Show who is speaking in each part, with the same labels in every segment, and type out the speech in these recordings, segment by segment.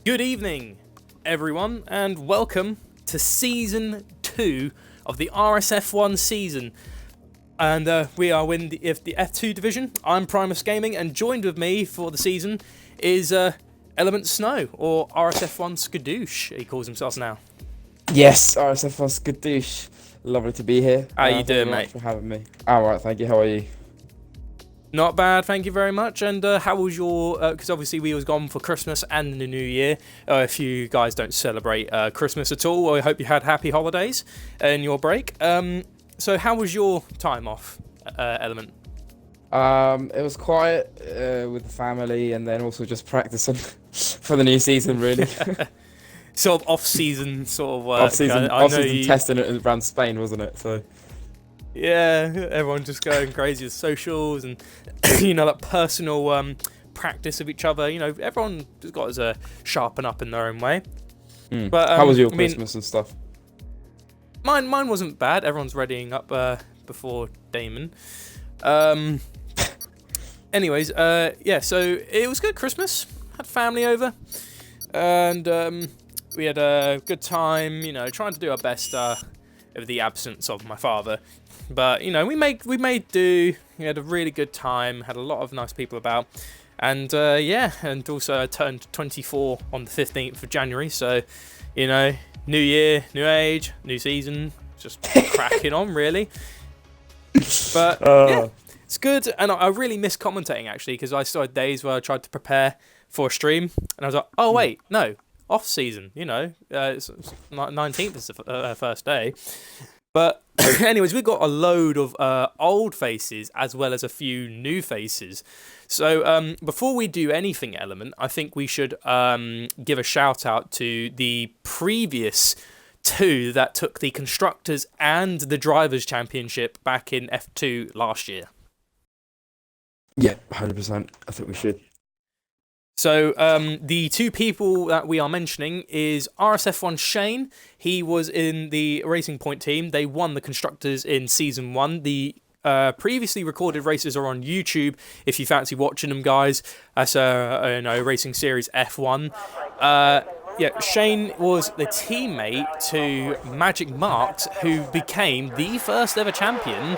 Speaker 1: Good evening, everyone, and welcome to Season 2 of the RSF1 season. And we are in the F2 division. I'm Primus Gaming, and joined with me for the season is Element Snow, or RSF1 Skadoosh, he calls himself now.
Speaker 2: Yes, RSF1 Skadoosh. Lovely to be here.
Speaker 1: How you doing, mate?
Speaker 2: Thank you for having me. Alright, thank you. How are you?
Speaker 1: Not bad, thank you very much. And how was your... Because obviously we was gone for Christmas and the New Year. If you guys don't celebrate Christmas at all, I hope you had happy holidays in your break. So how was your time off, Element?
Speaker 2: It was quiet with the family, and then also just practicing for the new season, really.
Speaker 1: Sort of off-season sort of work.
Speaker 2: Off-season testing it around Spain, wasn't it? So.
Speaker 1: Yeah, everyone just going crazy with socials and, that personal practice of each other. Everyone just got to sharpen up in their own way.
Speaker 2: But how was your Christmas and stuff?
Speaker 1: Mine wasn't bad. Everyone's readying up before Damon. Anyways, so it was good Christmas. Had family over. And we had a good time, trying to do our best with the absence of my father. But, we made do. We had a really good time. Had a lot of nice people about. And, and also I turned 24 on the 15th of January. So, new year, new age, new season. Just cracking on, really. But, yeah, it's good. And I really miss commentating, actually, because I started days where I tried to prepare for a stream. And I was like, oh, wait, no, off season, 19th is the first day. But anyways, we've got a load of old faces as well as a few new faces. So before we do anything, Element, I think we should give a shout out to the previous two that took the Constructors and the Drivers' Championship back in F2 last year.
Speaker 2: Yeah, 100%. I think we should.
Speaker 1: So the two people that we are mentioning is RSF1 Shane. He was in the Racing Point team. They won the Constructors in Season 1. The previously recorded races are on YouTube if you fancy watching them, guys. That's Racing Series F1. Shane was the teammate to Magic Marks, who became the first ever champion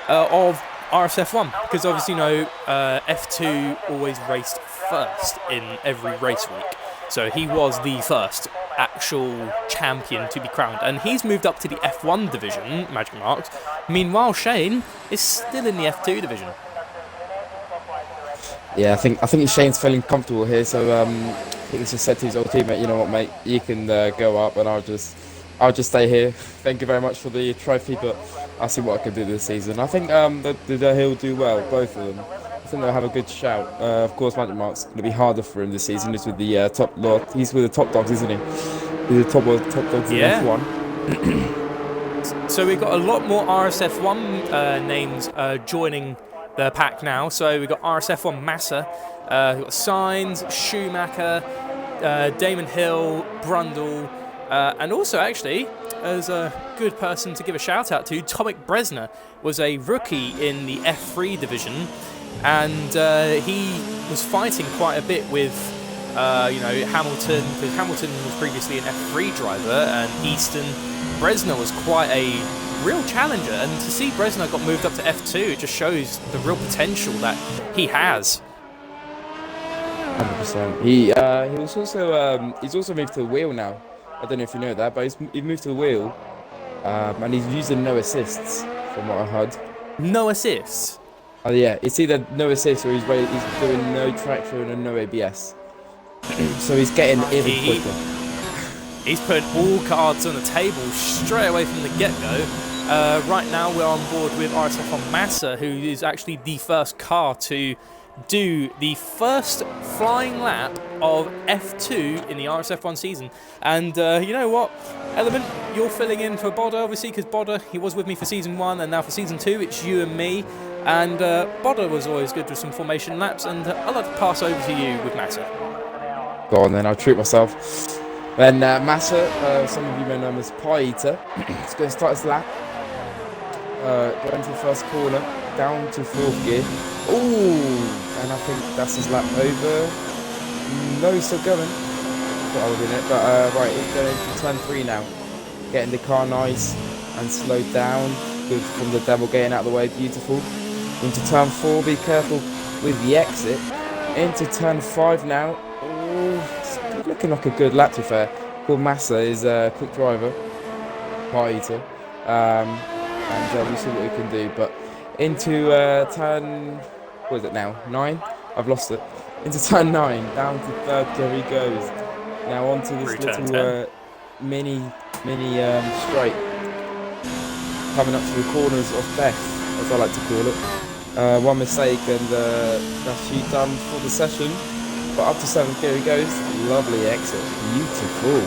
Speaker 1: of RSF1, because obviously F2 always raced first in every race week, so he was the first actual champion to be crowned, and he's moved up to the F1 division, Magic Marks. Meanwhile, Shane is still in the F2 division.
Speaker 2: Yeah, I think Shane's feeling comfortable here, so I think he's just said to his old teammate, you know what, mate, you can go up, and I'll just stay here. Thank you very much for the trophy, but I'll see what I can do this season. I think that he'll do well, both of them. I think they'll have a good shout. Of course, Magic Mark's going to be harder for him this season. He's with the top lot. He's with the top dogs, isn't he? He's the top dogs in F1.
Speaker 1: So we've got a lot more RSF1 names joining the pack now. So we've got RSF1 Massa, we've got Signs, Schumacher, Damon Hill, Brundle, and also actually, as a good person to give a shout out to, Tomek Bresner was a rookie in the F3 division, and he was fighting quite a bit with Hamilton, because Hamilton was previously an F3 driver, and Easton. Bresner was quite a real challenger, and to see Bresner got moved up to F2, it just shows the real potential that he has.
Speaker 2: 100%. He was also he's also moved to the wheel now. I don't know if you know that, but he's moved to the wheel, and he's using no assists, from what I heard.
Speaker 1: No assists?
Speaker 2: Oh yeah, it's either no assists or he's doing no traction and no ABS. So he's getting even quicker.
Speaker 1: He's putting all cards on the table straight away from the get-go. Right now we're on board with RSF1 Massa, who is actually the first car to do the first flying lap of F2 in the RSF1 season. And you know what, Element, you're filling in for Bodder, obviously, because Bodder, he was with me for Season 1, and now for Season 2, it's you and me. And Bodder was always good with some formation laps, and I'd like to pass over to you with Massa.
Speaker 2: Go on then, I'll treat myself. Then Massa, some of you may know him as Pie Eater, he's going to start his lap. Going to the first corner, down to fourth gear. Ooh, and I think that's his lap over. No, still going. thought I was in it. But right, it's going to turn 3 now. Getting the car nice and slowed down. Good from the demo, getting out of the way, beautiful. Into turn 4, be careful with the exit. Into turn 5 now. Oh, it's looking like a good lap to be fair. Called Massa is a quick driver, party eater. And we'll see what we can do. But into turn, what is it now? 9? I've lost it. Into turn 9, down to 3rd, there he goes. Now onto this little mini straight. Coming up to the corners of death, as I like to call it. One mistake and that's you done for the session. But up to 7th, there he goes. Lovely exit, beautiful.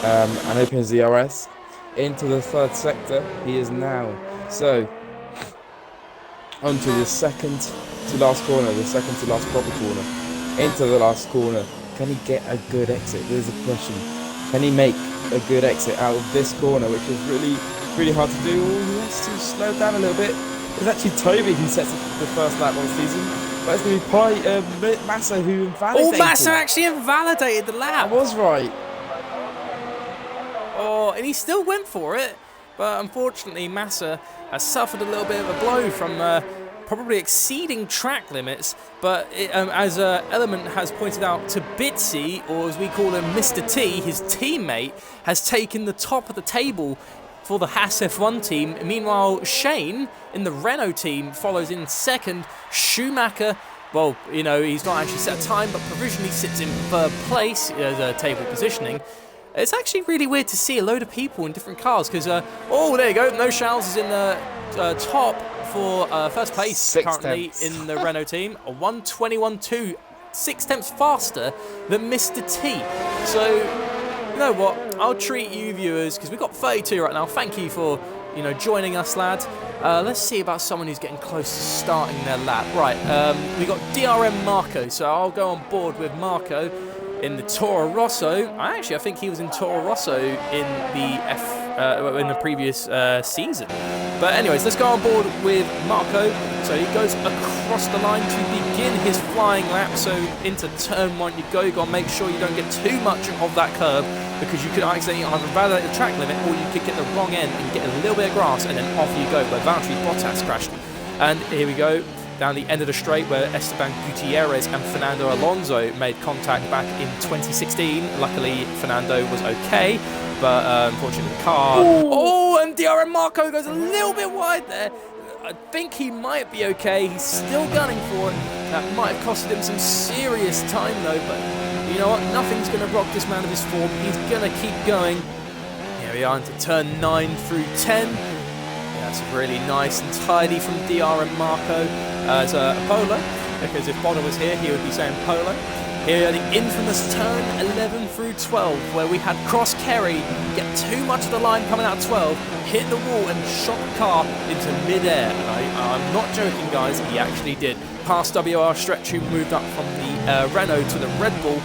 Speaker 2: And opens the RS. Into the 3rd sector, he is now. So, onto the second to last corner, the second to last proper corner. Into the last corner. Can he get a good exit? There's a question. Can he make a good exit out of this corner, which is really hard to do? Oh, he has to slow down a little bit. It's actually Toby who sets up the first lap on the season. But it's going to be Massa who invalidated.
Speaker 1: Oh, Massa actually invalidated the lap.
Speaker 2: I was right.
Speaker 1: Oh, and he still went for it. But unfortunately, Massa has suffered a little bit of a blow from probably exceeding track limits. But as Element has pointed out to Bitsy, or as we call him, Mr. T, his teammate, has taken the top of the table for the RSF1 team. Meanwhile, Shane in the Renault team follows in 2nd. Schumacher, well, you know, he's not actually set a time, but provisionally sits in 3rd place as a table positioning. It's actually really weird to see a load of people in different cars because, oh, there you go. No Shells is in the top for 1st place
Speaker 2: 6
Speaker 1: currently
Speaker 2: tenths.
Speaker 1: in the Renault team. A 1:21.2, 6 tenths faster than Mr. T. So, you know what? I'll treat you viewers, because we've got 32 right now. Thank you for, you know, joining us, lad. Let's see about someone who's getting close to starting their lap. Right, we got DRM Marco, so I'll go on board with Marco in the Toro Rosso. I think he was in Toro Rosso in the previous season. But anyways, let's go on board with Marco. So he goes across the line to begin his flying lap. So into turn 1 you go. You've got to make sure you don't get too much of that curb, because you could accidentally either invalidate the track limit, or you could get the wrong end and get a little bit of grass, and then off you go, where Valtteri Bottas crashed. And here we go, down the end of the straight, where Esteban Gutierrez and Fernando Alonso made contact back in 2016. Luckily, Fernando was okay, but unfortunately the car... Oh, and DRM Marco goes a little bit wide there. I think he might be okay. He's still gunning for it. That might have costed him some serious time, though, but you know what? Nothing's going to rock this man of his form. He's going to keep going. Here we are into turn 9 through 10. Yeah, that's really nice and tidy from DRM Marco as a polo, because if Bonner was here, he would be saying polo. Here are the infamous turn 11 through 12, where we had Cross Kerry get too much of the line coming out of 12, hit the wall and shot the car into mid-air. And I'm not joking, guys, he actually did. Past WR Stretch, who moved up from the Renault to the Red Bull,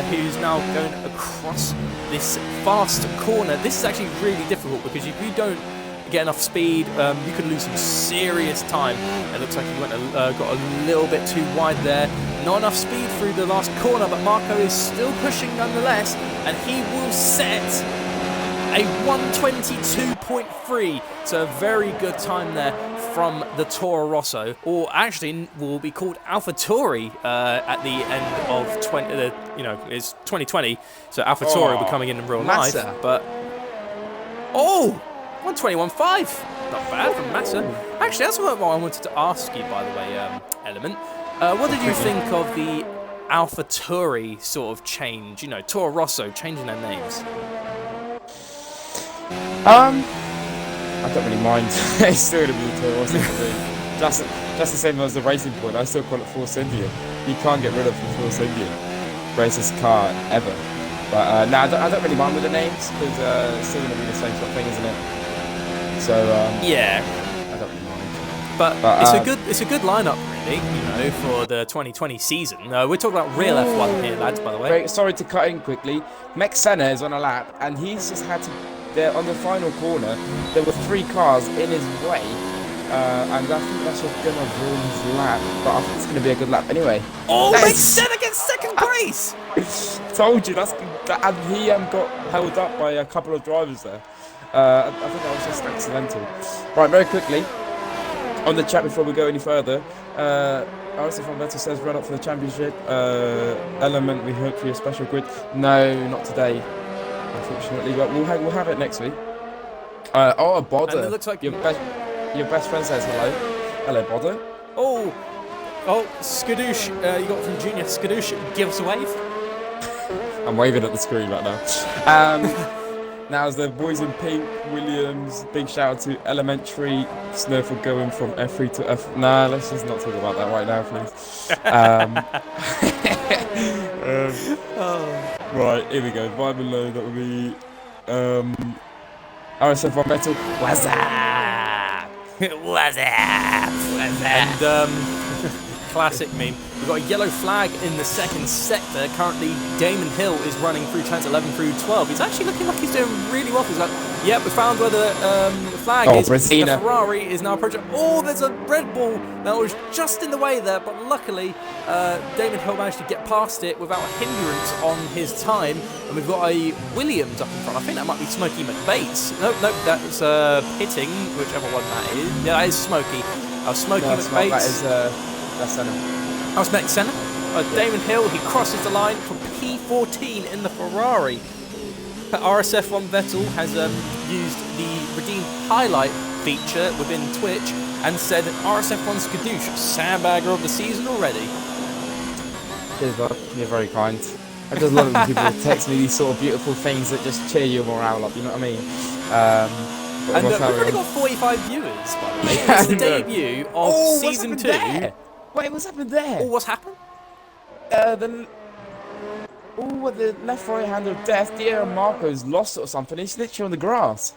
Speaker 1: who's now going across this fast corner. This is actually really difficult, because if you don't get enough speed, you could lose some serious time. It looks like he got a little bit too wide there. Not enough speed through the last corner, but Marco is still pushing nonetheless, and he will set a 1:22.3. So a very good time there from the Toro Rosso, or actually will be called AlphaTauri at the end of it's 2020. So AlphaTauri will be coming in real
Speaker 2: Massa.
Speaker 1: life, but 1:21.5. Not bad from Massa. Actually, that's what I wanted to ask you, by the way, Element. What did you think of the AlphaTauri sort of change? You know, Toro Rosso changing their names.
Speaker 2: I don't really mind. It's still going to be Toro Rosso for me. Just the same as the Racing Point. I still call it Force India. You can't get rid of the Force India racist car ever. But no, I don't really mind with the names, because it's still going to be the same sort of thing, isn't it? So
Speaker 1: yeah,
Speaker 2: I don't really mind.
Speaker 1: But it's a good lineup, really. You know, for the 2020 season. We're talking about real F1 here, lads. By the way.
Speaker 2: Wait, sorry to cut in quickly. Mex Senna is on a lap, and he's just had to. On the final corner, there were 3 cars in his way, and I think that's what's going to ruin his lap. But I think it's going to be a good lap anyway.
Speaker 1: Oh, Mex Senna gets 2nd place.
Speaker 2: Told you, that's And he got held up by a couple of drivers there. I think that was just accidental. Right, very quickly, on the chat before we go any further, RSF1 Vettel says run up for the championship. Element, we hope for your special grid. No, not today, unfortunately, but we'll have it next week. Oh, Bodder.
Speaker 1: And it looks like
Speaker 2: your best friend says hello. Hello, Bodder.
Speaker 1: Oh, Skadoosh, you got from Junior. Skadoosh, give us a wave.
Speaker 2: I'm waving at the screen right now. Now, as the boys in pink, Williams, big shout out to Elementary, Snowford going from F3 to F. Nah, let's just not talk about that right now, please. Right, here we go. Right below, that will be RSF1 Vettel. What's up?
Speaker 1: What's up? What's up? And classic meme. We've got a yellow flag in the second sector. Currently, Damon Hill is running through turns 11 through 12. He's actually looking like he's doing really well. He's like, yep, we found where the flag is.
Speaker 2: Brazina.
Speaker 1: The Ferrari is now approaching. Oh, there's a Red Bull that was just in the way there, but luckily, Damon Hill managed to get past it without a hindrance on his time. And we've got a Williams up in front. I think that might be Smokey McBates. Nope, that's Pitting, whichever one that is. Yeah, that is Smokey. Smokey McBates.
Speaker 2: That's Senna.
Speaker 1: I was next Senna. Damon Hill, he crosses the line for P14 in the Ferrari. RSF1 Vettel has used the Redeem Highlight feature within Twitch and said RSF1 Skadoosh, sandbagger of the season already.
Speaker 2: Cheers, bud. You're very kind. I just love it when people text me these sort of beautiful things that just cheer your morale up, you know what I mean?
Speaker 1: And we've already got 45 viewers, by the way. It's the debut of Season 2.
Speaker 2: There? Wait, what's happened there?
Speaker 1: Oh, what's happened?
Speaker 2: The left right hand of death. Diego Marco's lost it or something. He's literally on the grass.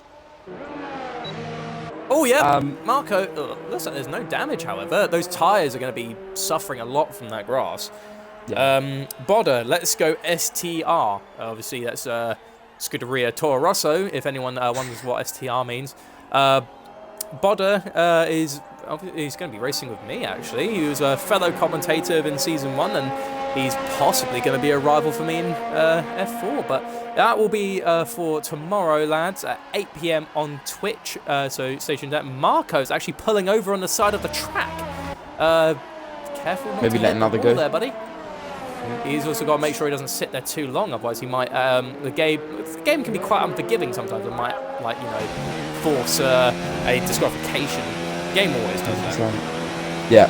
Speaker 1: Oh, yeah. Marco, looks like there's no damage, however. Those tyres are going to be suffering a lot from that grass. Yeah. Bodder, let's go STR. Obviously, that's Scuderia Toro Rosso, if anyone wonders what STR means. Bodder he's going to be racing with me, actually. He was a fellow commentator in Season 1, and he's possibly going to be a rival for me in F4. But that will be for tomorrow, lads, at 8 PM on Twitch. So stay tuned. Marco's actually pulling over on the side of the track. Careful not
Speaker 2: maybe
Speaker 1: to
Speaker 2: let another go
Speaker 1: there, buddy. He's also got to make sure he doesn't sit there too long, otherwise he might. The game can be quite unforgiving sometimes. It might, force a disqualification. The game always does that.
Speaker 2: Yeah.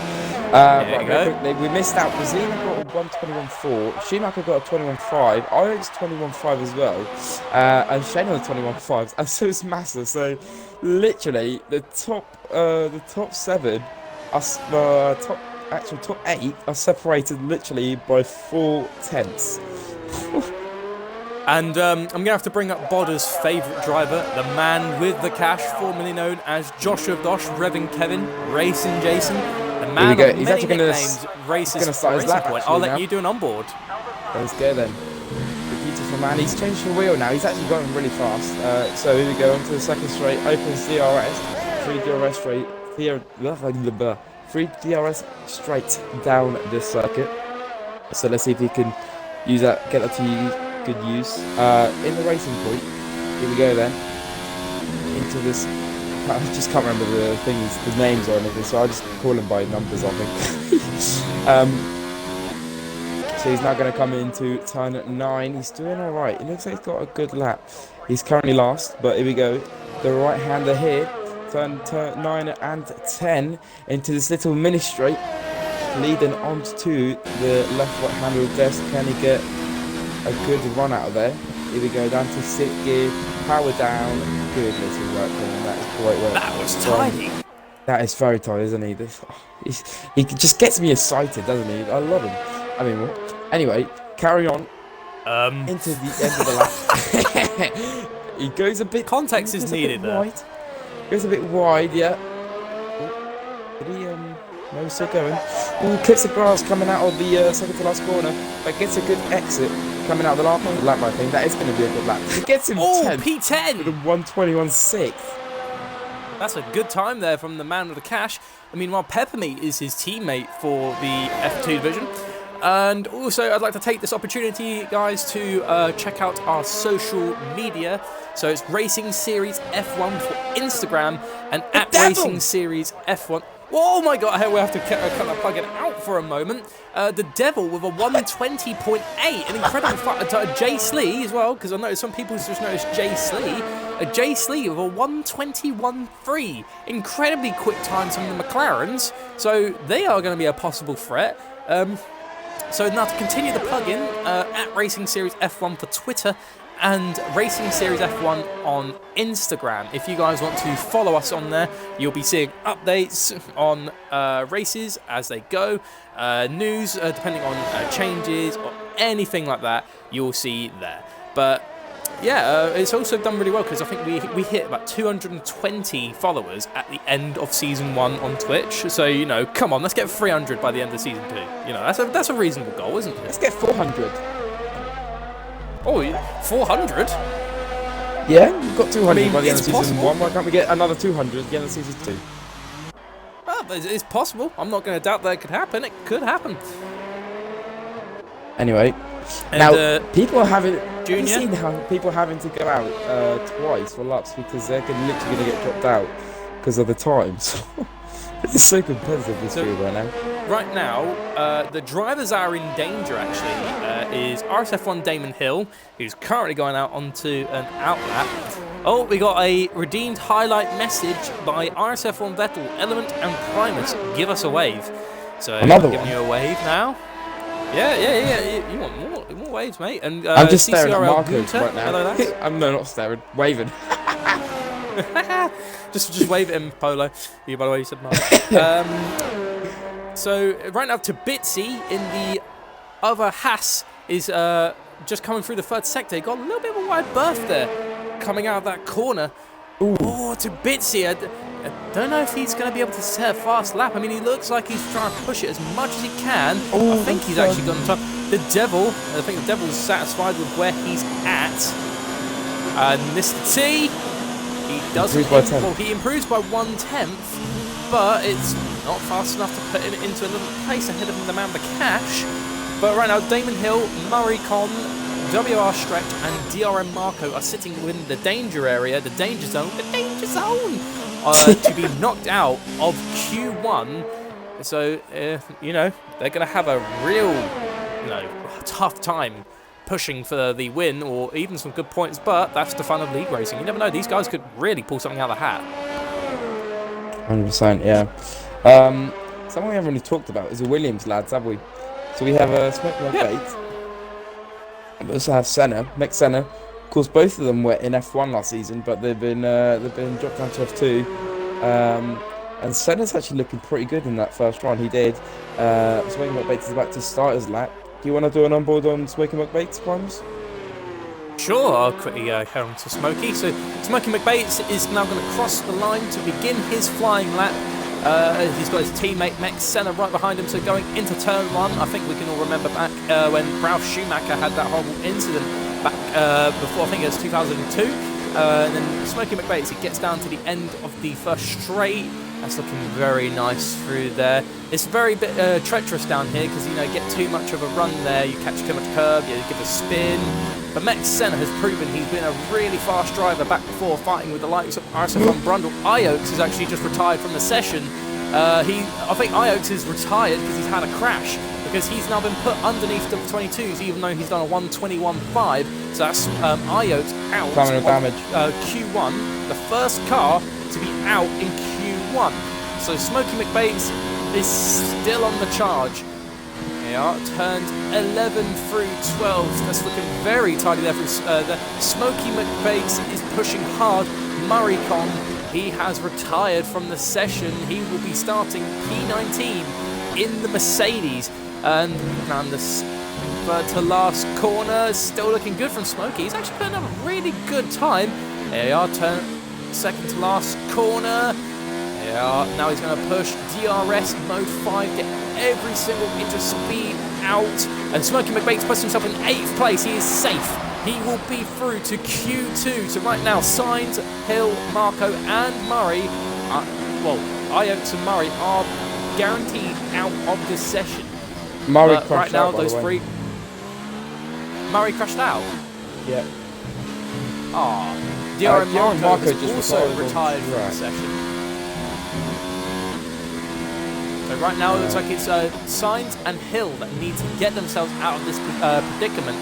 Speaker 2: We missed out. Brazina got a 1:21.4. Schumacher got a 21.5. I was 21.5 as well. And Shane on the 21.5s. And so is Massa. So literally the top 7 are top 8 are separated literally by 4 tenths.
Speaker 1: And I'm going to have to bring up Bodder's favourite driver, the man with the cash, formerly known as Joshua Dosh, Revin Kevin, Racing Jason, the man of many nicknames, Racing Point. I'll let you do an onboard.
Speaker 2: Let's go then. The beautiful man. He's changed the wheel now. He's actually going really fast. So here we go onto the second straight. Opens DRS. 3 DRS straight. 3 DRS straight down this circuit. So let's see if he can use that, get that to good use. In the racing point, here we go then. Into this, I just can't remember the names or anything, so I'll just call them by numbers, I think. So he's now going to come into turn 9. He's doing alright. It looks like he's got a good lap. He's currently last, but here we go. The right-hander here. Turn 9 and 10 into this little mini straight, leading on to the left-right handle desk. Can he get a good run out of there? Here we go, down to 6th gear, power down. Good little work from him. That is great work.
Speaker 1: That was tidy.
Speaker 2: That is very tidy, isn't he? He just gets me excited, doesn't he? I love him. I mean, anyway, carry on. Into the end of the lap. He goes a bit.
Speaker 1: Context is needed there.
Speaker 2: Wide. Goes a bit wide, yeah. Did he, no, he's still going. Ooh, clips the grass coming out of the second to last corner, but gets a good exit coming out of the last lap, I think. That is going to be a good lap. He gets him 10.
Speaker 1: P10!
Speaker 2: With a 1:21.6.
Speaker 1: That's a good time there from the man with the cash. I mean, while Peppermeat is his teammate for the F2 division, And also, I'd like to take this opportunity, guys, to check out our social media. So it's Racing Series F1 for Instagram and at Racing Series F1. Oh my god, we have to cut that plug-in out for a moment. The Devil with a 120.8, an incredible fight. Jay Slee as well, because I noticed some people just noticed Jay Slee. Jay Slee with a 121.3. Incredibly quick times from the McLarens, so they are going to be a possible threat. So now to continue the plug-in, at Racing Series F1 for Twitter and Racing Series F1 on Instagram. If you guys want to follow us on there, you'll be seeing updates on races as they go, news depending on changes or anything like that, you'll see there. But yeah, it's also done really well because I think we hit about 220 followers at the end of Season 1 on Twitch. So, you know, come on, let's get 300 by the end of Season 2. You know, that's a reasonable goal, isn't it?
Speaker 2: Let's get 400.
Speaker 1: Oh, 400?
Speaker 2: Yeah, we've got 200 by the end of Season
Speaker 1: possible.
Speaker 2: 1. Why can't we get another 200 at the end of Season 2?
Speaker 1: Well, it's possible. I'm not going to doubt that it could happen. It could happen.
Speaker 2: Anyway,
Speaker 1: And,
Speaker 2: now people are having.
Speaker 1: Junior?
Speaker 2: Have you seen how people are having to go out twice for laps because they're literally going to get dropped out because of the times? It's so competitive this field right now.
Speaker 1: Right now, the drivers that are in danger actually is RSF1 Damon Hill, who's currently going out onto an outlap. Oh, we got a redeemed highlight message by RSF1 Vettel, Element and Primus. Give us a wave. So
Speaker 2: Another
Speaker 1: giving
Speaker 2: one?
Speaker 1: you a wave now. Yeah. You want more waves, mate? And
Speaker 2: I'm just staring at
Speaker 1: CCRL
Speaker 2: Marcos
Speaker 1: Gunter,
Speaker 2: right now.
Speaker 1: hello, lads.
Speaker 2: I'm not staring, waving.
Speaker 1: just wave at him, Polo. You, by the way, you said Mark. So right now to Bitsy in the other Haas is just coming through the third sector. He got a little bit of a wide berth there, coming out of that corner.
Speaker 2: Ooh.
Speaker 1: Oh, to Bitsy. I don't know if he's going to be able to set a fast lap. I mean, he looks like he's trying to push it as much as he can.
Speaker 2: Oh,
Speaker 1: I think he's actually gone top. The Devil, I think the Devil's satisfied with where he's at. And Mr. T, he doesn't. Well, he improves by 1/10, but it's not fast enough to put him into a little place ahead of the man with the cash. But right now, Damon Hill, Murray Con, WR Stretch and DRM Marco are sitting within the danger area, the danger zone, to be knocked out of Q1. So, you know, they're going to have a real, tough time pushing for the win or even some good points, but that's the fun of league racing. You never know, these guys could really pull something out of the hat.
Speaker 2: 100%, yeah. Something we haven't really talked about is the Williams lads, have we? So we have Smoke Love Bates. We also have Senna, Mick Senna. Of course, both of them were in F1 last season, but they've been dropped down to F2. And Senna's actually looking pretty good in that first run. He did. Smoking McBates is about to start his lap. Do you want to do an onboard on Smoking McBates, Primus?
Speaker 1: Sure, I'll quickly head on to Smokey. So Smokey McBates is now going to cross the line to begin his flying lap. He's got his teammate Max Senna right behind him, so going into turn 1, I think we can all remember back when Ralf Schumacher had that horrible incident back before, I think it was 2002. And then Smokey McBates, he gets down to the end of the first straight. That's looking very nice through there. It's very bit treacherous down here because, you get too much of a run there, you catch too much curb, you give a spin. But Max Senna has proven he's been a really fast driver back before, fighting with the likes of RSF1 Brundle. Ioaks has actually just retired from the session. I think Ioaks is retired because he's had a crash, because he's now been put underneath the 22s, even though he's done a 121.5. So that's Ioaks out of
Speaker 2: damage.
Speaker 1: Q1, the first car to be out in Q1. So Smokey McBates is still on the charge. They are turned 11 through 12. That's looking very tidy there. Smokey McBates is pushing hard. Murray Con, he has retired from the session. He will be starting P19 in the Mercedes. And around the third to last corner, still looking good from Smokey. He's actually putting up a really good time. There they are, turn second to last corner. There they are. Now he's going to push DRS mode 5, get every single inch of speed out. And Smokey McBates puts himself in 8th place. He is safe. He will be through to Q2. So right now, Sainz, Hill, Marco and Murray, Ioaks and Murray are guaranteed out of this session.
Speaker 2: Murray
Speaker 1: But right
Speaker 2: crashed
Speaker 1: now,
Speaker 2: out, by
Speaker 1: those
Speaker 2: the way.
Speaker 1: three. Murray crashed out.
Speaker 2: Yeah.
Speaker 1: Ah, DRM Marco
Speaker 2: just
Speaker 1: has also retired from the
Speaker 2: right.
Speaker 1: session. So right now it looks like it's Sainz and Hill that need to get themselves out of this predicament.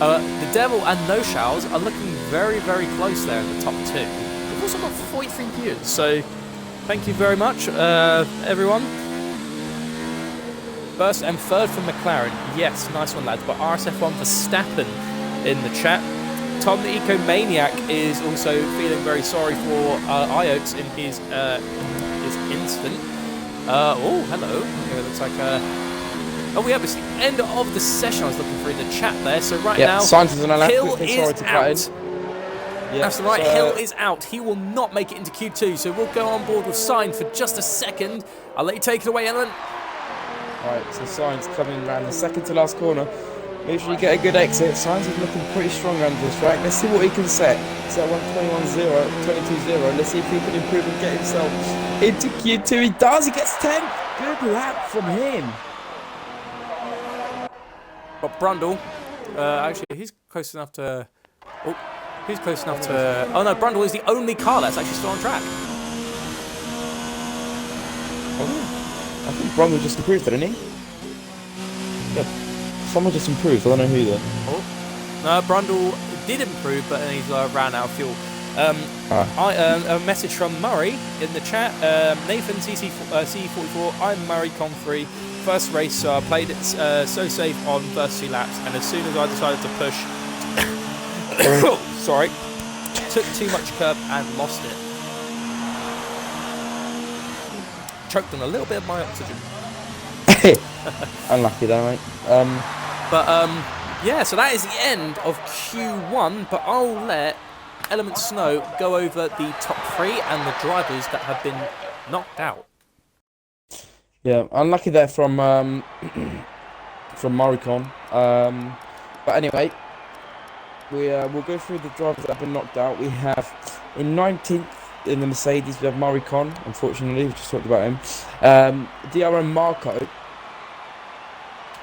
Speaker 1: The Devil and No Shows are looking very, very close there in the top two. They've also got 43 viewers, so thank you very much, everyone. First and third for McLaren. Yes, nice one, lads. But RSF1 for Verstappen in the chat. Tom the Eco-Maniac is also feeling very sorry for IOTS in his incident. Oh, hello. It looks like oh, yeah, it's the end of the session. I was looking through the chat there. So right now, Hill is out. Yep, that's right, Hill is out. He will not make it into Q2, so we'll go on board with Sainz for just a second. I'll let you take it away, Element.
Speaker 2: Alright, so Sainz coming around the second to last corner. Make sure you get a good exit. Sainz is looking pretty strong around this track. Let's see what he can set. It's at 121.0, 22.0. Let's see if he can improve and get himself into Q2. He does, he gets 10. Good lap from him.
Speaker 1: But Brundle, actually, he's close enough to... Oh, he's close enough to... Oh no, Brundle is the only car that's actually still on track.
Speaker 2: Oh, I think Brundle just improved, didn't he? Yep. Someone just improved, I don't know who though.
Speaker 1: Oh. No, Brundle did improve, but then he's ran out of fuel. A message from Murray in the chat. Nathan C44, I'm Murray Comfrey. First race, so I played it so safe on first 2 laps, and as soon as I decided to push, sorry, took too much curb and lost it. Choked on a little bit of my oxygen.
Speaker 2: Unlucky though, mate.
Speaker 1: Yeah, so that is the end of Q1, but I'll let Element Snow go over the top 3 and the drivers that have been knocked out.
Speaker 2: Yeah, unlucky there from Morricon. But anyway, we'll go through the drivers that have been knocked out. We have in 19th in the Mercedes, we have Morricon, unfortunately, we just talked about him. DRM Marco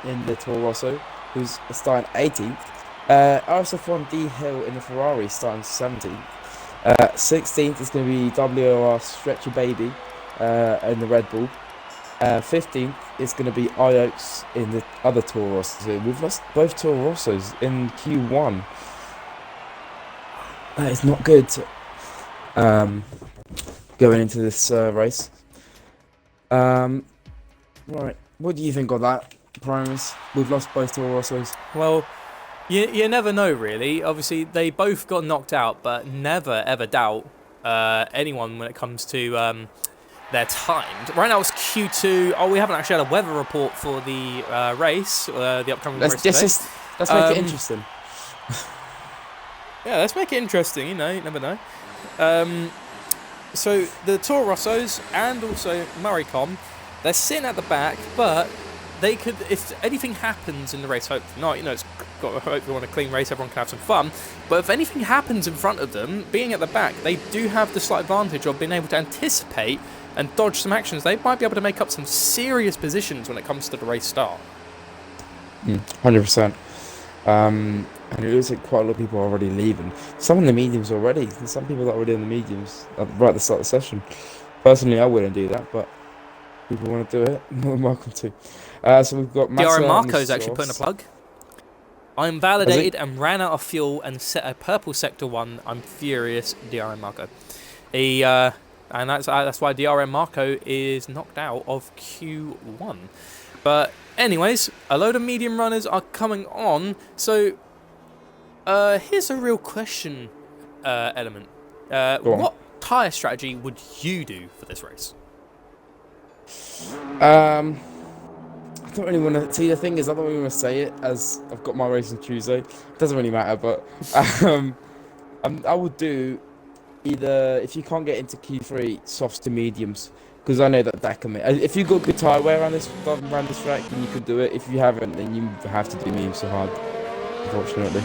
Speaker 2: in the Toro Rosso, who's starting 18th. RSF1 D Hill in the Ferrari starting 17th. 16th is going to be WR Stretchy Baby in the Red Bull. 15th is going to be IOTS in the other Toro Rossos. We've lost both Toro Rossos in Q1. That is not good going into this race. Right, what do you think of that, Primus? We've lost both Toro Rossos.
Speaker 1: Well, you never know, really. Obviously, they both got knocked out, but never, ever doubt anyone when it comes to their timed. Right now it's Q2. Oh, we haven't actually had a weather report for the race, the upcoming race today.
Speaker 2: Let's make it interesting.
Speaker 1: Yeah, let's make it interesting, you know, you never know. So the Toro Rossos and also Maricom, they're sitting at the back, but they could, if anything happens in the race, hopefully not, you know, it's got to hope we want a clean race, everyone can have some fun, but if anything happens in front of them, being at the back, they do have the slight advantage of being able to anticipate and dodge some actions. They might be able to make up some serious positions when it comes to the race start.
Speaker 2: 100%. And it looks like quite a lot of people are already leaving. Some in the mediums already. There's some people that are already in the mediums right at the start of the session. Personally, I wouldn't do that, but people want to do it, more than welcome to. So we've got Massa
Speaker 1: DRM Marco's actually putting a plug. I'm validated and ran out of fuel and set a purple sector 1. I'm furious, DRM Marco. And that's why DRM Marco is knocked out of Q1. But anyways, a load of medium runners are coming on. So here's a real question, Element. What tyre strategy would you do for this race?
Speaker 2: I don't really want to see. The thing is, I don't really want to say it as I've got my race on Tuesday. It doesn't really matter, but I would do either, if you can't get into Q3, softs to mediums, because I know that can make. If you got good tyre wear around this track, then you could do it. If you haven't, then you have to do mediums so hard, unfortunately.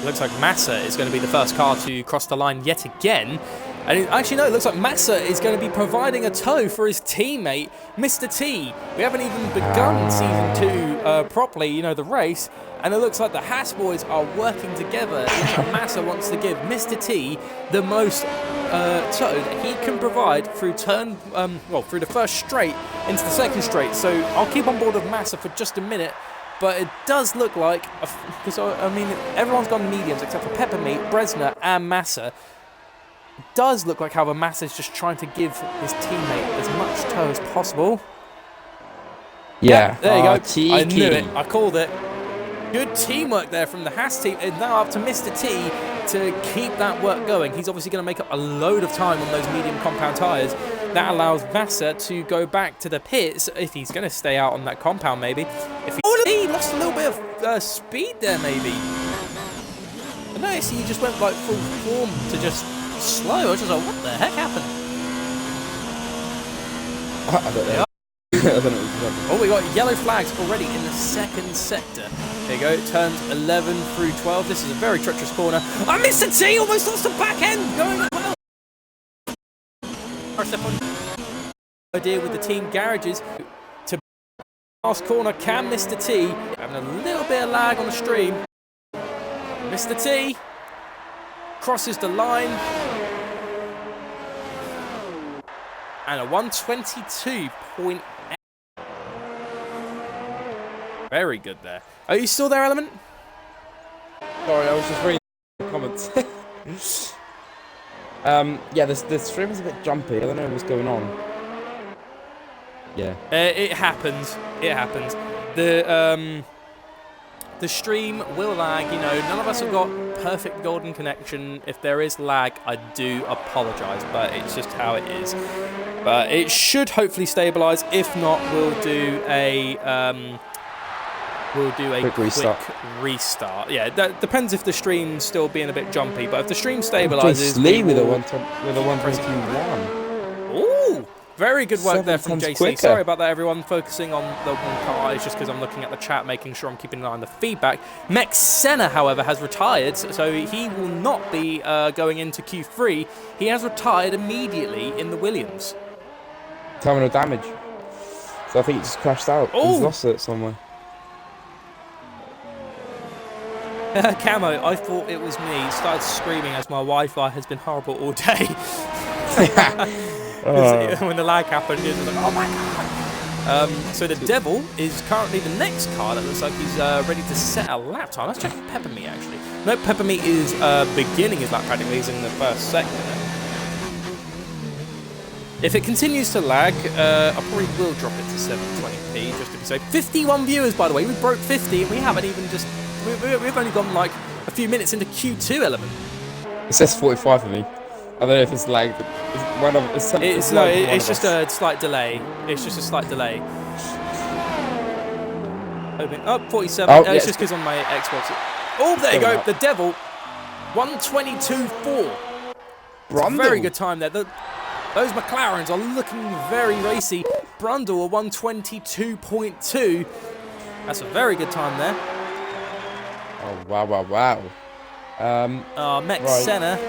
Speaker 1: Looks like Massa is going to be the first car to cross the line yet again. And actually, no, it looks like Massa is going to be providing a tow for his teammate, Mr. T. We haven't even begun Season 2 properly, you know, the race. And it looks like the Haas boys are working together. It looks like Massa wants to give Mr. T the most tow that he can provide through through the first straight into the second straight. So I'll keep on board with Massa for just a minute. But it does look like, because I mean, everyone's gone mediums except for Peppermeat, Bresner, and Massa. It does look like how Massa is just trying to give his teammate as much tow as possible.
Speaker 2: Yeah,
Speaker 1: there you go.
Speaker 2: Cheeky.
Speaker 1: I knew it. I called it. Good teamwork there from the Haas team. And now up to Mr. T to keep that work going. He's obviously going to make up a load of time on those medium compound tyres. That allows Massa to go back to the pits if he's going to stay out on that compound, maybe. If he lost a little bit of speed there, maybe. But no, he just went like full form to just slow. I was just like, what the heck happened?
Speaker 2: I don't know. I don't know what happened.
Speaker 1: Oh, we got yellow flags already in the second sector. There you go, turns 11 through 12. This is a very treacherous corner. Oh, Mr. T almost lost the back end. Going well. RSF1 idea with the team garages to last corner. Can Mr. T having a little bit of lag on the stream? Mr. T crosses the line. And a 122.8. Very good there. Are you still there, Element?
Speaker 2: Sorry, I was just reading the comments. Yeah, the stream is a bit jumpy. I don't know what's going on. Yeah.
Speaker 1: It happens. It happens. The stream will lag. You know, none of us have got perfect golden connection. If there is lag, I do apologise, but it's just how it is. But it should hopefully stabilise. If not, we'll do a quick restart. Yeah, that depends if the stream's still being a bit jumpy. But if the stream stabilises,
Speaker 2: Lee with a 121.
Speaker 1: Ooh, very good work there from
Speaker 2: 7 times
Speaker 1: JC.
Speaker 2: quicker.
Speaker 1: Sorry about that, everyone. Focusing on the one car. It's just because I'm looking at the chat, making sure I'm keeping an eye on the feedback. Mex Senna, however, has retired, so he will not be going into Q3. He has retired immediately in the Williams.
Speaker 2: Terminal damage. So I think he just crashed out. He's lost it somewhere.
Speaker 1: Camo, I thought it was me. Started screaming as my Wi-Fi has been horrible all day. When the lag happened, it was like, oh my god. So the Devil is currently the next car that looks like he's ready to set a lap time. Let's check Peppermeat actually. No, Peppermeat is beginning his lap practically. He's in the first sector. If it continues to lag, I probably will drop it to 720p just to be safe. 51 viewers, by the way. We broke 50 and we haven't even just... We've only gone like a few minutes into Q2 Element.
Speaker 2: It says 45 for me. I don't know if it's lagged.
Speaker 1: It's just a slight delay. It's just a slight delay. Oh, 47.
Speaker 2: Oh,
Speaker 1: it's just because on my Xbox. Oh, there you go. The Devil. 122.4. Very good time there. Those McLarens are looking very racy. Brundle a 122.2. That's a very good time there.
Speaker 2: Oh, wow.
Speaker 1: Mex Senna.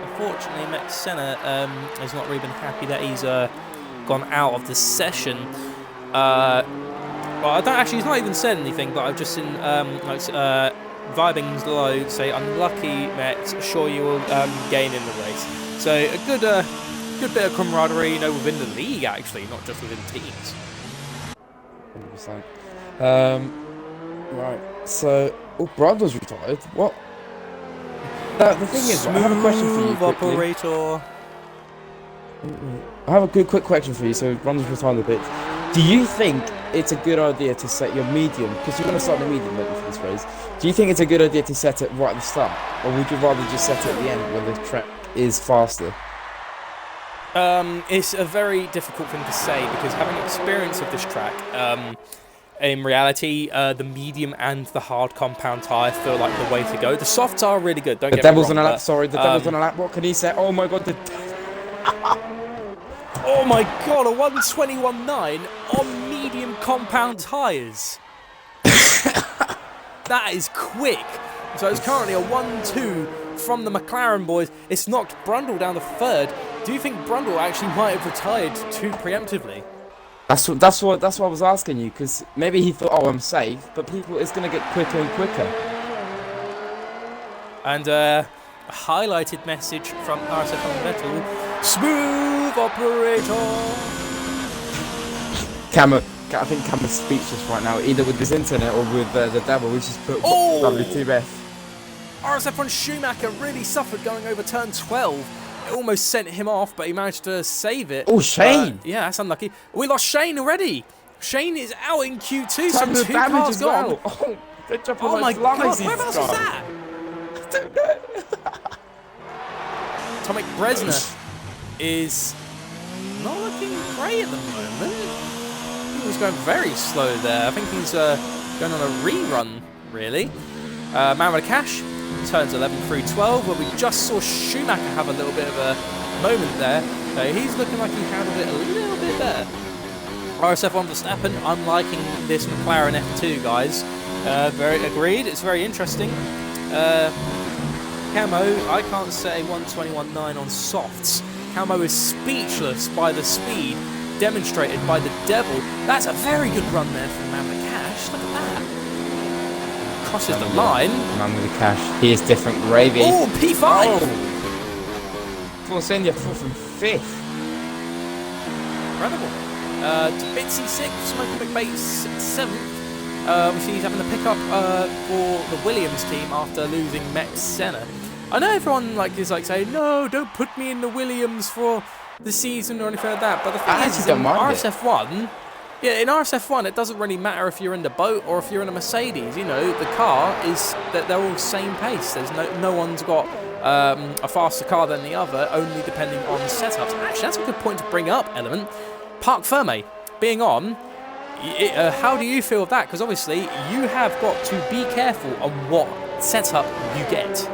Speaker 1: Unfortunately, Mex Senna has not really been happy that he's gone out of the session. Well, I don't actually. He's not even said anything, but I've just seen Vibing's low say, "Unlucky, Mex. Sure you will gain in the race." So a good bit of camaraderie, you know, within the league actually, not just within teams.
Speaker 2: 100%. Right. So, Brundle's retired. What? The thing is, I have a question for you.
Speaker 1: Operator.
Speaker 2: I have a quick question for you. So, Brundle's retired a bit. Do you think it's a good idea to set your medium? Because you're going to start the medium maybe for this race. Do you think it's a good idea to set it right at the start, or would you rather just set it at the end when the track is faster?
Speaker 1: It's a very difficult thing to say because having experience of this track, in reality, the medium and the hard compound tyre feel like the way to go. The softs are really good. Don't get me wrong.
Speaker 2: The Devil's on a lap. What can he say? Oh my god!
Speaker 1: Oh my god! A 121.9 on medium compound tyres. That is quick. So it's currently a 1:2 from the McLaren boys. It's knocked Brundle down to third. Do you think Brundle actually might have retired too preemptively?
Speaker 2: That's what I was asking you, because maybe he thought, oh, I'm safe, but it's going to get quicker and quicker.
Speaker 1: And a highlighted message from RSF1 Vettel. Smooth operator.
Speaker 2: I think Cameron's speechless right now, either with his internet or with the devil, which is put W2F.
Speaker 1: RSF1 Schumacher really suffered going over turn 12. It almost sent him off, but he managed to save it.
Speaker 2: Oh, Shane!
Speaker 1: Yeah, that's unlucky. We lost Shane already. Shane is out in Q2, so
Speaker 2: the
Speaker 1: 2
Speaker 2: damage
Speaker 1: cars
Speaker 2: as
Speaker 1: gone.
Speaker 2: well. Oh, they're jumping
Speaker 1: Oh my
Speaker 2: like
Speaker 1: god,
Speaker 2: flies,
Speaker 1: where else was that?
Speaker 2: I don't know.
Speaker 1: Tomek Bresner is not looking great at the moment. I think he's going very slow there. I think he's going on a rerun, really. Man Cash turns 11 through 12, where we just saw Schumacher have a little bit of a moment there. He's looking like he handled it a little bit better. RSF1 Verstappen, I'm liking this McLaren F2, guys. Very agreed, it's very interesting. Camo, I can't say 121.9 on softs. Camo is speechless by the speed demonstrated by the devil. That's a very good run there from Man Cash. Look at that. Crosses the line.
Speaker 2: Man with the cash. He is different gravy.
Speaker 1: Oh, P5!
Speaker 2: Full send you 4th and 5th.
Speaker 1: Incredible. Bitsy 6th, Smoky McBates 7th. We see he's having a pickup for the Williams team after losing Max Senna. I know everyone is saying, no, don't put me in the Williams for the season or anything like that. But the thing is in RSF1, in RSF1, it doesn't really matter if you're in the boat or if you're in a Mercedes. You know, the car is that they're all same pace. There's no one's got a faster car than the other, only depending on setups. Actually, that's a good point to bring up, Element. Parc Ferme being on. How do you feel of that? Because obviously you have got to be careful on what setup you get.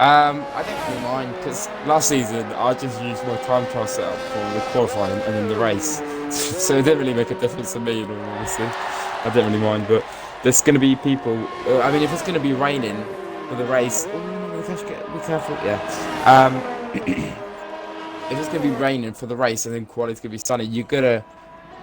Speaker 2: I don't really mind, because last season I just used my time trial setup for the qualifying and then the race, so it didn't really make a difference to me in all honesty. I don't really mind, but there's going to be people. I mean, if it's going to be raining for the race, be careful. Yeah. If it's going to be raining for the race and then quality's going to be sunny, you gotta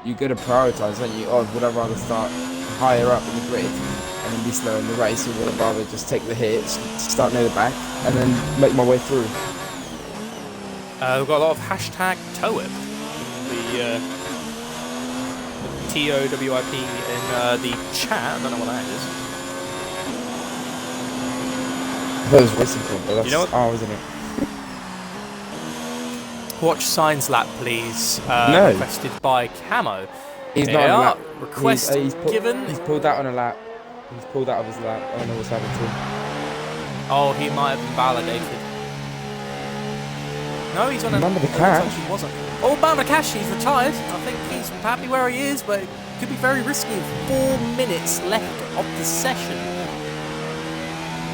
Speaker 2: prioritise, don't you? Oh, would I rather start higher up in the grid and then be slow in the race, or would I rather just take the hits, start near the back, and then make my way through?
Speaker 1: We've got a lot of hashtag TOWIP, the TOWIP in the chat. I don't know what that is.
Speaker 2: I thought it was racing point, but that's
Speaker 1: you know what?
Speaker 2: ours, isn't it?
Speaker 1: Watch Signs Lap, please.
Speaker 2: No.
Speaker 1: Requested by Camo.
Speaker 2: He's not on a lap.
Speaker 1: Request given.
Speaker 2: He's pulled out on a lap. He's pulled out of his lap. I don't know what's happened to him.
Speaker 1: Oh, he might have been validated. No, he's on a...
Speaker 2: Remember the cash?
Speaker 1: He wasn't. Oh, Bama Cash, he's retired. I think he's happy where he is, but it could be very risky. 4 minutes left of the session.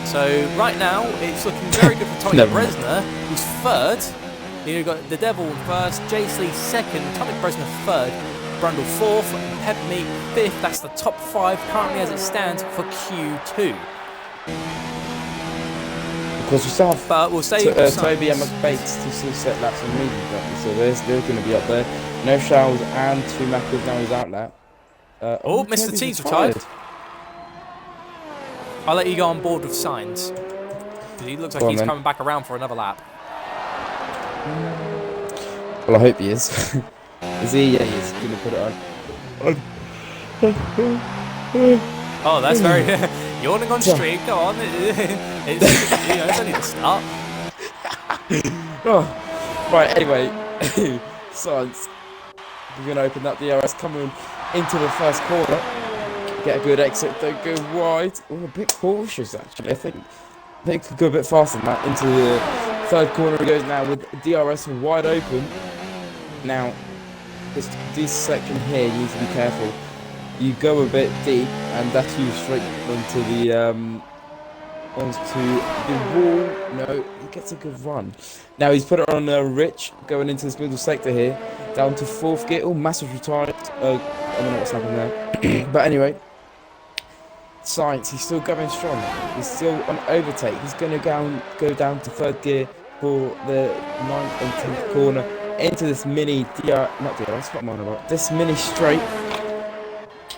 Speaker 1: So, right now, it's looking very good for Tommy Bresner, who's third. You've got the Devil first, Jace Lee second, Tomek Bresner third, Brundle fourth, Pepney fifth. That's the top 5 currently as it stands for Q2.
Speaker 2: Because we still have
Speaker 1: we'll save
Speaker 2: Toby and McBates to still set laps on medium, so they're going to be up there. No Shells and 2 Mackers now his outlap.
Speaker 1: Mr. T's retired. I'll let you go on board with Signs. He looks like he's coming back around for another lap.
Speaker 2: Well, I hope he is. Is he? Yeah, he's going to put it on.
Speaker 1: Oh, that's very... Yawning on stream, go on. It's only the start.
Speaker 2: Oh, right, anyway. Science. We're going to open up the RS coming into the first corner. Get a good exit, don't go wide. Oh, a bit cautious, actually. I think they could go a bit faster than that. Into the third corner he goes now with DRS wide open. Now, this section here, you need to be careful. You go a bit deep, and that's you straight onto the wall. No, he gets a good run. Now he's put it on Rich, going into this middle sector here, down to 4th gear. Oh, massive retired. I don't know what's happened there, but anyway, Science, he's still going strong. He's still on overtake. He's going to go down to third gear for the 9th and 10th corner into this mini this mini straight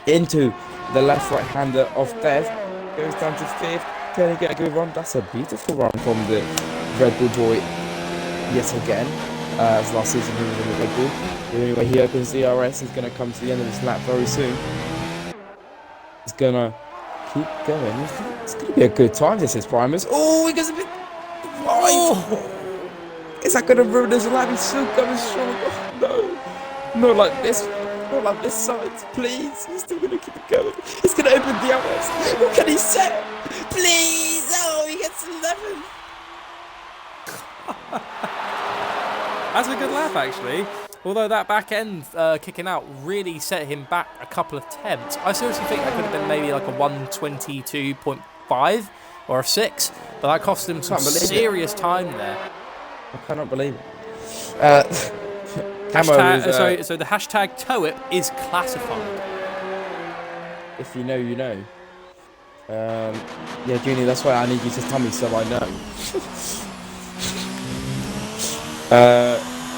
Speaker 2: into the left-right hander of Dev. Goes down to 5th. Can he get a good run? That's a beautiful run from the Red Bull boy yet again. As last season he was in the Red Bull. The only way he opens the RS is going to come to the end of this lap very soon. He's going to keep going. It's going to be a good time, this is Primus. Oh, he goes a bit wide. Oh. Is that going to ruin his lap? He's still going strong. Oh, no. Not like this. Not like this side, please. He's still going to keep it going. He's going to open the RS. What can he set? Please. Oh, he gets 11.
Speaker 1: That's a good lap, actually. Although that back end kicking out really set him back a couple of tenths. I seriously think that could have been maybe like a 122.5 or a 6, but that cost him some serious time there.
Speaker 2: I cannot believe it.
Speaker 1: So the hashtag TOEIP is classified.
Speaker 2: If you know, you know. Yeah, Junior, that's why I need you to tell me so I know.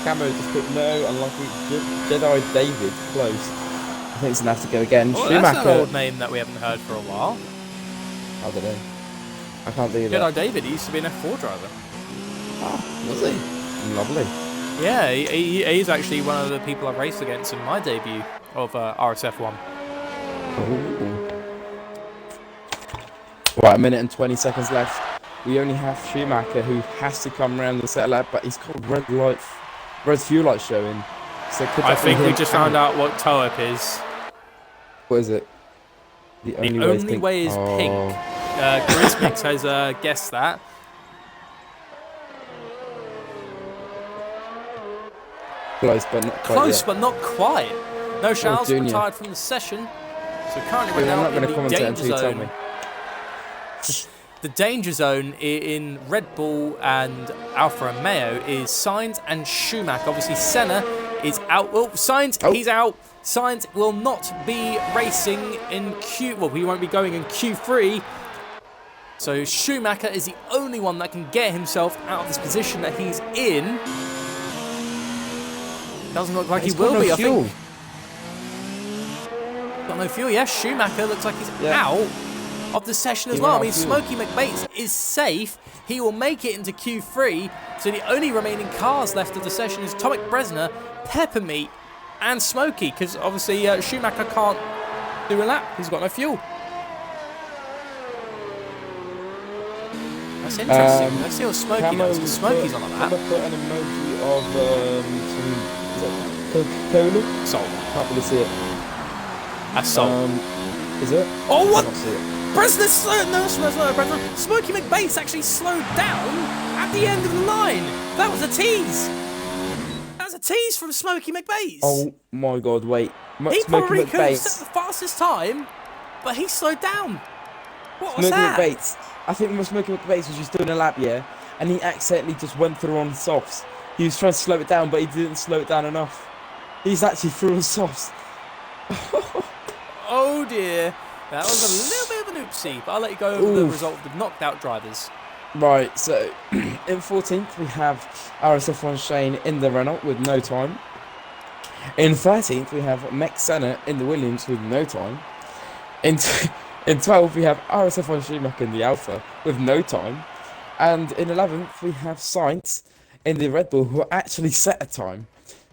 Speaker 2: Camo just put no, unlucky. Jedi David, close. I think it's going to have to go again.
Speaker 1: Oh,
Speaker 2: Schumacher.
Speaker 1: That's an old name that we haven't heard for a while.
Speaker 2: I don't know. I can't think of that.
Speaker 1: Jedi David, he used to be an F4 driver.
Speaker 2: Oh, was he? Lovely.
Speaker 1: Yeah, he's actually one of the people I've raced against in my debut of RSF1.
Speaker 2: Ooh. Right, a minute and 20 seconds left. We only have Schumacher, who has to come around the set lap, but he's got red fuel light showing. So
Speaker 1: I think we just found out what TOEIP is.
Speaker 2: What is it? The
Speaker 1: only way is pink. Charismix has guessed that.
Speaker 2: Close, but not quite.
Speaker 1: Close, but not quite. No, Charles retired from the session. So currently we're now in the danger zone. The danger zone in Red Bull and Alfa Romeo is Sainz and Schumacher. Obviously, Senna is out. Well, Sainz, he's out. Sainz will not be racing in Well, he won't be going in Q3. So Schumacher is the only one that can get himself out of this position that he's in. Doesn't look like he will be, I think. Got no fuel. Yes, Schumacher looks like he's out of the session as well. I mean, Smokey McBates is safe. He will make it into Q3. So the only remaining cars left of the session is Tomek Bresner, Peppermeat, and Smokey. Because obviously Schumacher can't do a lap. He's got no fuel. That's interesting. Let's see what Smokey does. Because Smokey's on a lap.
Speaker 2: I'm going to put an emoji of Coca-Cola.
Speaker 1: Salt.
Speaker 2: Can't really see it.
Speaker 1: That's salt.
Speaker 2: Is it?
Speaker 1: Oh, what?
Speaker 2: I can't see it.
Speaker 1: Bresner slowed. No, Bresner. Smokey McBates actually slowed down at the end of the line. That was a tease. That was a tease from Smokey McBates.
Speaker 2: Oh my God! Wait.
Speaker 1: He probably could have set the fastest time, but he slowed down. What was that?
Speaker 2: Smokey McBates. I think Smokey McBates was just doing a lap, and he accidentally just went through on softs. He was trying to slow it down, but he didn't slow it down enough. He's actually through on softs.
Speaker 1: Oh dear. That was a little bit of an oopsie, but I'll let you go over the result of the knocked out drivers.
Speaker 2: Right, so in 14th we have RSF1 Shane in the Renault with no time. In 13th we have Mick Senna in the Williams with no time. In 12th we have RSF1 Schumacher in the Alpha with no time. And in 11th we have Sainz in the Red Bull who actually set a time.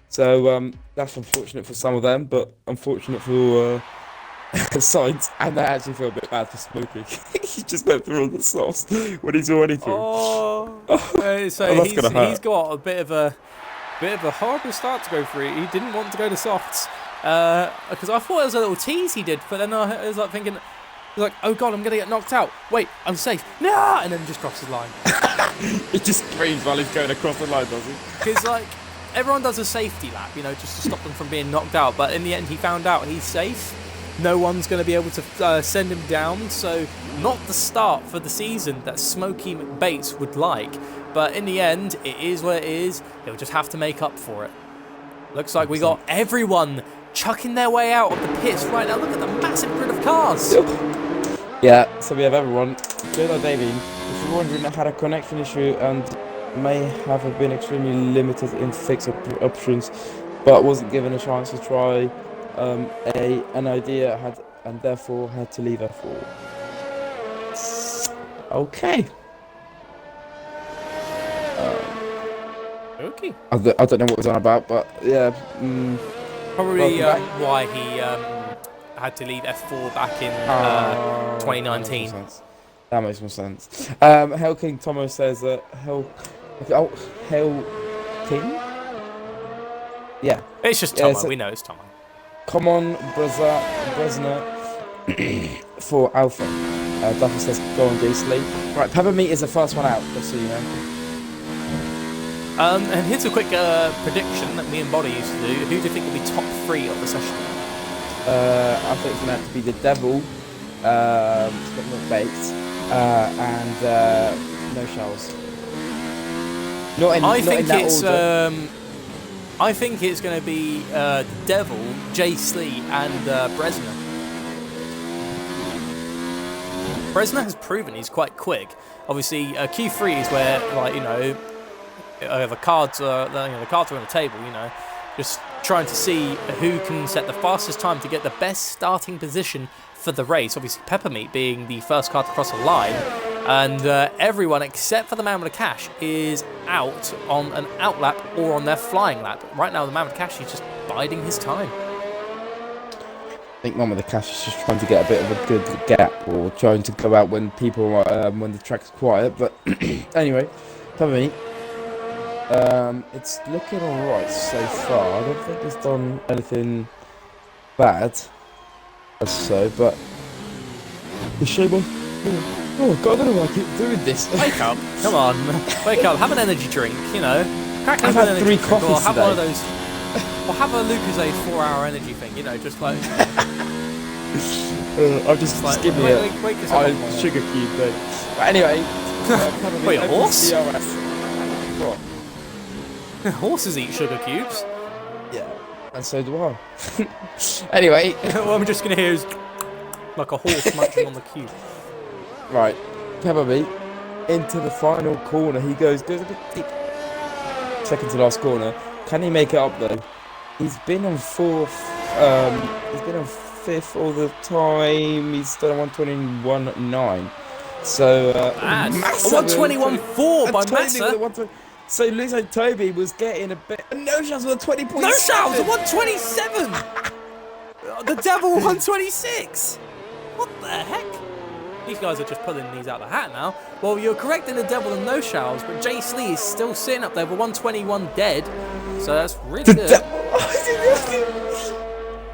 Speaker 2: So that's unfortunate for some of them, but unfortunate for Sainz, and I actually feel a bit bad for Smokey. He just went through all the softs when he's already through.
Speaker 1: So he's got a bit of a horrible start to go through. He didn't want to go to softs because I thought it was a little tease he did, but then I was like thinking, oh God, I'm gonna get knocked out. Wait, I'm safe. No, and then just crosses the line.
Speaker 2: He just screams while he's going across the line, does he?
Speaker 1: Because everyone does a safety lap, just to stop them from being knocked out. But in the end, he found out he's safe. No one's going to be able to send him down, so not the start for the season that Smokey McBates would like. But in the end, it is what it is. He'll just have to make up for it. Looks like we got everyone chucking their way out of the pits right now. Look at the massive grid of cars.
Speaker 2: Yeah, so we have everyone. Jonah Davey, if you're wondering, I had a connection issue and may have been extremely limited in fixed options, but wasn't given a chance to try an idea had and therefore had to leave F4. Okay.
Speaker 1: Okay.
Speaker 2: I don't know what it was on about, but yeah.
Speaker 1: Probably
Speaker 2: welcome
Speaker 1: why he had to leave F4 back in
Speaker 2: That makes more
Speaker 1: 2019.
Speaker 2: sense. That makes more sense. Hell King Tomo says Hell King? Yeah.
Speaker 1: It's just
Speaker 2: Yeah,
Speaker 1: Tomo. We know it's Tomo.
Speaker 2: Come on, Bresna for Alpha. Duffy says go on J-Slay. Right, Peppermeat is the first one out, just so you know.
Speaker 1: And here's a quick prediction that me and Body used to do. Who do you think will be top 3 of the session?
Speaker 2: I think it's going to have to be the Devil, Split Baked, and No Shells.
Speaker 1: I think it's going to be the Devil, Jay Slee, and Bresna. Bresna has proven he's quite quick. Obviously, Q3 is where, like, you know, the cards are on the table. You know, just trying to see who can set the fastest time to get the best starting position for the race. Obviously, Peppermeat being the first card to cross a line, and everyone except for the man with the cash is out on an out lap or on their flying lap. Right now, the man with the cash is just biding his time.
Speaker 2: I think Mum with the Cash is just trying to get a bit of a good gap, or trying to go out when people when the track's quiet. But anyway, Peppermeat. It's looking alright so far. I don't think it's done anything bad, but the shame on. Oh God, I don't know why I keep doing this.
Speaker 1: Wake up, come on, wake up, have an energy drink, you know.
Speaker 2: I've had 3 coffees
Speaker 1: or have
Speaker 2: today.
Speaker 1: one of those, or have a Lucozade 4-hour energy thing, you know, just like.
Speaker 2: I'll just
Speaker 1: like,
Speaker 2: give me a sugar cube thing. But anyway,
Speaker 1: wait, a horse?
Speaker 2: What?
Speaker 1: Horses eat sugar cubes.
Speaker 2: Yeah, and so do I. Anyway,
Speaker 1: what I'm just gonna hear is like a horse munching on the cube.
Speaker 2: Right, Peppermeat into the final corner. He goes a bit deep. Second to last corner. Can he make it up though? He's been on 4th. He's been on 5th all the time. He's done a 121.9. So
Speaker 1: massive. A 121.4 by Massa.
Speaker 2: So looks like Toby was getting a bit. No Shells with a 20.7.
Speaker 1: No Shells, a 127. The Devil 126. What the heck? These guys are just pulling these out of the hat now. Well, you're correct in the Devil and No Shells, but Jay Slee is still sitting up there with 121 dead. So that's really good.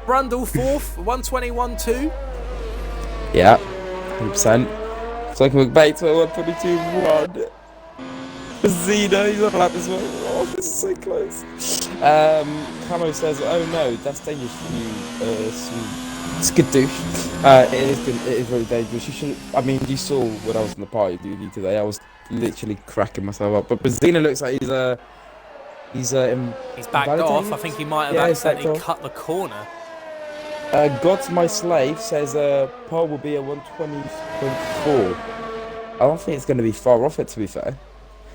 Speaker 1: Brundle 4th, 121.2.
Speaker 2: Yeah, 100%. So I can McBait to 122.1. Zeno, he's on lap as well. Oh, this is so close. Camo says, "Oh no, that's dangerous for you, skadoosh." It is good. It is really dangerous. You should. I mean, you saw when I was in the party duty today. I was literally cracking myself up. But Zeno looks like he's
Speaker 1: backed off. I think he might have accidentally cut the corner.
Speaker 2: God's My Slave says Paul will be a 120.4. I don't think it's going to be far off it, to be fair.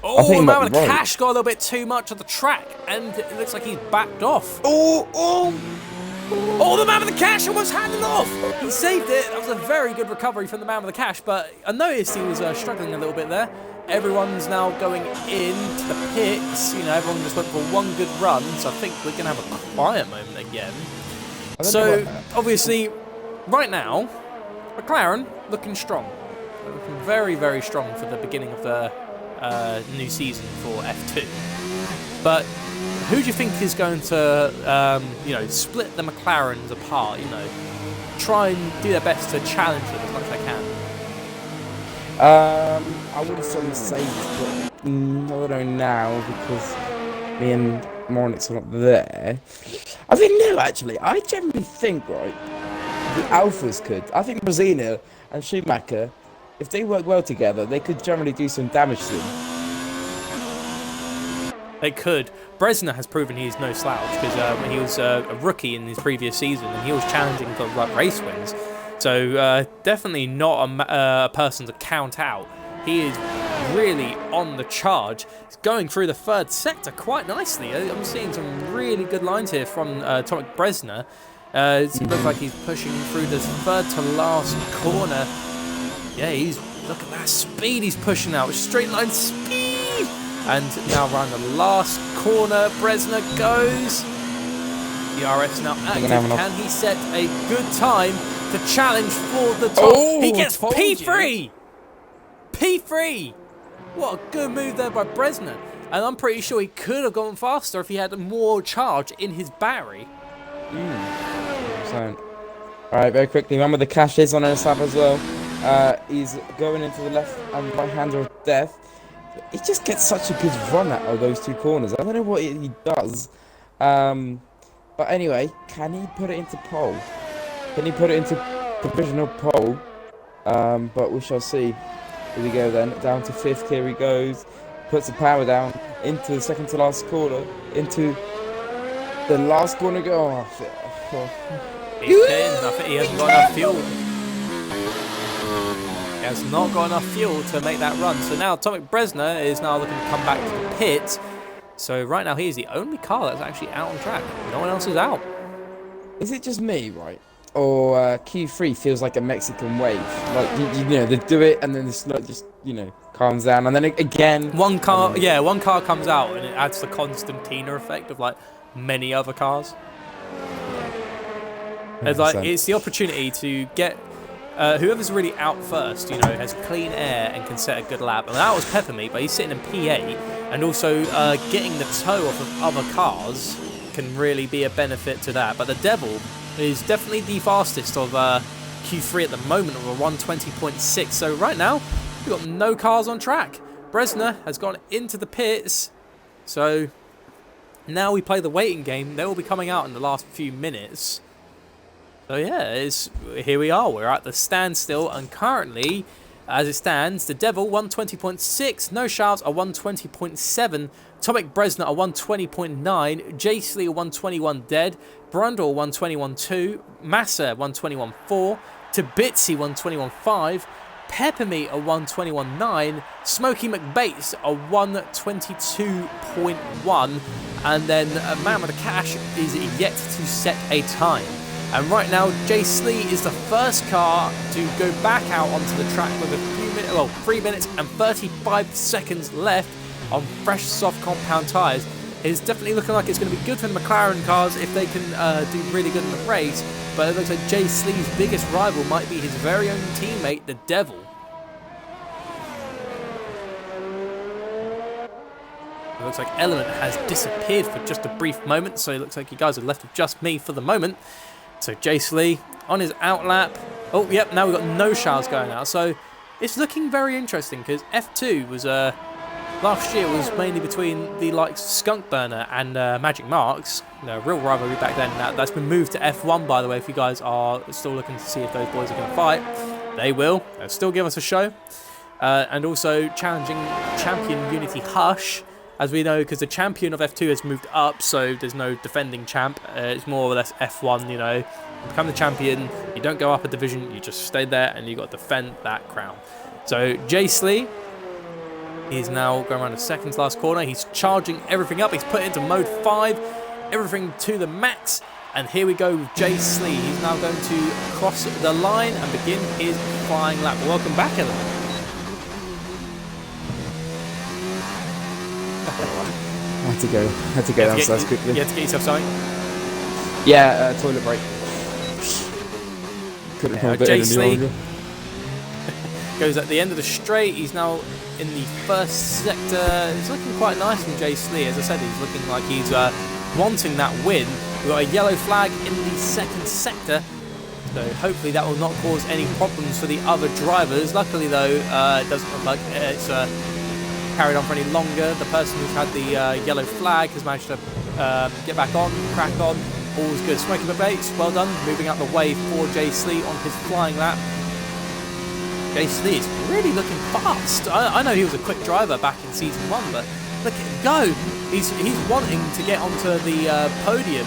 Speaker 1: Oh, the man with the cash got a little bit too much of the track, and it looks like he's backed off. Oh, the man with the cash almost handed off. He saved it. That was a very good recovery from the man with the cash, but I noticed he was struggling a little bit there. Everyone's now going into the pits. You know, everyone just went for one good run, so I think we're going to have a quiet moment again. So, obviously, right now, McLaren looking strong. Looking very, very strong for the beginning of the new season for F2. But who do you think is going to, split the McLarens apart? You know, try and do their best to challenge them as much as they can.
Speaker 2: I would have said Mercedes, but I don't know now because me and Monix are not there. I think no, actually, I generally think the Alphas could. I think Brezina and Schumacher, if they work well together, they could generally do some damage to them.
Speaker 1: They could. Bresna has proven he's no slouch because he was a rookie in his previous season and he was challenging for race wins. So definitely not a person to count out. He is really on the charge. He's going through the third sector quite nicely. I'm seeing some really good lines here from Tomek Bresner. It looks like he's pushing through this third to last corner. Yeah, look at that speed he's pushing out. Straight line speed. And now around the last corner, Bresner goes. The RS now active. Can he set a good time to challenge for the top?
Speaker 2: Oh,
Speaker 1: He gets P3! P3! What a good move there by Bresner. And I'm pretty sure he could have gone faster if he had more charge in his battery.
Speaker 2: Alright, very quickly, remember the cash is on RSF as well. He's going into the left and right hander of death. He just gets such a good run out of those two corners. I don't know what he does. But anyway, can he put it into pole? Can he put it into provisional pole? But we shall see. Here we go then, down to 5th, here he goes. Puts the power down into the second to last corner. Into the last corner.
Speaker 1: He's pinned. I think he hasn't got enough fuel. He has not got enough fuel to make that run. So now Tomek Bresner is now looking to come back to the pit. So right now he is the only car that's actually out on track. No one else is out.
Speaker 2: Is it just me, right? Or Q3 feels like a Mexican wave. Like, you know, they do it and then the slow just, you know, calms down. And then again...
Speaker 1: One car comes out and it adds the Constantina effect of, like, many other cars. It's the opportunity to get... whoever's really out first, you know, has clean air and can set a good lap. And that was Peppermeat, but he's sitting in PA. And also getting the toe off of other cars can really be a benefit to that. But the Devil is definitely the fastest of Q3 at the moment, of a 120.6. So right now, we've got no cars on track. Bresner has gone into the pits. So now we play the waiting game. They will be coming out in the last few minutes. So yeah, here we are. We're at the standstill, and currently, as it stands, the Devil 120.6, No Shavs are 120.7, Tomek Bresner are 120.9, J-Slee 121 dead, Brundle 121.2, Massa 121.4, Tabitsi 121.5, Peppermeat are 121.9, Smokey McBates are 122.1, and then Man with the Cash is yet to set a time. And right now, J-Slee is the first car to go back out onto the track with 3 minutes and 35 seconds left on fresh soft compound tyres. It's definitely looking like it's going to be good for the McLaren cars if they can do really good in the race. But it looks like J-Slee's biggest rival might be his very own teammate, the Devil. It looks like Element has disappeared for just a brief moment, so it looks like you guys are left with just me for the moment. So J-Slee on his outlap. Oh, yep, now we've got No Shavs going out. So it's looking very interesting because F2 was last year was mainly between the likes of Skunk Burner and Magic Marks. A real rivalry back then. That's been moved to F1, by the way, if you guys are still looking to see if those boys are going to fight. They will. They'll still give us a show. And also challenging champion Unity Hush. As we know, because the champion of F2 has moved up, so there's no defending champ. It's more or less F1, you know. You become the champion, you don't go up a division, you just stay there and you got to defend that crown. So J-Slee is now going around the second to last corner. He's charging everything up. He's put into mode 5, everything to the max. And here we go with J-Slee. He's now going to cross the line and begin his flying lap. Welcome back, Element.
Speaker 2: I had to go downstairs quickly.
Speaker 1: You had to get yourself something?
Speaker 2: Yeah, toilet break. Couldn't hold it any longer.
Speaker 1: Goes at the end of the straight. He's now in the first sector. It's looking quite nice from J-Slee. As I said, he's looking like he's wanting that win. We've got a yellow flag in the second sector. So hopefully that will not cause any problems for the other drivers. Luckily though, it doesn't look like it's carried on for any longer. The person who's had the yellow flag has managed to get back on, crack on. All's good. Smokey McBates, well done. Moving out the way for J-Slee on his flying lap. J-Slee is really looking fast. I know he was a quick driver back in Season 1, but look at him go. He's wanting to get onto the podium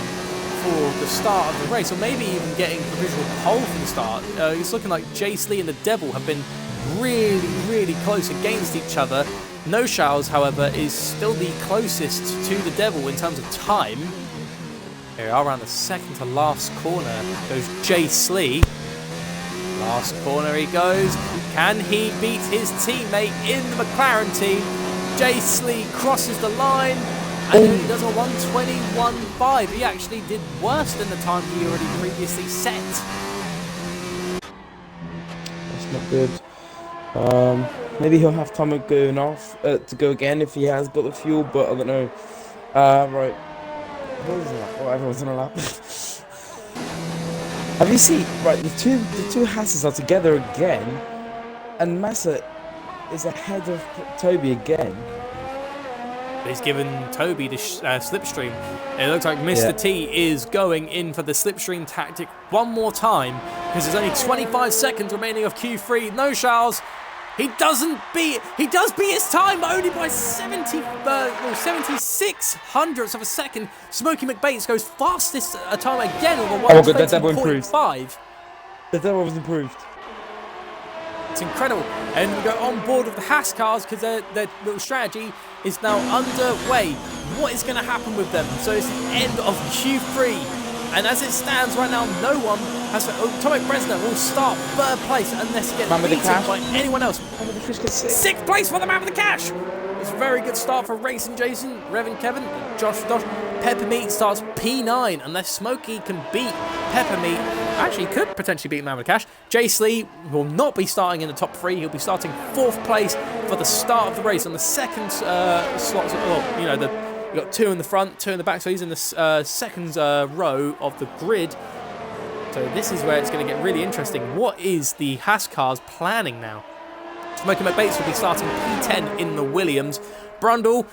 Speaker 1: for the start of the race, or maybe even getting provisional pole for the start. It's looking like Jace Lee and the Devil have been really, really close against each other. No Shows, however, is still the closest to the Devil in terms of time. Here we are around the second to last corner. Goes Jace Lee. Last corner he goes. Can he beat his teammate in the McLaren team? Jace Lee crosses the line and then he does a 1:21.5. He actually did worse than the time he already previously set.
Speaker 2: That's not good. Maybe he'll have time of going off to go again if he has got the fuel, but I don't know. Right. What is that? Oh, everyone's on a lap. Have you seen? Right, the two Hasses are together again, and Massa is ahead of Toby again.
Speaker 1: He's given Toby the slipstream. It looks like Mr. T is going in for the slipstream tactic one more time because there's only 25 seconds remaining of Q3. No Charles. He does beat his time, but only by 76 hundredths of a second. Smokey McBates goes fastest time again with a 1:20.5.
Speaker 2: The Devil was improved.
Speaker 1: It's incredible. And we go on board with the Haas cars because their little strategy is now underway. What is going to happen with them? So it's the end of Q3. And as it stands right now, no one has... Tomek Bresner will start third place unless he gets beaten by anyone else. Sixth place for the man with the cash. It's a very good start for Racing Jason, Revan Kevin, Josh Peppermeat starts P9 unless Smokey can beat Peppermeat. Actually, he could potentially beat the man with the cash. Jace Lee will not be starting in the top 3. He'll be starting 4th place for the start of the race on the second slot. You know, you've got 2 in the front, 2 in the back, so he's in the second row of the grid. So this is where it's going to get really interesting. What is the Haas cars planning now? Smokey McBates will be starting P10 in the Williams. Brundle,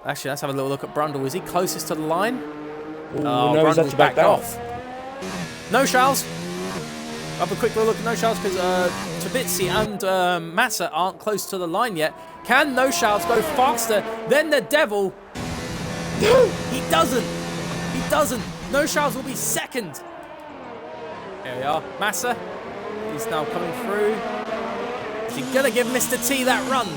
Speaker 1: actually, let's have a little look at Brundle. Is he closest to the line?
Speaker 2: No,
Speaker 1: Brundle's backed off. No Charles. Have a quick look at No Charles because Tabitsi and Massa aren't close to the line yet. Can No Charles go faster than the Devil? He doesn't. He doesn't. No Charles will be second. There we are. Massa is now coming through. Is he going to give Mr. T that run?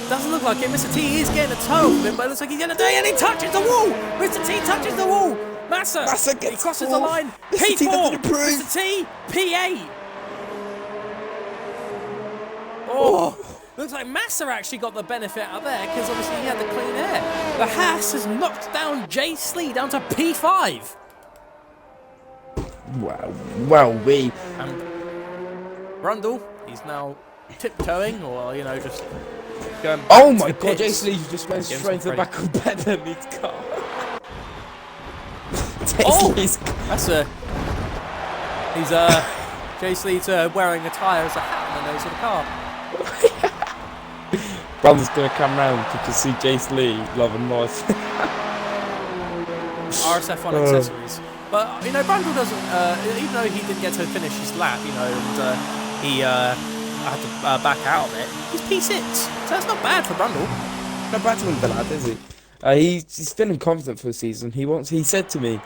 Speaker 1: Doesn't look like it. Mr. T is getting a toe of him, but it looks like he's going to do it, and he touches the wall. Mr. T touches the wall. Massa he crosses the line. P4. Mr. T, P8. Oh. Looks like Massa actually got the benefit out there because obviously he had the clean air. The Haas has knocked down Jace Lee down to P5.
Speaker 2: Wow. Well, we.
Speaker 1: And Brundle, he's now tiptoeing or, you know, just going back
Speaker 2: Oh
Speaker 1: to
Speaker 2: my
Speaker 1: the
Speaker 2: god,
Speaker 1: pits.
Speaker 2: Jace Lee just went straight to the back of Peppermeat's car.
Speaker 1: That's Jace Lee's wearing a tyre as a hat on the nose of the car.
Speaker 2: Brother's gonna come round to see Jace Lee, love and life.
Speaker 1: RSF1 accessories. But, you know, Brundle doesn't, even though he didn't get to finish his lap, you know, and he had to back out of it, he's P6. So that's not bad for Brundle.
Speaker 2: Not bad to win the lad, is he? He's feeling confident for the season. He said to me,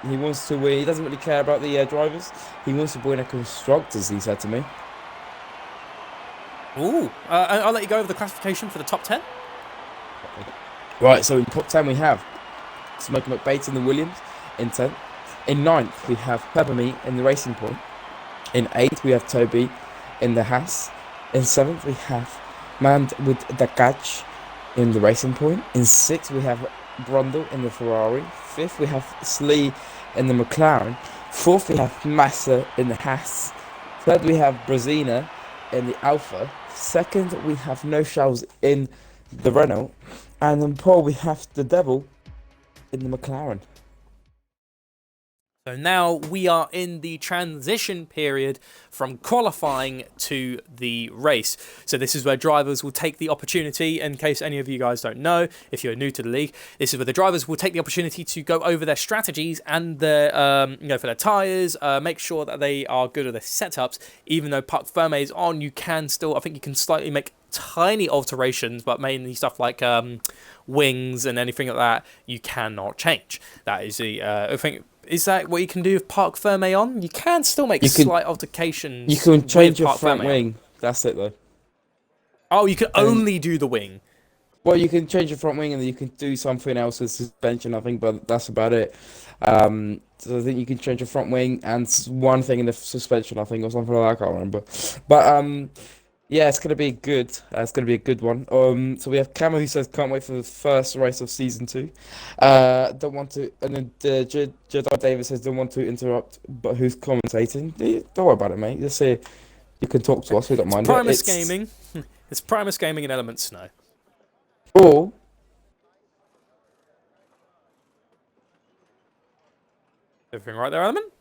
Speaker 2: he wants to win. He doesn't really care about the drivers. He wants to win a constructors. He said to me.
Speaker 1: Ooh, I'll let you go over the classification for the top 10.
Speaker 2: Right, so in top 10 we have Smokey McBates in the Williams in 10th. In 9th we have Peppermeat in the Racing Point. In 8th we have Toby in the Haas. In 7th we have Man with the Catch in the Racing Point. In 6th we have Brundle in the Ferrari. 5th we have Slee in the McLaren. 4th we have Massa in the Haas. 3rd we have Brazina in the Alpha. 2nd we have No Shells in the Renault. And then Paul we have the Devil in the McLaren.
Speaker 1: So now we are in the transition period from qualifying to the race. So this is where drivers will take the opportunity, in case any of you guys don't know, if you're new to the league, this is where the drivers will take the opportunity to go over their strategies and their, for their tyres, make sure that they are good at their setups. Even though Parc Ferme is on, you can still, I think you can slightly make tiny alterations, but mainly stuff like wings and anything like that, you cannot change. That is the, I think, Is that what you can do with Parc Fermé on? You can still make slight altercations.
Speaker 2: You can change your
Speaker 1: Parc
Speaker 2: front
Speaker 1: Fermé
Speaker 2: wing. That's it though.
Speaker 1: Oh, you can only do the wing.
Speaker 2: Well, you can change your front wing and then you can do something else with suspension, I think, but that's about it. So I think you can change your front wing and one thing in the suspension, I think, or something like that. I can't remember. But yeah, it's gonna be good. It's gonna be a good one. So we have Camo who says can't wait for the first race of season 2. Don't want to, and then Jedi David says don't want to interrupt, but who's commentating? Don't worry about it, mate. Just say you can talk to us. We don't mind.
Speaker 1: Primus Gaming. It's Primus Gaming and Element Snow.
Speaker 2: Or
Speaker 1: Everything right there, Element?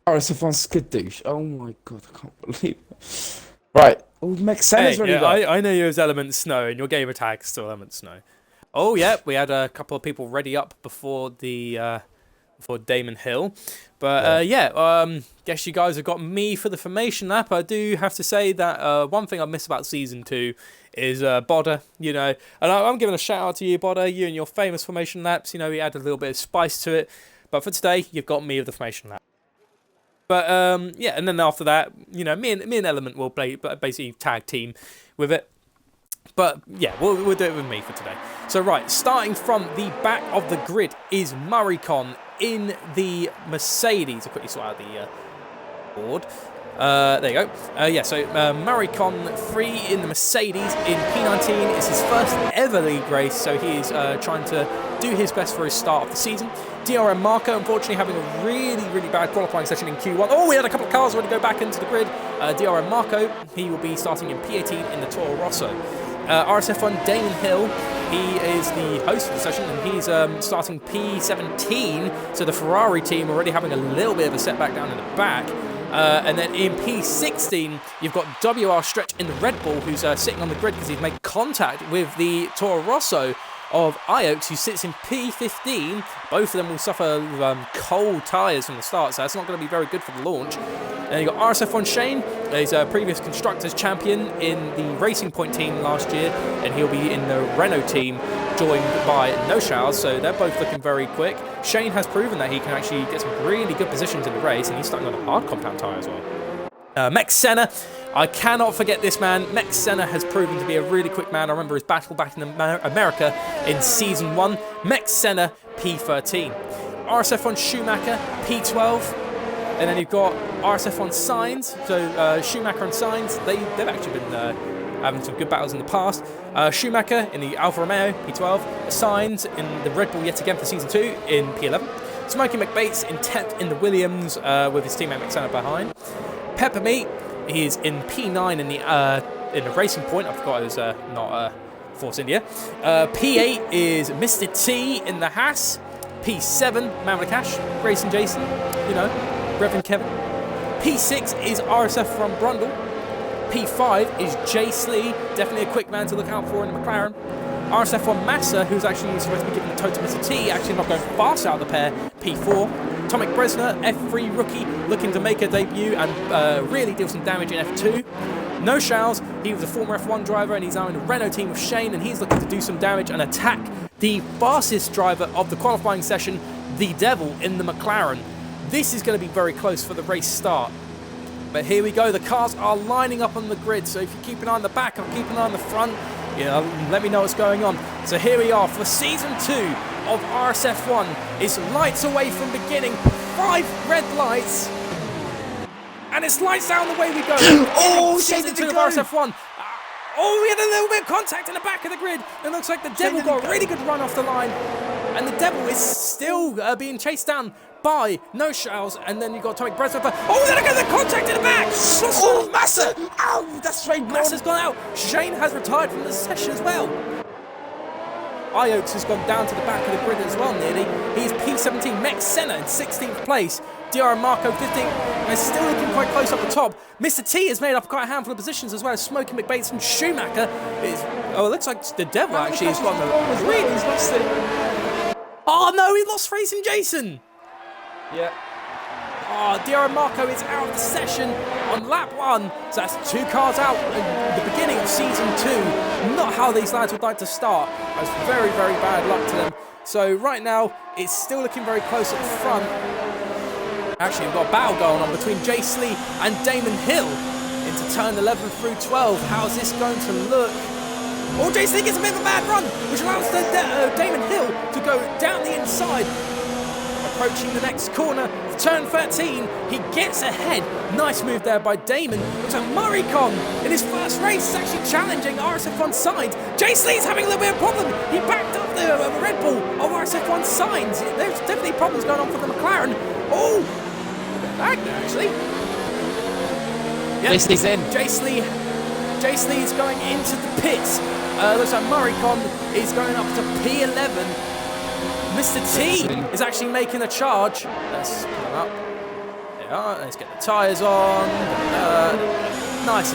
Speaker 2: RSF1 Skid Douche. Oh my god, I can't believe it. Right. Oh, Max Senna's ready.
Speaker 1: I know you as Element Snow, and your gamer tag is still Element Snow. Oh, yeah, we had a couple of people ready up before the before Damon Hill. But guess you guys have got me for the formation lap. I do have to say that one thing I miss about Season 2 is Bodder, you know. And I'm giving a shout out to you, Bodder, you and your famous formation laps. You know, we add a little bit of spice to it. But for today, you've got me of the formation lap. But yeah, and then after that, you know, me and Element will play basically tag team with it. But yeah, we'll do it with me for today. So right, starting from the back of the grid is Murraycon in the Mercedes. I'll quickly sort out the board. There you go. Yeah, so Murraycon 3 in the Mercedes in P19 is his first ever league race, so he is trying to do his best for his start of the season. DRM Marco, unfortunately, having a really bad qualifying session in Q1. Oh, we had a couple of cars ready to go back into the grid. DRM Marco, he will be starting in P18 in the Toro Rosso. RSF1 Damon Hill, he is the host of the session, and he's starting P17, so the Ferrari team already having a little bit of a setback down in the back. And then in P16, you've got WR Stretch in the Red Bull, who's sitting on the grid because he's made contact with the Toro Rosso of Iox, who sits in P15. Both of them will suffer cold tyres from the start, so that's not going to be very good for the launch. Then you've got RSF1 Shane, he's a previous Constructors champion in the Racing Point team last year, and he'll be in the Renault team, joined by No Showers, so they're both looking very quick. Shane has proven that he can actually get some really good positions in the race, and he's starting on a hard compound tyre as well. Mex Senna, I cannot forget this man. Mex Senna has proven to be a really quick man. I remember his battle back in America in Season 1. Mex Senna, P13. RSF1 Schumacher, P12. And then you've got RSF1 Signs. So Schumacher and Signs, they've actually been having some good battles in the past. Schumacher in the Alfa Romeo, P12. Signs in the Red Bull yet again for Season 2 in P11. Smokey McBates in 10th in the Williams with his teammate Mex Senna behind. Peppermeat, he is in P9 in the Racing Point. I forgot it was not Force India. P8 is Mr. T in the Haas. P7, Man with a Cash, Racing Jason, you know, Reverend Kevin. P6 is RSF from Brundle. P5 is Jace Lee, definitely a quick man to look out for in the McLaren. RSF1 Massa, who's actually supposed to be giving the toe to Mr. T, actually not going fast out of the pair, P4. Tomic Bresner, F3 rookie, looking to make a debut and really deal some damage in F2. No Shows, he was a former F1 driver and he's now in the Renault team with Shane, and he's looking to do some damage and attack the fastest driver of the qualifying session, the Devil, in the McLaren. This is going to be very close for the race start. But here we go, the cars are lining up on the grid, so if you keep an eye on the back, I'll keep an eye on the front, you know, let me know what's going on. So here we are for Season 2 of RSF1. It's lights away from beginning, 5 red lights, and it's lights down the way we go.
Speaker 2: Oh,
Speaker 1: Season 2 of RSF1. Oh, we had a little bit of contact in the back of the grid. It looks like the Devil got a really good run off the line, and the Devil is still being chased down by No Shows, and then you've got Tomic Bresler. Oh, then I got the contact in the back!
Speaker 2: Oh, Massa! Ow, that's right,
Speaker 1: Massa's gone out. Shane has retired from the session as well. Iox has gone down to the back of the grid as well, nearly. He's P17, Mex Senna in 16th place. DR Marco 15th, and it's still looking quite close up the top. Mr. T has made up quite a handful of positions as well as Smokey McBates and Schumacher. Oh, it looks like the Devil actually has gotten the lead. He's lost it. Oh no, he lost Racing Jason.
Speaker 2: Yeah.
Speaker 1: Oh, DR Marco is out of the session on lap 1. So that's 2 cars out at the beginning of Season 2. Not how these lads would like to start. That's very bad luck to them. So right now, it's still looking very close at the front. Actually, we've got a battle going on between Jace Lee and Damon Hill into turn 11 through 12. How's this going to look? Oh, Jace Lee gets a bit of a bad run, which allows Damon Hill to go down the inside. Approaching the next corner, turn 13, he gets ahead. Nice move there by Damon. Looks like Murraycon in his first race is actually challenging RSF1 signs. Jace Lee's having a little bit of a problem. He backed up the Red Bull of RSF1 signs. There's definitely problems going on for the McLaren. Oh, back there actually. Yep.
Speaker 2: Jace Lee's in.
Speaker 1: Jace Lee is going into the pits. Looks like Murraycon is going up to P11. Mr. T is actually making a charge. Let's put them up. There they are. Let's get the tyres on. Nice.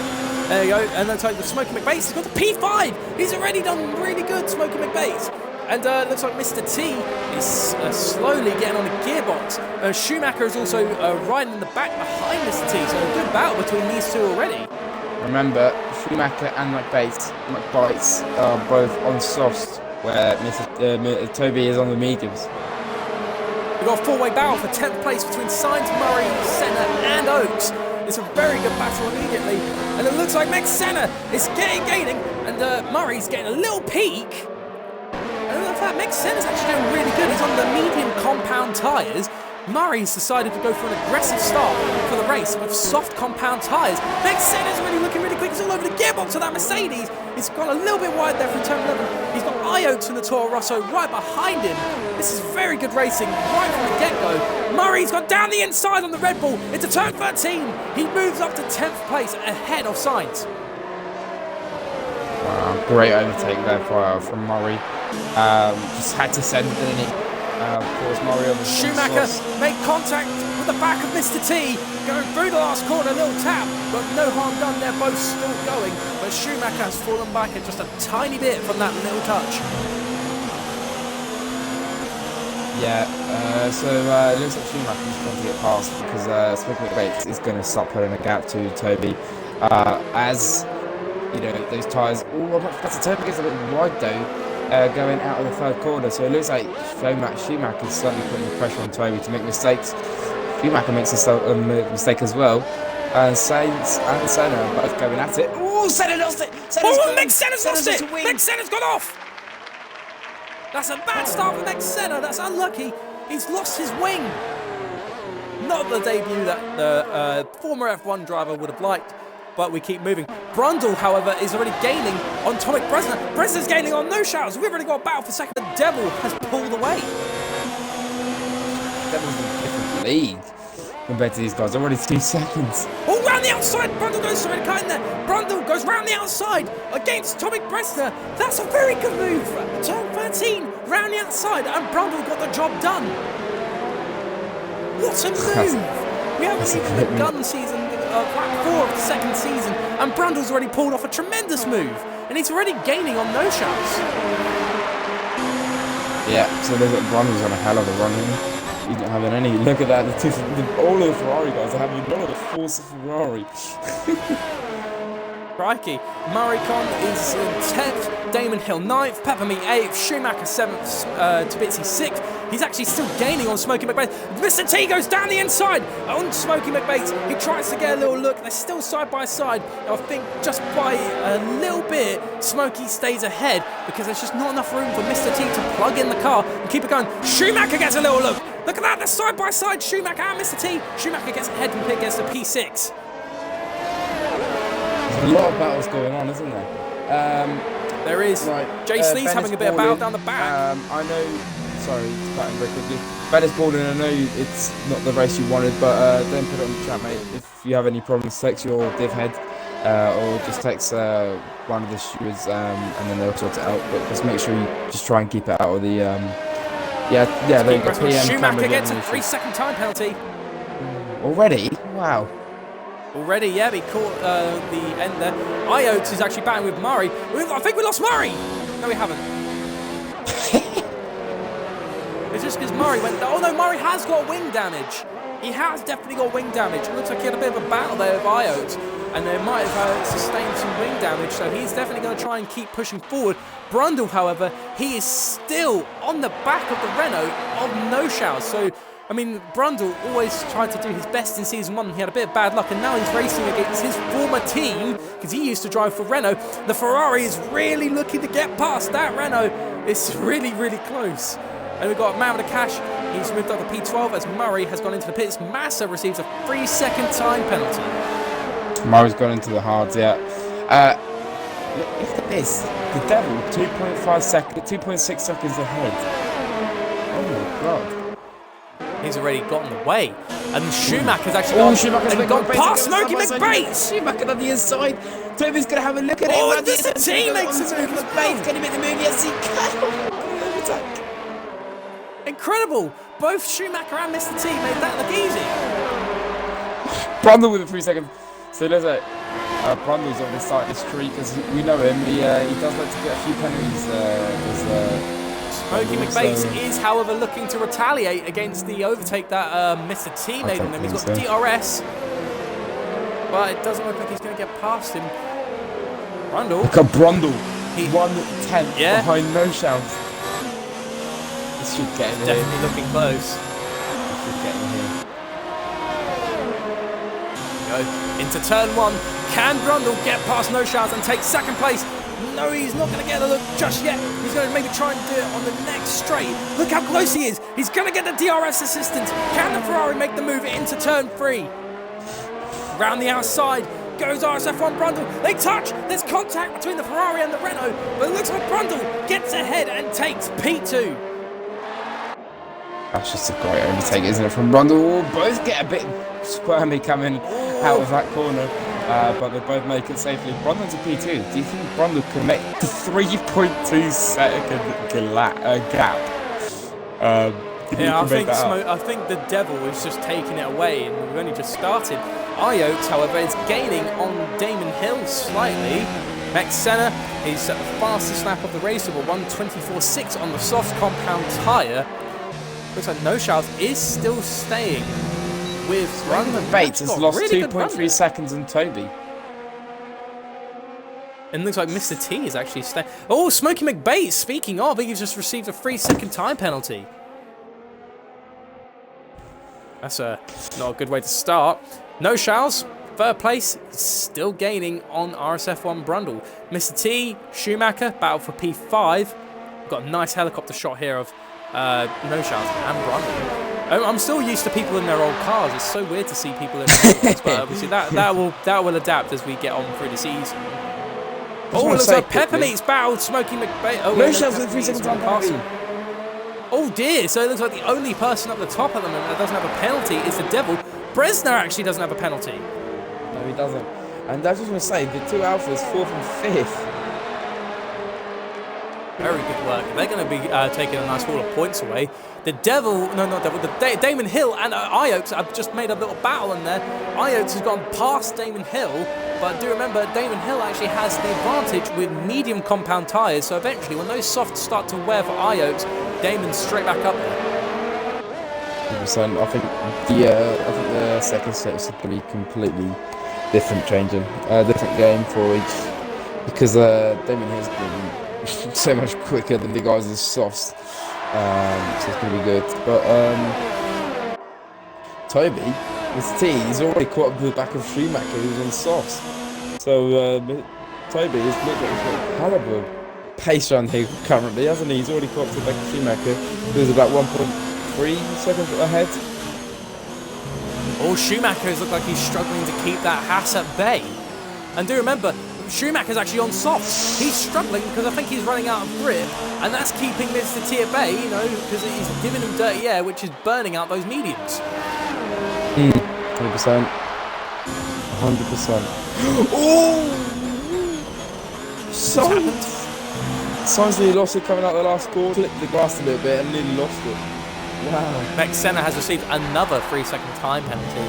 Speaker 1: There you go. And looks like the Smokey McBates has got to P5. He's already done really good, Smokey McBates. And looks like Mr. T is slowly getting on a gearbox. Schumacher is also riding in the back behind Mr. T. So a good battle between these two already.
Speaker 2: Remember, Schumacher and McBates are both on softs, where Toby is on the mediums.
Speaker 1: We've got a four-way battle for 10th place between Sainz, Murray, Senna and Oaks. It's a very good battle immediately. And it looks like Max Senna is gaining and Murray's getting a little peak. And in fact, Max Senna's actually doing really good. He's on the medium compound tyres. Murray's decided to go for an aggressive start for the race with soft compound tyres. Max Senna's really looking really quick. He's all over the gearbox of that Mercedes. He's gone a little bit wide there through turn 11. He's got Iotes and the Toro Rosso right behind him. This is very good racing right from the get-go. Murray's gone down the inside on the Red Bull into turn 13. He moves up to 10th place ahead of Sainz.
Speaker 2: Wow, great overtake there from Murray. Just had to send it in. Of course, Murray on the
Speaker 1: Schumacher made contact with the back of Mr. T, going through the last corner, a little tap, but no harm done. They're both still going, but Schumacher has fallen back at just a tiny bit from that little touch.
Speaker 2: Yeah, so it looks like Schumacher's trying to get past because Smokey McBates is going to start putting a gap to Toby. As you know, those tyres. Oh, that's a Toby gets a bit wide though. Going out of the third corner, so it looks like Schumacher is certainly putting the pressure on Toby to make mistakes. Schumacher makes a mistake as well, and Sainz and Senna are both going at it. Oh, Senna lost it!
Speaker 1: Max Senna's lost it! Max Senna's gone off! That's a bad start for Max Senna, that's unlucky. He's lost his wing. Not the debut that the former F1 driver would have liked. But we keep moving. Brundle, however, is already gaining on Tomic Bresner. Bresner's gaining on No Shouts. We've already got a battle for second. The Devil has pulled away.
Speaker 2: Devil's in a different league compared to these guys. Already 2 seconds.
Speaker 1: Oh, round the outside. Brundle goes straight cut in there. Brundle goes round the outside against Tomic Bresner. That's a very good move. Turn 13, round the outside, and Brundle got the job done. What a move. We haven't even begun season. Lap 4 of the second season, and Brundle's already pulled off a tremendous move, and he's already gaining on No Shouts.
Speaker 2: Yeah, so look at Brundle's on a hell of a run here. He's not having any. Look at that, all of the Ferrari guys are having none of the force of Ferrari.
Speaker 1: Crikey. Murraycon is in 10th, Damon Hill 9th, Peppermeat 8th, Schumacher 7th, Tabitzi 6th. He's actually still gaining on Smokey McBates. Mr. T goes down the inside on Smokey McBates. He tries to get a little look. They're still side by side. I think just by a little bit, Smokey stays ahead because there's just not enough room for Mr. T to plug in the car and keep it going. Schumacher gets a little look. Look at that. They're side by side, Schumacher and Mr. T. Schumacher gets ahead and gets the P6.
Speaker 2: There's a lot of battles going on, isn't there?
Speaker 1: There is. Right. Jace Lee's having a bit of battle down the back.
Speaker 2: I know. Sorry, it's cutting very quickly. Ben is bored, and I know it's not the race you wanted, but then put it on the chat, mate. If you have any problems, text your div head, or just text one of the stewards, and then they'll sort it out. But just make sure you just try and keep it out of the. Yeah, there you go. PM
Speaker 1: Schumacher gets a 3-second time penalty.
Speaker 2: Already? Wow.
Speaker 1: Already, yeah, he caught the end there. Iotes is actually battling with Murray. I think we lost Murray! No, we haven't. It's just because Murray went... Oh, no, Murray has got wing damage. He has definitely got wing damage. It looks like he had a bit of a battle there with Iotes, and they might have sustained some wing damage, so he's definitely going to try and keep pushing forward. Brundle, however, he is still on the back of the Renault of No Shouts, so I mean, Brundle always tried to do his best in Season 1. He had a bit of bad luck, and now he's racing against his former team, because he used to drive for Renault. The Ferrari is really looking to get past that Renault. It's really, really close. And we've got Man with the Cash. He's moved up to P12 as Murray has gone into the pits. Massa receives a 3-second time penalty.
Speaker 2: Murray's gone into the hards, yeah. Look at this. The Devil, 2.6 seconds ahead. Oh my god.
Speaker 1: He's already gotten away. And Schumacher's actually gone past Smokey McBates.
Speaker 2: Schumacher on the inside. Toby's going to have a look at it.
Speaker 1: Oh, the team makes a move.
Speaker 2: McBates going to make the move. Yes, he can.
Speaker 1: Incredible. Both Schumacher and Mr. T made that look easy.
Speaker 2: Brundle with a 3 seconds. So there's a Brundle's on the side of the street because we know him. He does like to get a few penalties.
Speaker 1: Smokey McBates is, however, looking to retaliate against the overtake that Mr. T made on him. He's got the DRS, but it doesn't look like he's going to get past him. Brundle.
Speaker 2: Look at Brundle. 1/10 behind No Shouts. This should get in here.
Speaker 1: Definitely looking close.
Speaker 2: This should get in here.
Speaker 1: Go into turn 1. Can Brundle get past No Shouts and take second place? No, he's not going to get a look just yet. He's going to maybe try and do it on the next straight. Look how close he is. He's going to get the DRS assistance. Can the Ferrari make the move into turn 3? Round the outside goes RSF1 Brundle. They touch. There's contact between the Ferrari and the Renault. But it looks like Brundle gets ahead and takes P2.
Speaker 2: That's just a great overtake, isn't it, from Brundle? Both get a bit squirmy coming out of that corner. But they both make it safely. Brundle's a P2. Do you think Brundle can make the 3.2 second gap?
Speaker 1: Yeah, I think the Devil is just taking it away, and we've only just started. Iokes, however, is gaining on Damon Hill slightly. Max Senna is at the fastest lap of the race with a 1:24.6 on the soft compound tyre. Looks like No Shouts is still staying with Brundle.
Speaker 2: Bates has lost really 2.3 seconds on Toby.
Speaker 1: And looks like Mr. T is actually staying. Oh, Smokey McBates, speaking of, he's just received a 3-second time penalty. That's not a good way to start. No Shouts, third place, still gaining on RSF1 Brundle. Mr. T, Schumacher, battle for P5. Got a nice helicopter shot here of No Shouts and Brundle. I'm still used to people in their old cars. It's so weird to see people in their old cars, but obviously that will adapt as we get on through the season. Oh, it looks like Peppermeat's battled Smokey McBates. Oh,
Speaker 2: No Shouts with 3 seconds on penalty.
Speaker 1: Oh dear, so it looks like the only person up the top at the moment that doesn't have a penalty is the Devil. Bresner actually doesn't have a penalty.
Speaker 2: No, he doesn't. And I just want to say, the two Alphas, 4th and 5th.
Speaker 1: Very good work. They're going to be taking a nice haul of points away. The Devil, no, not Devil, Damon Hill and Iokes have just made a little battle in there. Iokes has gone past Damon Hill, but do remember, Damon Hill actually has the advantage with medium compound tyres, so eventually when those softs start to wear for Iokes, Damon's straight back up there.
Speaker 2: 100%. I think the second set is going to be completely different different game for each, because Damon Hill's going to be so much quicker than the guys in the softs, so it's going to be good. But Toby, Mr. T, he's already caught up to the back of Schumacher, who's on softs. So Toby has looked like he's got a hell of a pace around here currently, hasn't he? He's already caught up to the back of Schumacher, who's about 1.3 seconds ahead.
Speaker 1: Oh, Schumacher's looked like he's struggling to keep that Haas at bay. And do remember, Schumacher's actually on softs. He's struggling because I think he's running out of grip, and that's keeping Mr. T at bay, you know, because he's giving him dirty air, which is burning out those mediums.
Speaker 2: 100%. 100%. Oh! Signs nearly lost it coming out the last quarter. Flipped the grass a little bit and nearly lost it. Wow.
Speaker 1: Max Senna has received another 3-second time penalty.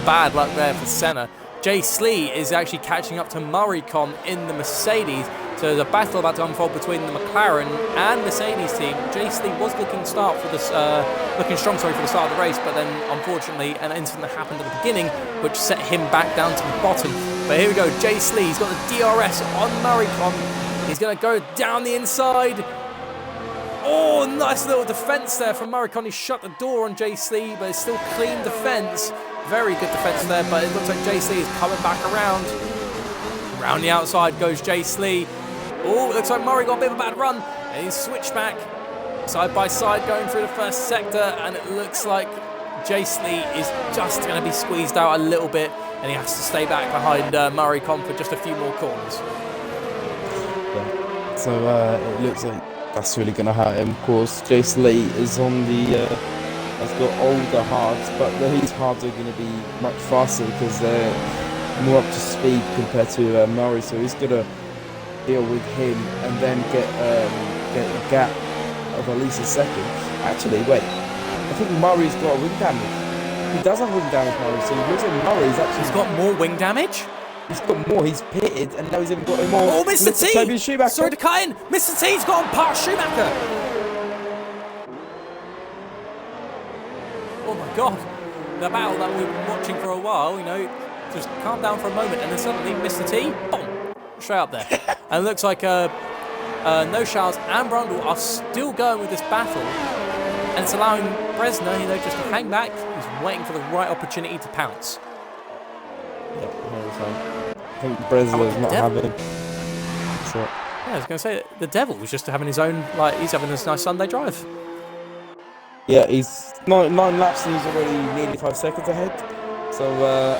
Speaker 1: Bad luck there for Senna. Jay Slee is actually catching up to Murray-Con in the Mercedes. So there's a battle about to unfold between the McLaren and Mercedes team. Jay Slee was looking strong for the start of the race, but then unfortunately an incident happened at the beginning which set him back down to the bottom. But here we go, Jay Slee, he's got the DRS on Murray-Con. He's going to go down the inside. Oh, nice little defence there from Murray. Conley shut the door on Jay Slee, but it's still clean defence. Very good defence there, but it looks like Jay Slee is coming back around. Round the outside goes Jay Slee. Oh, it looks like Murray got a bit of a bad run. And he's switched back side by side going through the first sector, and it looks like Jay Slee is just going to be squeezed out a little bit, and he has to stay back behind Murray Con for just a few more corners.
Speaker 2: Yeah. So it looks like that's really going to hurt him. Of course, Jay Slee is on the has got older hards, but his hards are going to be much faster because they're more up to speed compared to Murray. So he's going to deal with him and then get a gap of at least a second. Actually, wait. I think Murray's got wing damage. He does have wing damage, Murray. So it looks like Murray's actually...
Speaker 1: He's got more wing damage?
Speaker 2: He's got more. He's pitted, and now he's even got more.
Speaker 1: Oh, Mr. T! Sorry to cut in. Mr. T's gone past Schumacher. Oh my God! The battle that we've been watching for a while, you know, just calm down for a moment, and then suddenly Mr. T, boom, straight up there. And it looks like No Showers and Brundle are still going with this battle, and it's allowing Bresner, you know, just to hang back. He's waiting for the right opportunity to pounce.
Speaker 2: Yeah, 100%. I think Bresler's not having. So.
Speaker 1: Yeah, I was going to say the Devil was just having his own, like, he's having this nice Sunday drive.
Speaker 2: Yeah, he's 9 laps and he's already nearly 5 seconds ahead. So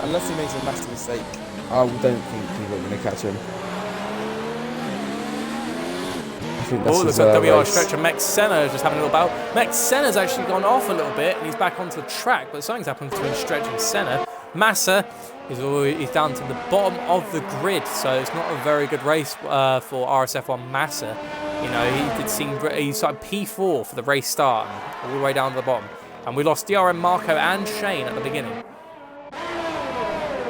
Speaker 2: unless he makes a massive mistake, I don't think people are going to catch him. I think that's
Speaker 1: looks like WR stretcher. Max Senna just having a little battle. Max Senna's actually gone off a little bit and he's back onto the track, but something's happened between Stretch and Senna. Massa is down to the bottom of the grid, so it's not a very good race for RSF1 Massa. You know, he started P4 for the race start, all the way down to the bottom. And we lost DRM, Marco and Shane at the beginning.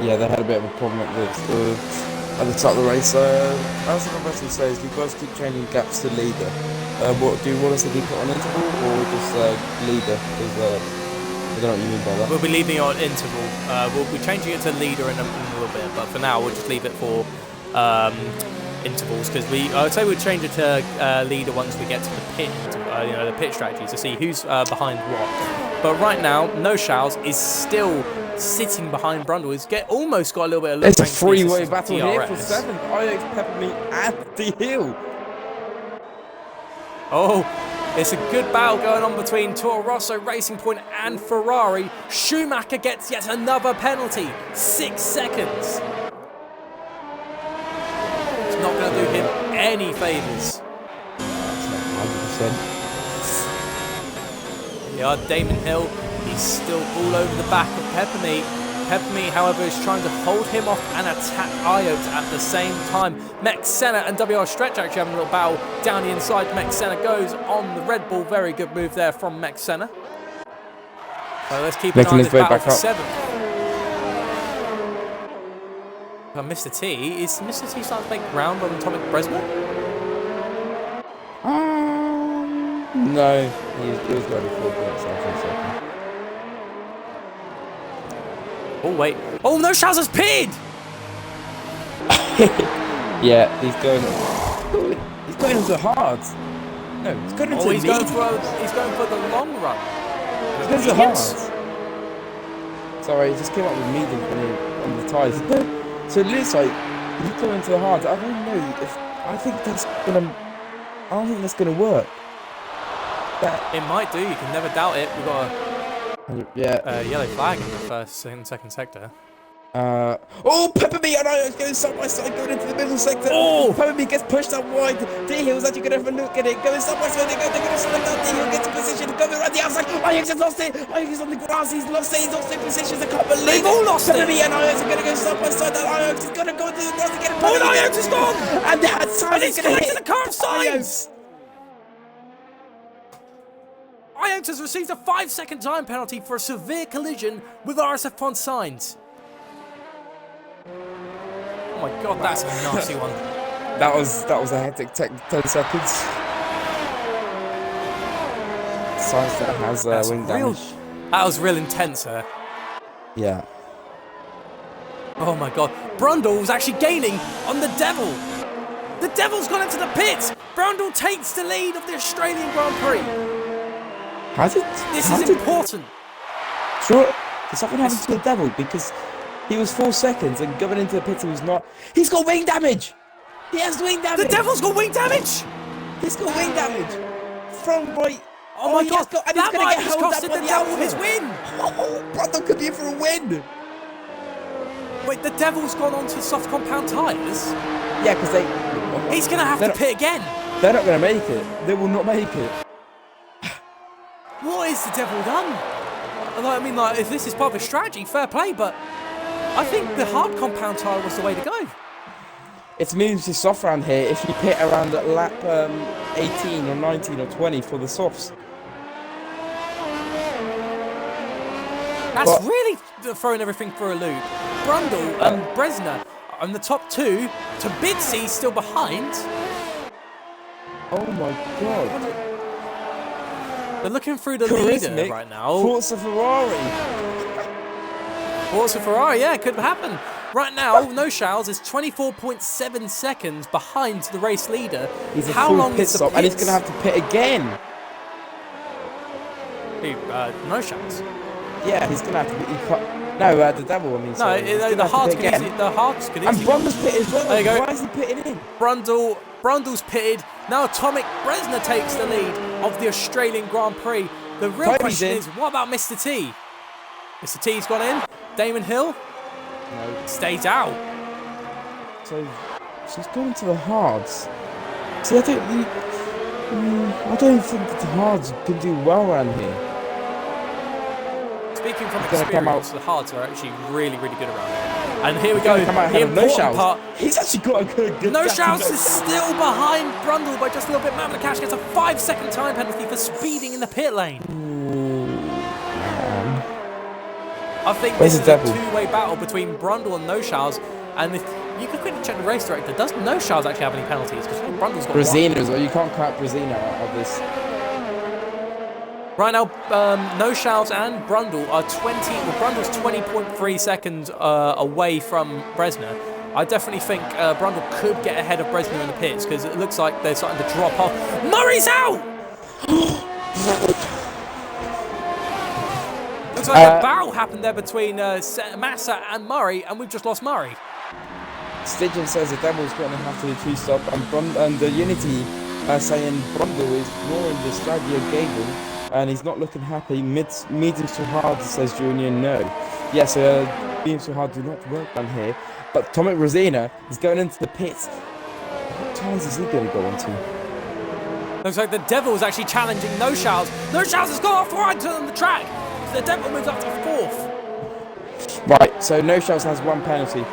Speaker 2: Yeah, they had a bit of a problem at the start of the race. As the person says, you guys keep changing gaps to leader. What do you want us to keep it on interval or just leader? Because I don't know what you mean by that.
Speaker 1: We'll be leaving it on interval. We'll be changing it to leader in a little bit, but for now we'll just leave it for intervals, because I would say we'll change it to leader once we get to the pit, you know, the pit strategy to see who's behind what. But right now, No Shows is still sitting behind Brundle. He's almost got a little bit of luck.
Speaker 2: It's a three-way battle here for 7th. IX, Peppermeat and the Hill.
Speaker 1: Oh, it's a good battle going on between Toro Rosso, Racing Point and Ferrari. Schumacher gets yet another penalty. 6 seconds. It's not going to do him any favours.
Speaker 2: 100%.
Speaker 1: Yeah, Damon Hill, he's still all over the back of Peppermeat. Peppermeat, however, is trying to hold him off and attack Iota at the same time. Max Senna and WR Stretch actually having a little battle down the inside. Max Senna goes on the Red Bull. Very good move there from Max Senna. So let's keep an eye on this battle for 7th. Mr. T, is Mr. T starting to make ground on Atomic Bresner?
Speaker 2: No, he was ready for it.
Speaker 1: Oh, wait. Oh, No Shows has pitted!
Speaker 2: Yeah, he's going into hard. No, he's going into
Speaker 1: he's going for the long run.
Speaker 2: He's going to hard. Sorry, he just came up with medium on the tyres. So it looks like he's going into the hard. I don't know if I don't think that's gonna work.
Speaker 1: It might do. You can never doubt it. We've got
Speaker 2: a
Speaker 1: yellow flag in the first and second sector.
Speaker 2: Peppermeat and I going side by side, going into the middle sector.
Speaker 1: Oh!
Speaker 2: Peppermeat gets pushed out wide. D-Hill's actually going to have a look at it. Going side by side, they're going to slow down. D-Hill gets in position, coming around the outside. Ajax has lost it. Ajax is on the grass, he's lost it. He's lost in positions. I can't believe
Speaker 1: They've all lost
Speaker 2: Peppermeat
Speaker 1: it.
Speaker 2: and Ajax are going to go side by side. And Ajax is going to go into the grass again.
Speaker 1: Oh, and Ajax is gone!
Speaker 2: And that time
Speaker 1: he's
Speaker 2: going to hit
Speaker 1: the car of Sainz! Ajax has received a 5-second time penalty for a severe collision with RSF1 Sainz. Oh my God, that's a nasty one.
Speaker 2: That was a hectic 10 seconds. Sainz that has wing damage.
Speaker 1: That was real intense, sir.
Speaker 2: Yeah.
Speaker 1: Oh my God. Brundle was actually gaining on the Devil. The Devil's gone into the pits. Brundle takes the lead of the Australian Grand Prix. This is important.
Speaker 2: Sure, there's something happened to the Devil because he was 4 seconds and going into the pits he was not. He's got wing damage. He has wing damage.
Speaker 1: The Devil's got wing damage.
Speaker 2: He's got wing damage. Front right.
Speaker 1: Oh my God, that might have costed the Devil his win.
Speaker 2: Oh, Brundle could be in for a win.
Speaker 1: Wait, the Devil's gone on to soft compound tyres?
Speaker 2: Yeah, because they...
Speaker 1: He's going to have to pit again.
Speaker 2: They're not going to make it. They will not make it.
Speaker 1: What has the Devil done? I mean, like, if this is part of a strategy, fair play, but I think the hard compound tyre was the way to go.
Speaker 2: It's medium to soft around here if you pit around at lap 18 or 19 or 20 for the softs.
Speaker 1: That's really throwing everything for a loop. Brundle and Bresner on the top two. Tabitzi's still behind.
Speaker 2: Oh my God.
Speaker 1: They're looking through the leader right now.
Speaker 2: Forza Ferrari.
Speaker 1: Forza Ferrari, yeah, could happen. Right now, No Shows is 24.7 seconds behind the race leader.
Speaker 2: He's a
Speaker 1: How
Speaker 2: full
Speaker 1: long
Speaker 2: pit
Speaker 1: is the
Speaker 2: stop,
Speaker 1: pits?
Speaker 2: and he's going to have to pit again.
Speaker 1: No Shows.
Speaker 2: Yeah, he's going to have to pit. The Devil. I mean, sorry.
Speaker 1: The Hards could easily.
Speaker 2: And Brundle's pitted as well.
Speaker 1: There you go.
Speaker 2: Why is he pitting in?
Speaker 1: Brundle's pitted. Now Tomic Bresner takes the lead of the Australian Grand Prix. The real question is, what about Mr. T? Mr. T's gone in. Damon Hill stays out.
Speaker 2: So he's going to the Hards. See, I don't think that the Hards can do well around here.
Speaker 1: Speaking from experience, the Hards are actually really, really good around here. And here we go.
Speaker 2: The important part. He's actually got a good
Speaker 1: No Shouts is still behind Brundle by just a little bit. Matt McCash gets a 5-second time penalty for speeding in the pit lane.
Speaker 2: Ooh, man.
Speaker 1: I think this is a two-way battle between Brundle and No Shouts. And if you can quickly check the race director. Does No Shouts actually have any penalties? Because Brundle's got
Speaker 2: Brezina as well. You can't count Brezina out of this.
Speaker 1: Right now, No Shouts and Brundle are Brundle's 20.3 seconds away from Bresner. I definitely think Brundle could get ahead of Bresner in the pits because it looks like they're starting to drop off. Murray's out! Looks like a battle happened there between Massa and Murray, and we've just lost Murray.
Speaker 2: Stidgen says the Devil's going to have to do 2-stop, and the Unity saying Brundle is ignoring the strategy of Gable. And he's not looking happy. Mediums too hard, says Junior. No. Yes, mediums too hard do not work down here. But Tomic Rosina is going into the pits. What tires is he going to go into?
Speaker 1: Looks like the Devil is actually challenging No Shouts. No Shouts has gone off right on the track. So the Devil moves up to 4th.
Speaker 2: Right, so No Shouts has 1 penalty.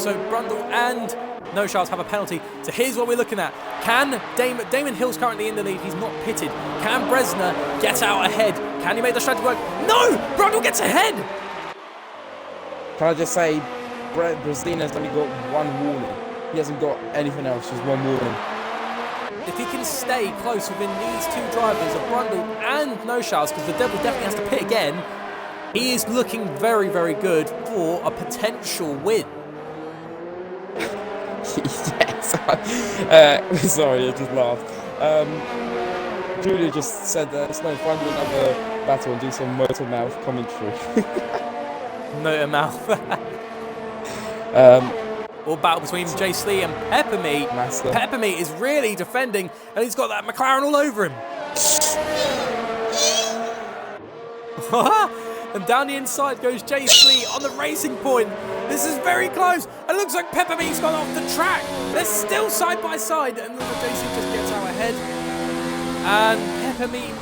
Speaker 1: So Brundle and No Shouts have a penalty. So here's what we're looking at. Can Damon Hill's currently in the lead. He's not pitted. Can Bresner get out ahead? Can he make the strategy work? No! Brundle gets ahead!
Speaker 2: Can I just say, Bresina's only got 1 warning. He hasn't got anything else, just 1 warning.
Speaker 1: If he can stay close within these 2 drivers of Brundle and No Shouts, because the Devil definitely has to pit again, he is looking very, very good for a potential win.
Speaker 2: Yes. Sorry, I just laughed. Julia just said that it's no fun to another battle and do some motor mouth commentary.
Speaker 1: Motor mouth. Or battle between Jay Slee and Peppermeat. Peppermeat is really defending, and he's got that McLaren all over him. And down the inside goes Jay Slee on the racing point. This is very close. It looks like Peppermeat's gone off the track. They're still side by side, and little Jay Slee just gets out ahead. And Peppermeat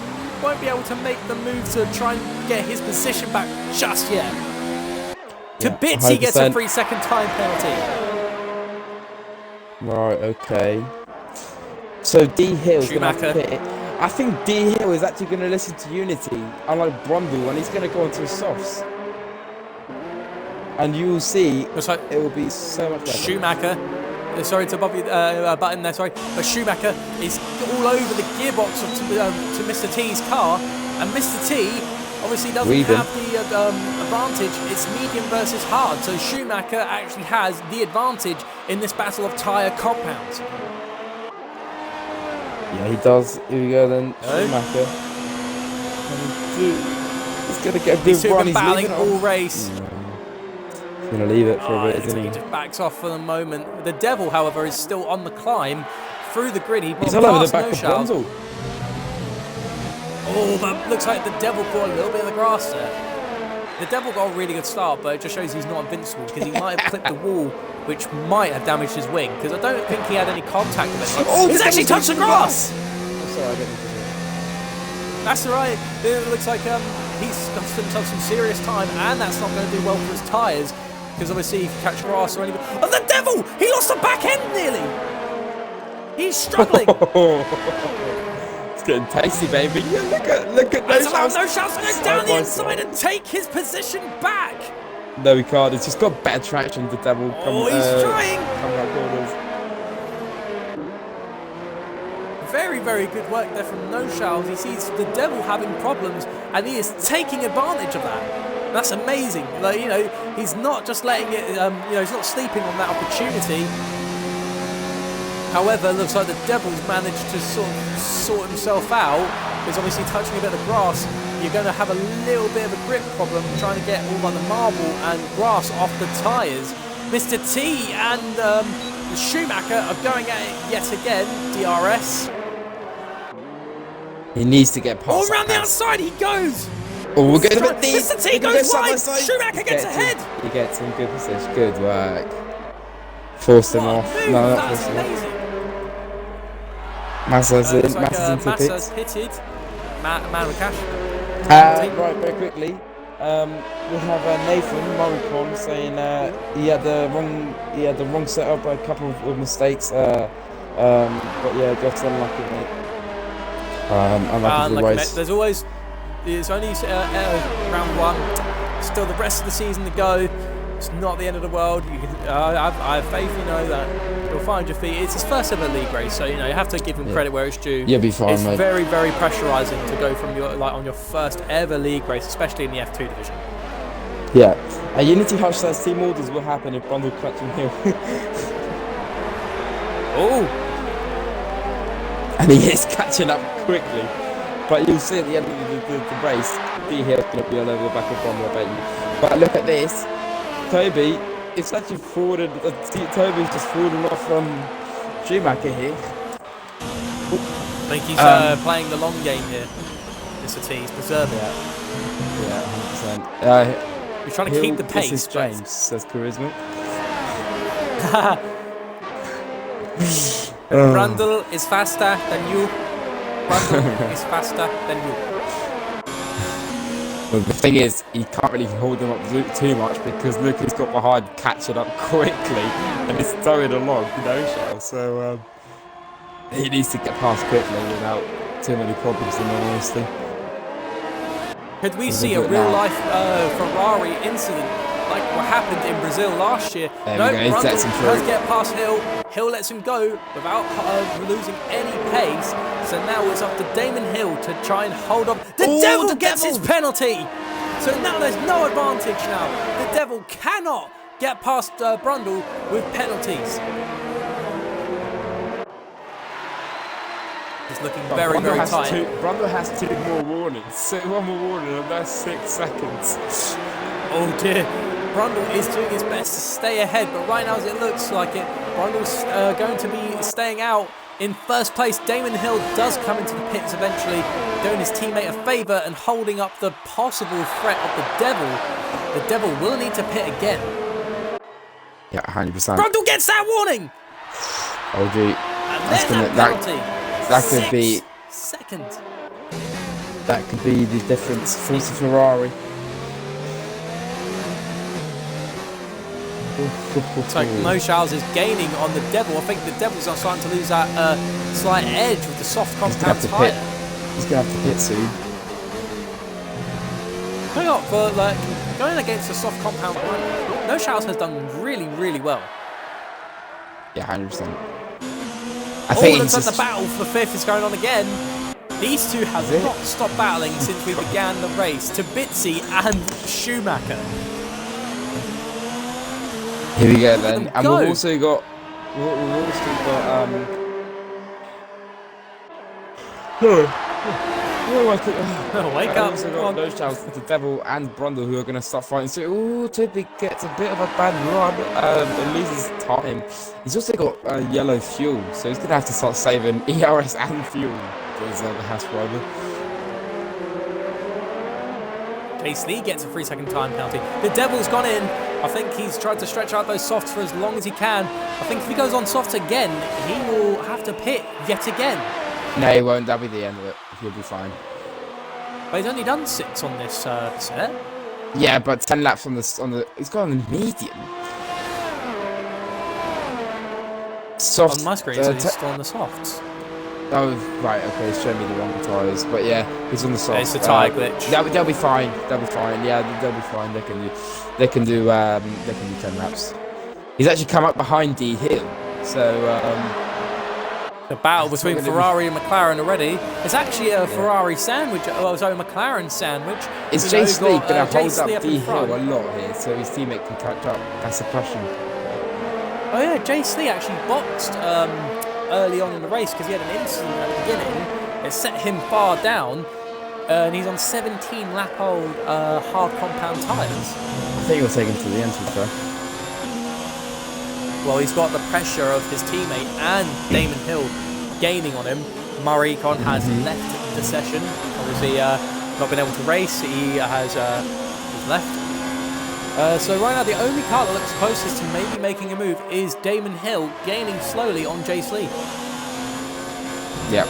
Speaker 1: won't be able to make the move to try and get his position back just yet. Tabitzi gets a 3-second time penalty.
Speaker 2: Right, okay. So D Hill's going to have to pit. I think D Hill is actually going to listen to Unity, unlike Brundle, and he's going to go into the softs. And you will see it will be so much better.
Speaker 1: Schumacher, sorry to bother you, button there, sorry, but Schumacher is all over the gearbox to Mr. T's car, and Mr. T obviously doesn't have the advantage. It's medium versus hard, so Schumacher actually has the advantage in this battle of tyre compounds.
Speaker 2: Yeah, he does. Here we go then. Schumacher. He's going to get a good run. He's
Speaker 1: battling all race.
Speaker 2: He's going to leave it for a bit, isn't he?
Speaker 1: He just backs off for the moment. The Devil, however, is still on the climb through the grid.
Speaker 2: He's all over the back of Brundle.
Speaker 1: Oh, but looks like the Devil caught a little bit of the grass there. The Devil got a really good start, but it just shows he's not invincible because he might have clipped the wall, which might have damaged his wing, because I don't think he had any contact with it. Oh, he's actually touched the grass!
Speaker 2: I'm sorry, I didn't.
Speaker 1: That's alright. It looks like he's cost himself some serious time, and that's not going to do well for his tyres, because obviously if you catch grass or anything... Oh, the Devil! He lost the back end nearly! He's struggling!
Speaker 2: It's getting tasty, baby. Yeah, look at
Speaker 1: No Chance to go down the inside and take his position back.
Speaker 2: No, he can't. It's just got better traction. The Devil.
Speaker 1: He's trying.
Speaker 2: Coming out corners.
Speaker 1: Very, very good work there from No Charles. He sees the Devil having problems, and he is taking advantage of that. That's amazing. Like, you know, he's not just letting it. He's not sleeping on that opportunity. However, it looks like the Devil's managed to sort himself out, because obviously touching a bit of grass, you're going to have a little bit of a grip problem trying to get all of the marble and grass off the tyres. Mr. T and Schumacher are going at it yet again, DRS.
Speaker 2: He needs to get past.
Speaker 1: All around the outside he goes.
Speaker 2: Oh, we're going to get these.
Speaker 1: Mr. T goes wide. Schumacher gets ahead.
Speaker 2: He gets in good position. Good work. Forced him off. No, not forced him off. Massa's in.
Speaker 1: Massa's pitted. Man with cash.
Speaker 2: Right, very quickly. We have Nathan Morricon saying he had the wrong setup, a couple of mistakes. But yeah, just unlucky, mate. Unlucky for the race.
Speaker 1: There's always. It's only round one. Still the rest of the season to go. It's not the end of the world. You can, I have faith, that he'll find your feet. It's his first ever league race, so you have to give him credit where it's due.
Speaker 2: You'll be fine,
Speaker 1: it's
Speaker 2: mate.
Speaker 1: Very, very pressurising to go from on your first ever league race, especially in the F2 division.
Speaker 2: Yeah. Unity Hush says team orders will happen if Brundle catching Hill.
Speaker 1: Oh.
Speaker 2: And he is catching up quickly. But you'll see at the end of the race, D Hill's going to be all over the back of Brundle, I bet you. But look at this. Toby, it's actually forwarded. Toby's just fallen off from Schumacher here.
Speaker 1: I think he's playing the long game here. Mr. T, he's preserving it.
Speaker 2: Yeah, 100%.
Speaker 1: He's trying to keep the pace.
Speaker 2: This is James, says Charisma.
Speaker 1: Brundle is faster than you. Brundle is faster than you.
Speaker 2: Well, the thing is, he can't really hold him up too much because Lucas got behind, catching up quickly, and it's towing along, Shell. So he needs to get past quickly without too many problems, in all honesty.
Speaker 1: Could we see a real-life Ferrari incident like what happened in Brazil last year? No, Brundle does get past Hill. Hill lets him go without losing any pace. So now it's up to Damon Hill to try and hold on. The Devil gets his penalty. So now there's no advantage now. The Devil cannot get past Brundle with penalties. It's looking very, very tight.
Speaker 2: Brundle has two more warnings. One more warning and that's 6 seconds.
Speaker 1: Oh dear. Brundle is doing his best to stay ahead, but right now as it looks like it, Brundle's going to be staying out in first place. Damon Hill does come into the pits eventually, doing his teammate a favour and holding up the possible threat of the Devil. The Devil will need to pit again.
Speaker 2: Yeah, 100%.
Speaker 1: Brundle gets that warning!
Speaker 2: Oh gee.
Speaker 1: And there's that penalty.
Speaker 2: That could be...
Speaker 1: 6 seconds.
Speaker 2: That could be the difference for Ferrari.
Speaker 1: So Mo Charles is gaining on the Devil. I think the Devil's starting to lose that slight edge with the soft compound tyre.
Speaker 2: He's going to have to pit soon.
Speaker 1: Hang on, but going against a soft compound tyre, No Charles has done really, really well.
Speaker 2: Yeah, 100%. I think
Speaker 1: looks like the battle for 5th is going on again. These two have not stopped battling since we began the race. Tabitzi and Schumacher.
Speaker 2: Here we go then, and we've also got
Speaker 1: Wake up!
Speaker 2: Also got No Shouts, the Devil and Brundle who are going to start fighting. So, Toby gets a bit of a bad run and loses time. He's also got yellow fuel, so he's going to have to start saving ERS and fuel for his the Haas rival.
Speaker 1: Chase Lee gets a 3-second time penalty. The Devil's gone in. I think he's tried to stretch out those softs for as long as he can. I think if he goes on softs again, he will have to pit yet again.
Speaker 2: No, he won't. That'll be the end of it. He'll be fine.
Speaker 1: But he's only done 6 on this set.
Speaker 2: Yeah, but 10 laps on the. He's got on the medium. Soft.
Speaker 1: On my screen, so he's still on the softs.
Speaker 2: Oh, right, okay, he's showing me the wrong tyres. But yeah, he's on the soft.
Speaker 1: It's a tyre glitch.
Speaker 2: They'll be fine. They'll be fine. Yeah, they'll be fine. They can do 10 laps. He's actually come up behind D Hill. So
Speaker 1: the battle between Ferrari and McLaren already. It's actually a Ferrari sandwich. Oh, sorry, McLaren sandwich.
Speaker 2: Is Chase Lee going to hold up D Hill a lot here so his teammate can catch up? That's the question.
Speaker 1: Oh yeah, Chase Lee actually boxed early on in the race because he had an incident at the beginning. It set him far down, and he's on 17-lap-old hard compound tyres.
Speaker 2: I think he'll take him to the end, to be fair.
Speaker 1: Well, he's got the pressure of his teammate and Damon Hill gaining on him. Murray Con has left the session. Obviously, not been able to race. He has left. So right now, the only car that looks closest to maybe making a move is Damon Hill, gaining slowly on Chase Lee.
Speaker 2: Yep.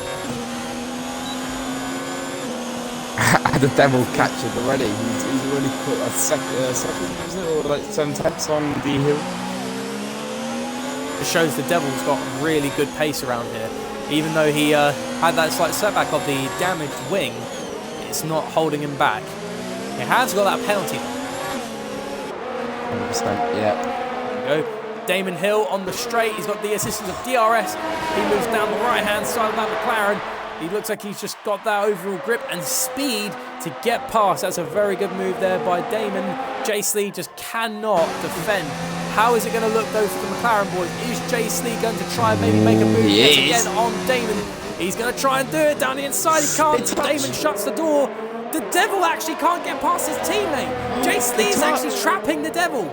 Speaker 2: The Devil captured already. He's already put a second, was it, or like 7 tenths on D Hill.
Speaker 1: It shows the Devil's got really good pace around here. Even though he had that slight setback of the damaged wing, it's not holding him back. He has got that penalty.
Speaker 2: 100%, yeah.
Speaker 1: There we go. Damon Hill on the straight. He's got the assistance of DRS. He moves down the right-hand side of that McLaren. He looks like he's just got that overall grip and speed to get past. That's a very good move there by Damon. Chase Lee just cannot defend. How is it going to look, though, for the McLaren boys? Is Chase Lee going to try and maybe make a move yet again on Damon? He's going to try and do it down the inside. He can't. Damon shuts the door. The Devil actually can't get past his teammate. Chase Lee is actually trapping the Devil.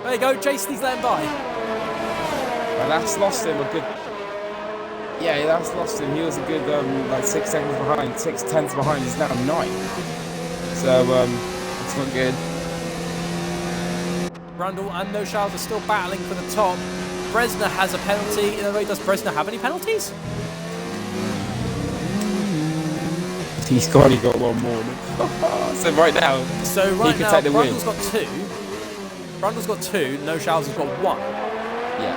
Speaker 1: There you go. Chase Lee's letting by.
Speaker 2: Well, that's lost him a good... Yeah, that's lost him. He was a good, like 6 seconds behind, 6 tenths behind. He's now 9. So, it's not good.
Speaker 1: Brundle and No Shouts are still battling for the top. Bresner has a penalty. In a way, does Bresner have any penalties?
Speaker 2: He's only got one more. So right now, he can take the win.
Speaker 1: Brundle's got 2. Brundle's got 2. No Shouts has got 1.
Speaker 2: Yeah.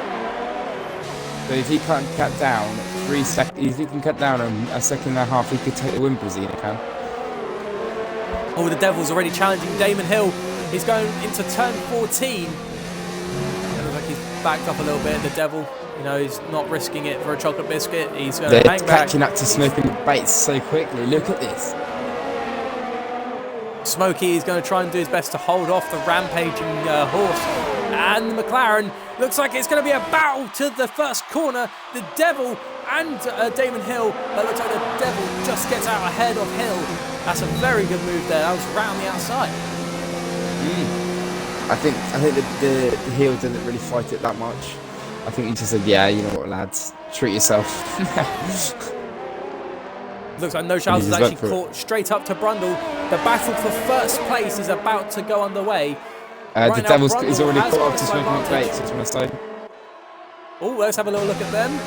Speaker 2: So if he can't cut down 3 seconds, if he can cut down a second and a half, he could take the win. Brazil can.
Speaker 1: Oh, the Devil's already challenging Damon Hill. He's going into turn 14. It looks like he's backed up a little bit. The Devil, you know, he's not risking it for a chocolate biscuit. He's going to hang back.
Speaker 2: Catching up to Smokey the baits so quickly. Look at this.
Speaker 1: Smokey is going to try and do his best to hold off the rampaging horse. And the McLaren looks like it's going to be a battle to the first corner. The Devil and Damon Hill. That looks like the Devil just gets out ahead of Hill. That's a very good move there. That was round the outside.
Speaker 2: I think the Hill didn't really fight it that much. I think he just said, yeah, you know what, lads, treat yourself.
Speaker 1: Looks like No Shouts is actually caught straight up to Brundle. The battle for first place is about to go underway.
Speaker 2: The Devil's is already caught up to Smokey McBates, just want to say.
Speaker 1: Oh, let's have a little look at them.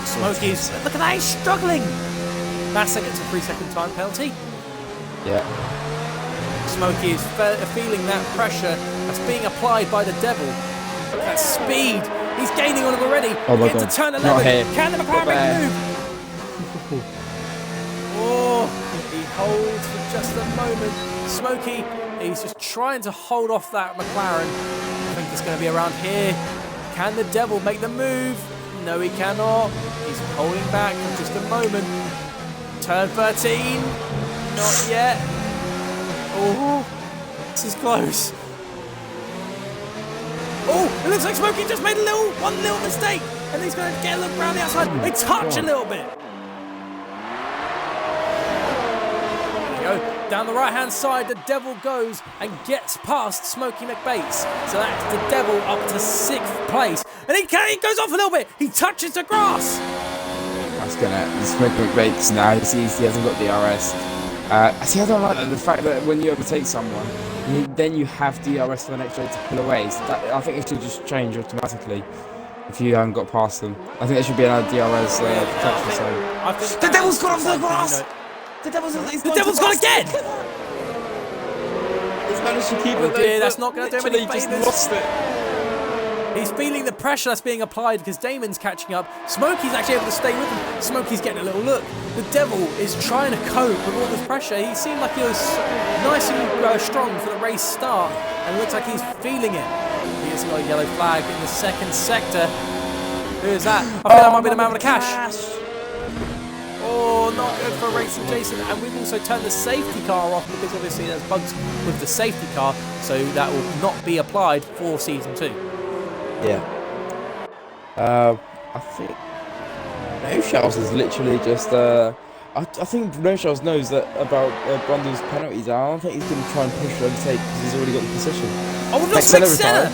Speaker 1: Smokey's, look at that, he's struggling. Massa gets a 3-second time penalty.
Speaker 2: Yeah.
Speaker 1: Smokey is feeling that pressure that's being applied by the Devil. Look at that speed. He's gaining on him already.
Speaker 2: Oh my God.
Speaker 1: To turn 11. Can the McLaren make the move? Oh, he holds for just a moment. Smokey, he's just trying to hold off that McLaren. I think it's going to be around here. Can the Devil make the move? No, he cannot. He's holding back for just a moment. Turn 13. Not yet. Oh, this is close. Oh, it looks like Smokey just made one little mistake. And he's going to get a look around the outside. They touch a little bit. There we go. Down the right-hand side, the Devil goes and gets past Smokey McBates. So that's the Devil up to 6th place. And he goes off a little bit. He touches the grass.
Speaker 2: That's gonna Smokey McBates now. He hasn't got the RS. I don't like the fact that when you overtake someone, then you have DRS for the next straight to pull away. So I think it should just change automatically if you haven't got past them. I think there should be another DRS protection zone. The Devil's gone off the grass! The Devil's gone again! He's managed to keep it there.
Speaker 1: That's not going to do him any
Speaker 2: just
Speaker 1: favours.
Speaker 2: lost it.
Speaker 1: He's feeling the pressure that's being applied because Damon's catching up. Smokey's actually able to stay with him. Smokey's getting a little look. The Devil is trying to cope with all this pressure. He seemed like he was nice and strong for the race start, and it looks like he's feeling it. He has got a yellow flag in the second sector. Who is that? I think that might be the man with the cash. Oh, not good for Racing Jason. And we've also turned the safety car off because obviously there's bugs with the safety car, so that will not be applied for Season 2.
Speaker 2: Yeah. I think No Shells is literally just. I think No Shells knows that about Brundle's penalties. I don't think he's going to try and push or overtake because he's already got the position.
Speaker 1: Oh, we've lost McSenna!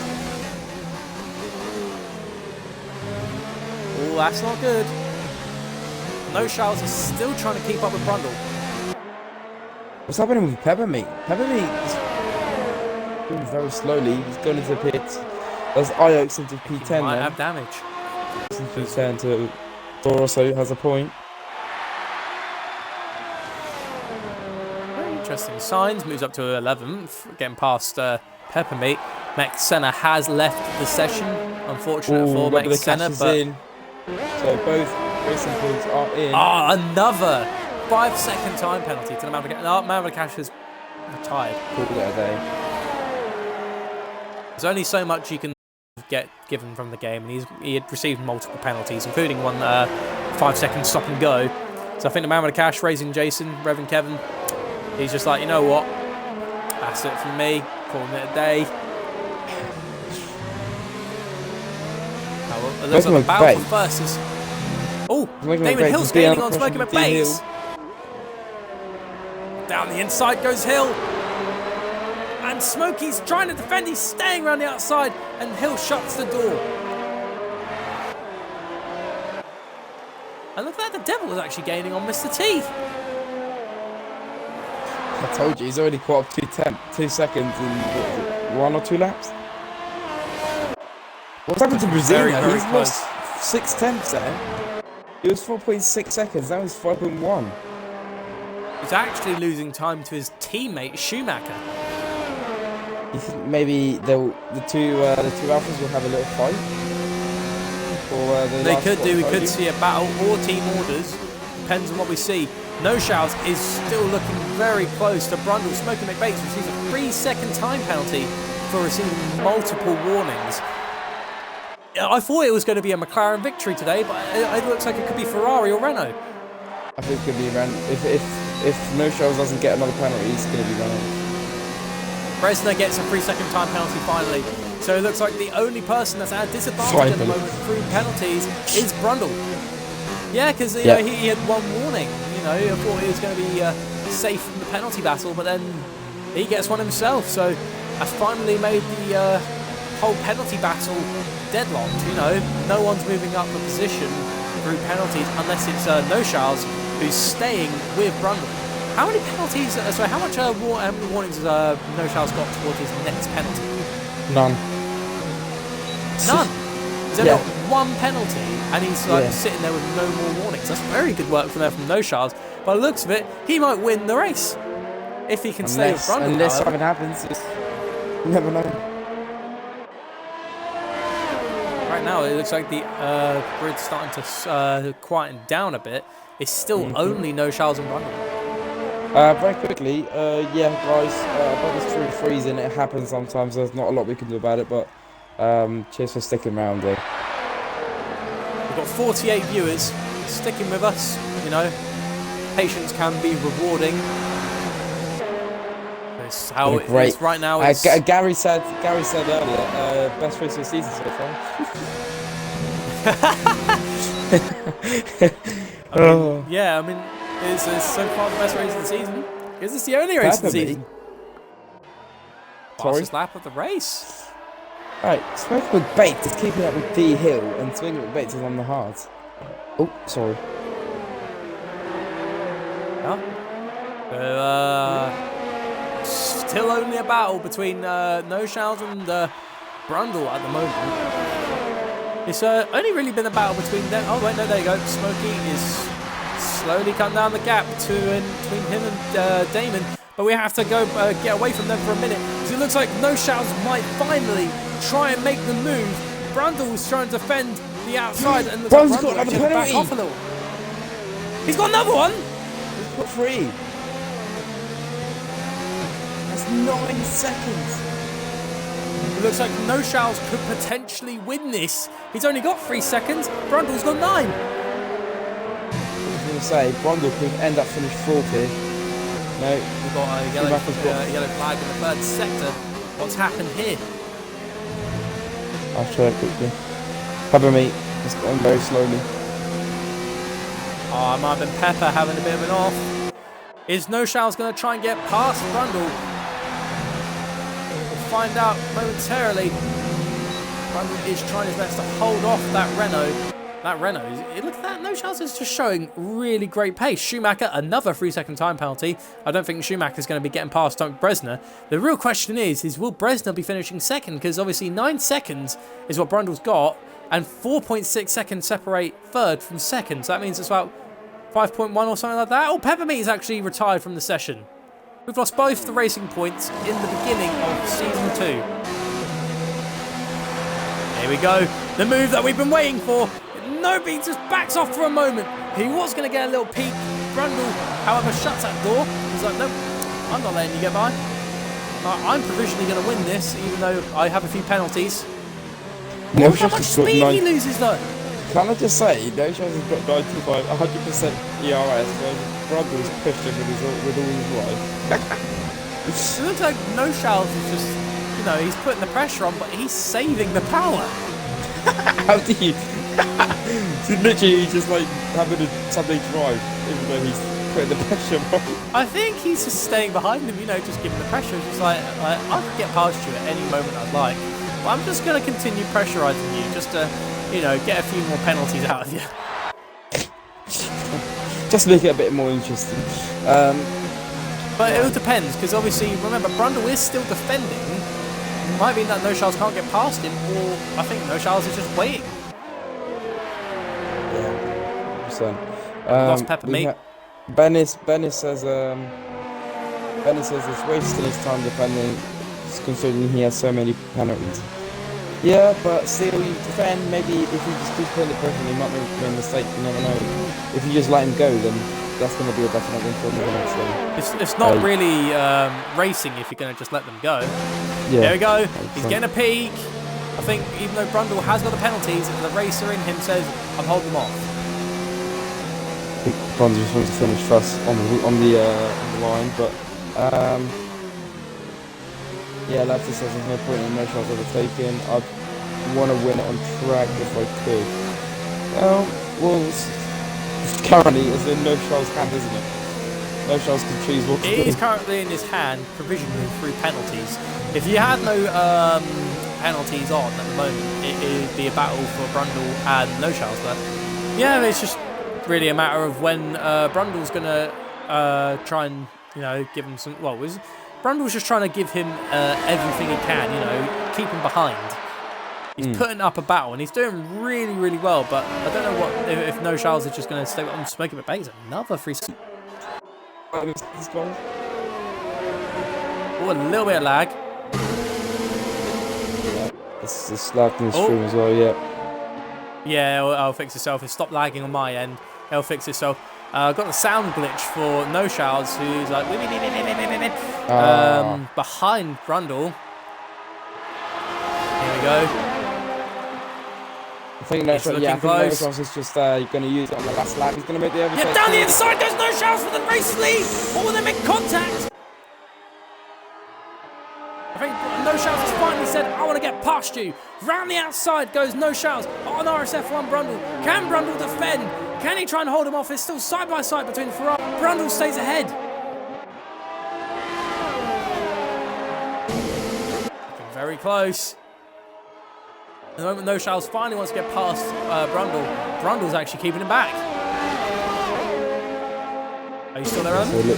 Speaker 1: Oh, that's not good. No Shells is still trying to keep up with Brundle.
Speaker 2: What's happening with Peppermeat? Peppermeat is going very slowly. He's going into the pits. There's Iox into P10
Speaker 1: He might have damage.
Speaker 2: P10 to Doroso has a point.
Speaker 1: Very interesting. Signs moves up to 11th, getting past Peppermeat. McSenna has left the session. Unfortunate for McSenna, but
Speaker 2: in. So both racing points are in.
Speaker 1: Ah, another 5-second time penalty to the Maverick. No, Maverick has retired.
Speaker 2: Called it a day.
Speaker 1: There's only so much you can get given from the game, and he had received multiple penalties, including one 5-second stop and go. So I think the man with the cash, Raising Jason, Reverend Kevin, he's just like, you know what, that's it from me, calling it a day. Oh, it looks like the battle for first is... Oh, Damon Hill's gaining on Smokey McBates. Down the inside goes Hill. And Smokey's trying to defend, he's staying around the outside, and Hill shuts the door. And look at that, the Devil is actually gaining on Mr. T.
Speaker 2: I told you, he's already caught up 2 seconds in 1 or 2 laps. What's happened to Brazil? He's lost 6 tenths there. It was 4.6 seconds, now he's 5.1.
Speaker 1: He's actually losing time to his teammate Schumacher.
Speaker 2: You think maybe the two alphas will have a little fight? Or
Speaker 1: they could do. We could see a battle or team orders. Depends on what we see. No Shouts is still looking very close to Brundle. Smokey McBates receives a 3-second time penalty for receiving multiple warnings. I thought it was going to be a McLaren victory today, but it looks like it could be Ferrari or Renault.
Speaker 2: I think it could be Renault. If No Shells doesn't get another penalty, it's going to be Renault.
Speaker 1: Bresner gets a 3-second time penalty finally. So it looks like the only person that's at a disadvantage at the moment through penalties is Brundle. Yeah, because he had one warning. You know, I thought he was going to be safe from the penalty battle, but then he gets one himself. So that's finally made the whole penalty battle deadlocked. You know, no one's moving up the position through penalties unless it's No Charles who's staying with Brundle. How many penalties? How many warnings has No Charles got towards his next penalty?
Speaker 2: None.
Speaker 1: None. He's only got one penalty, and he's sitting there with no more warnings. That's very good work from No Charles. By the looks of it, he might win the race if he can stay with Brundle.
Speaker 2: Unless something happens, you never know.
Speaker 1: Right now, it looks like the grid's starting to quieten down a bit. It's still only No Charles and Brundle.
Speaker 2: Very quickly, guys, about this true freezing, it happens sometimes. There's not a lot we can do about it, but cheers for sticking around there.
Speaker 1: We've Got 48 viewers sticking with us. You know, patience can be rewarding. It's how it is right now.
Speaker 2: Gary said earlier, best race of the season so far.
Speaker 1: I mean, is this so far the best race of the season? Is this the only race of the season? Fastest lap of the race.
Speaker 2: Right, Smoking with Bates is keeping up with D Hill, and Smoking with Bates is on the hard. Oh, sorry.
Speaker 1: Still only a battle between No Shells and Brundle at the moment. It's only really been a battle between them. Oh wait, no, there you go. Smokey is slowly cutting down the gap between him and Damon. But we have to go get away from them for a minute, because it looks like No Shells might finally try and make the move. Brundle's trying to defend the outside, and looks like Brundle actually back off a little. He's got another one.
Speaker 2: He's got 3. That's 9 seconds.
Speaker 1: It looks like No Shells could potentially win this. He's only got 3 seconds. Brundle's got 9.
Speaker 2: I was going to say, Brundle could end up finish 4th here. No.
Speaker 1: We've got a yellow flag in the 3rd sector. What's happened here?
Speaker 2: I'll show it quickly. Cover me. It's going very slowly.
Speaker 1: Oh, it might have been Pepper having a bit of an off. Is No Shells going to try and get past Brundle? We'll find out momentarily. Brundle is trying his best to hold off that Renault. That Renault, look at that. No Shells is just showing really great pace. Schumacher, another 3-second time penalty. I don't think Schumacher is going to be getting past Bresner. The real question is will Bresner be finishing 2nd? Because obviously 9 seconds is what Brundle's got, and 4.6 seconds separate 3rd from 2nd. So that means it's about 5.1 or something like that. Oh, Peppermeat is actually retired from the session. We've lost both the racing points in the beginning of Season 2. Here we go. The move that we've been waiting for. Nobody just backs off for a moment. He was going to get a little peek. Brundle, however, shuts that door. He's like, nope, I'm not letting you get by. I'm provisionally going to win this, even though I have a few penalties.
Speaker 2: No,
Speaker 1: how much speed he loses, though.
Speaker 2: Can I just say, No Shells has got 95, 100% ERS, whereas Brundle's pushed him with all his life.
Speaker 1: It looks like No Shells is just, you know, he's putting the pressure on, but he's saving the power.
Speaker 2: How do you... So literally he's just like having a Sunday drive, even though he's putting the pressure on.
Speaker 1: I think he's just staying behind him, you know, just giving the pressure. It's just like I could get past you at any moment I'd like, but I'm just going to continue pressurising you just to, you know, get a few more penalties out of you.
Speaker 2: Just make it a bit more interesting.
Speaker 1: But it all depends, because obviously, remember, Brundle is still defending. It might mean that No Shells can't get past him, or I think No Shells is just waiting.
Speaker 2: Yeah, 100%.
Speaker 1: Lost Peppermeat.
Speaker 2: Bennis says it's wasting his time defending, considering he has so many penalties. Yeah, but still, you defend. Maybe if you just keep putting the pressure, he might make a mistake. You never know. If you just let him go, then that's going to be a definite win for him.
Speaker 1: It's not really racing if you're going to just let them go.
Speaker 2: Yeah,
Speaker 1: there we go. He's getting a peek. I think even though Brundle has got the penalties, the racer in him says, I'm holding them off.
Speaker 2: I think Brundle just wants to finish first on the line, but yeah, Lafter says there's no point in No Shells overtaking. I'd want to win it on track if I could. Well, currently it's in No Shells' hand, isn't it? No Shells can choose what to do.
Speaker 1: It is currently in his hand, provisionally through penalties. If you had no penalties on at the moment, it would be a battle for Brundle and No Shells. But yeah, it's just really a matter of when Brundle's going to try and, you know, give him some... Well, Brundle's just trying to give him everything he can, you know, keep him behind. He's putting up a battle, and he's doing really, really well, but I don't know what if No Shells is just going to stay on smoking, but Bates another free... Oh, a little bit of lag.
Speaker 2: Yeah, it's lagged in the stream as well, yeah.
Speaker 1: Yeah, it'll fix itself. It stopped lagging on my end. It'll fix itself. Got the sound glitch for No Shells, who's like behind Brundle. Here we go.
Speaker 2: think no
Speaker 1: It's
Speaker 2: shot.
Speaker 1: looking
Speaker 2: Yeah, I think no
Speaker 1: close.
Speaker 2: shots is just going to use it on the last lap. He's going to make the overtake.
Speaker 1: Yeah, down the inside goes No Shouts for the race lead. All of them in contact. I think No Shouts has finally said, I want to get past you. Round the outside goes No Shouts on RSF1 Brundle. Can Brundle defend? Can he try and hold him off? It's still side by side between Ferrari. Brundle stays ahead. Looking very close. At the moment, No Shouts finally wants to get past Brundle. Brundle's actually keeping him back. Are you still there, Alan?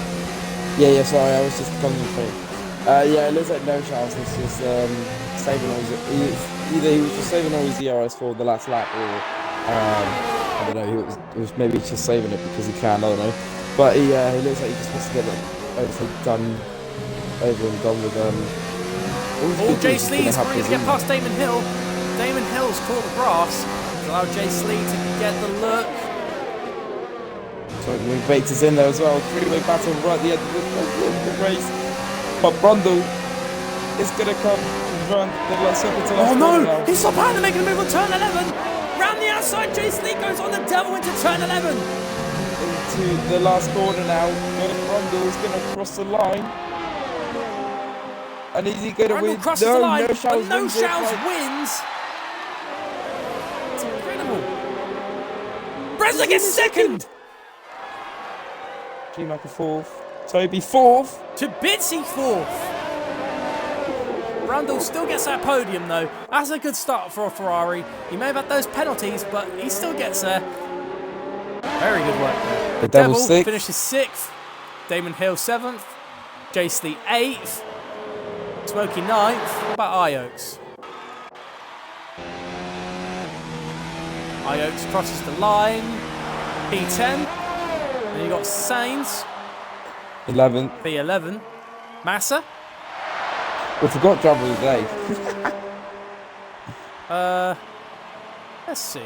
Speaker 2: Yeah, sorry, I was just coming through. Yeah, it looks like No Shouts was just saving all his... Either he was just saving all his ERS for the last lap, or... I don't know, he was maybe just saving it because he can, I don't know. But he looks like he just wants to get it over and done with...
Speaker 1: Jay Slee's trying to get past Damon Hill. Damon Hill's caught the grass. Allow Jay Slee to get the look.
Speaker 2: So Bates is in there as well. Three-way battle right at the end of the race. But Brundle is going to come run the last second to last.
Speaker 1: Oh no! He's so behind to making a move on turn 11. Round the outside, Jay Slee goes on the devil into turn 11.
Speaker 2: Into the last corner now. Brundle is going to cross the line. And is he going to win?
Speaker 1: Crosses the line,
Speaker 2: No Shouts
Speaker 1: No Shouts wins. It's incredible. Bresler gets second.
Speaker 2: Schumacher fourth. Toby fourth.
Speaker 1: To Bitsy fourth. Brundle still gets that podium though. That's a good start for a Ferrari. He may have had those penalties, but he still gets there. Very good work there.
Speaker 2: The Devil sixth.
Speaker 1: Finishes 6th. Damon Hill 7th. Jace Lee 8th. Smokey 9th. What about Ioaks? Ioaks crosses the line. P10. Then you got Sainz.
Speaker 2: 11th.
Speaker 1: P11. Massa.
Speaker 2: We forgot driver of the day.
Speaker 1: Let's see.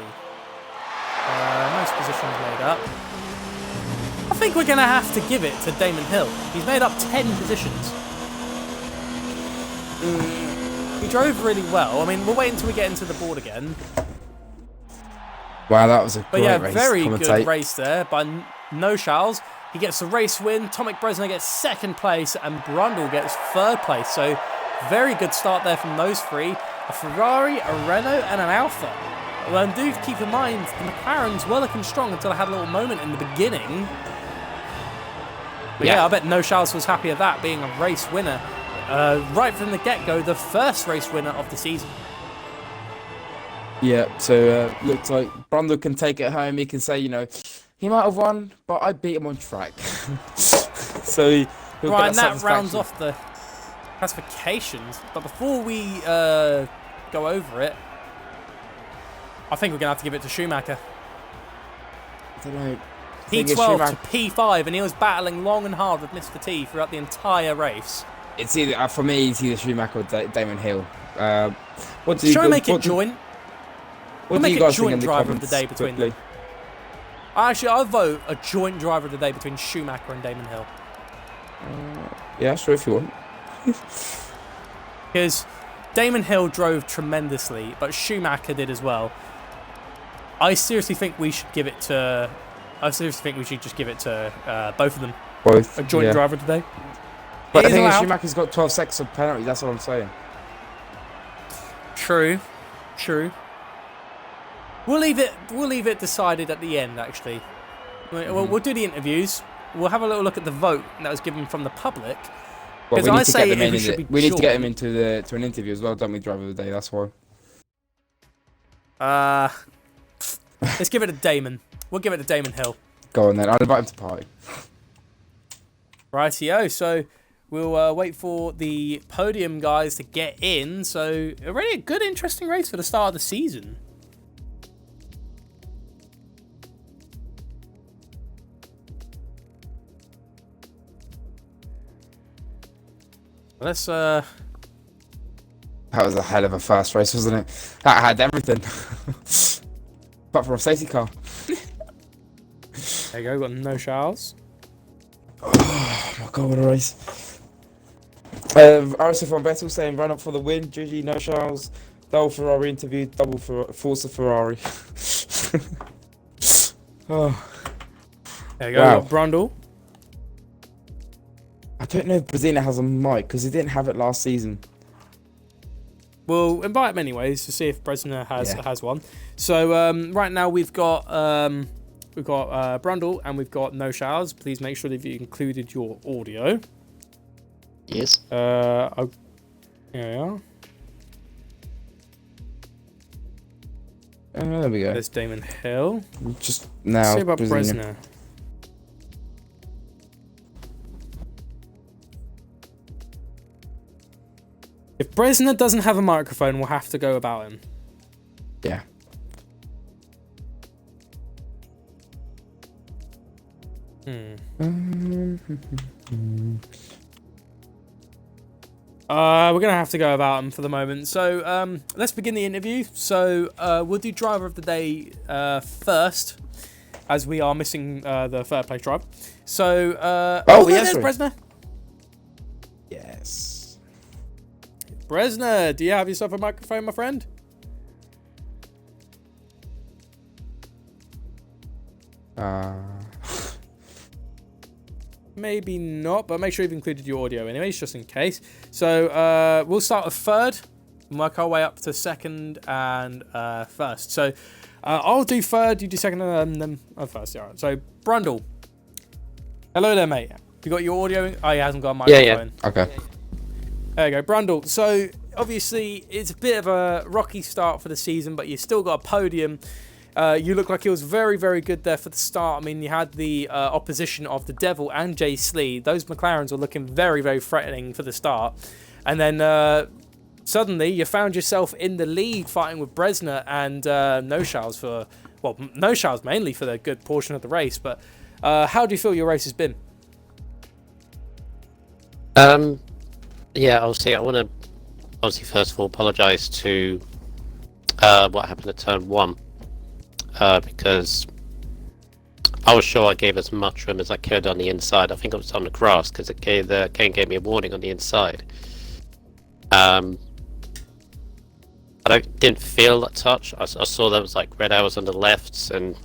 Speaker 1: Most positions made up. I think we're going to have to give it to Damon Hill. He's made up 10 positions. He drove really well. I mean, we'll wait until we get into the board again.
Speaker 2: Wow, that was a great race.
Speaker 1: Very good race there by No Shouts. He gets the race win. Tomek Bresner gets 2nd place, and Brundle gets 3rd place. So, very good start there from those three. A Ferrari, a Renault, and an Alfa. Well, and do keep in mind, the McLarens were looking strong until I had a little moment in the beginning. But yeah, I bet No Shouts was happy at that, being a race winner. Right from the get-go, the first race winner of the season.
Speaker 2: Yeah, so looks like Brundle can take it home. He can say, you know, he might have won, but I beat him on track. So he'll
Speaker 1: right,
Speaker 2: get
Speaker 1: and that rounds
Speaker 2: satisfaction.
Speaker 1: off the classifications. But before we go over it, I think we're going to have to give it to Schumacher.
Speaker 2: I don't know.
Speaker 1: P12 to P5, and he was battling long and hard with Mr. T throughout the entire race.
Speaker 2: It's either, for me, it's either Schumacher or Damon Hill. What do you
Speaker 1: Shall we make it
Speaker 2: what do-
Speaker 1: joint?
Speaker 2: What
Speaker 1: We'll
Speaker 2: do
Speaker 1: make
Speaker 2: you
Speaker 1: it
Speaker 2: guys think
Speaker 1: joint
Speaker 2: in the
Speaker 1: driver of the
Speaker 2: comments
Speaker 1: day between
Speaker 2: quickly?
Speaker 1: them. Actually, I'll vote a joint driver of the day between Schumacher and Damon Hill.
Speaker 2: Yeah, sure, if you want.
Speaker 1: Because Damon Hill drove tremendously, but Schumacher did as well. I seriously think we should give it to... I seriously think we should just give it to both of them.
Speaker 2: Both.
Speaker 1: A joint
Speaker 2: yeah.
Speaker 1: driver of the day.
Speaker 2: But
Speaker 1: It
Speaker 2: the
Speaker 1: is
Speaker 2: thing is,
Speaker 1: allowed.
Speaker 2: Schumacher's got 12 seconds of penalty. That's what I'm saying.
Speaker 1: True. True. We'll leave it decided at the end, actually. We'll do the interviews. We'll have a little look at the vote that was given from the public.
Speaker 2: Well,
Speaker 1: Because I say it should be
Speaker 2: we need to get him
Speaker 1: joint.
Speaker 2: into an interview as well, don't we, driver of the day? That's why.
Speaker 1: Let's give it to Damon. We'll give it to Damon Hill.
Speaker 2: Go on then. I'll invite him to party.
Speaker 1: Rightio. So we'll wait for the podium guys to get in. So already a good, interesting race for the start of the season. Let's
Speaker 2: That was a hell of a fast race, wasn't it? That had everything. Apart from a safety car.
Speaker 1: There you go. Got No Shouts.
Speaker 2: Oh my god, what a race. RSF1 Battle saying run up for the win. GG, No Shouts. Double Ferrari interview, double for Forza Ferrari. Oh,
Speaker 1: There you go,
Speaker 2: wow.
Speaker 1: got Brundle.
Speaker 2: I don't know if Brazina has a mic because he didn't have it last season.
Speaker 1: We'll invite him anyways to see if Bresner has one. So right now we've got Brundle and we've got No Showers. Please make sure that you included your audio.
Speaker 3: Yes.
Speaker 1: Here we are.
Speaker 2: There we go.
Speaker 1: There's Damon Hill.
Speaker 2: Just now.
Speaker 1: See about
Speaker 2: Brazina.
Speaker 1: Bresner. If Bresner doesn't have a microphone, we'll have to go about him.
Speaker 2: Yeah.
Speaker 1: We're gonna have to go about him for the moment. So let's begin the interview. So we'll do driver of the day first, as we are missing the third place driver. So
Speaker 2: yes,
Speaker 1: there's Bresner.
Speaker 2: Yes.
Speaker 1: Bresner, do you have yourself a microphone, my friend? Maybe not, but make sure you've included your audio anyways, just in case. So we'll start with third and work our way up to second and first. So I'll do third, you do second, and then first. All right. So Brundle, hello there, mate. You got your audio? Oh, he hasn't got a microphone.
Speaker 2: Yeah. Okay.
Speaker 1: There you go, Brundle. So obviously it's a bit of a rocky start for the season, but you still got a podium. You look like it was very, very good there for the start. I mean, you had the opposition of the Devil and Jay Slee. Those McLarens were looking very, very threatening for the start. And then suddenly you found yourself in the lead fighting with Bresner and No Showers for, well, No Showers mainly for the good portion of the race. But how do you feel your race has been?
Speaker 3: Yeah, obviously, I want to first of all apologise to what happened at turn 1 because I was sure I gave as much room as I could on the inside. I think it was on the grass because the cane gave me a warning on the inside. I didn't feel that touch. I saw there was like red arrows on the left, and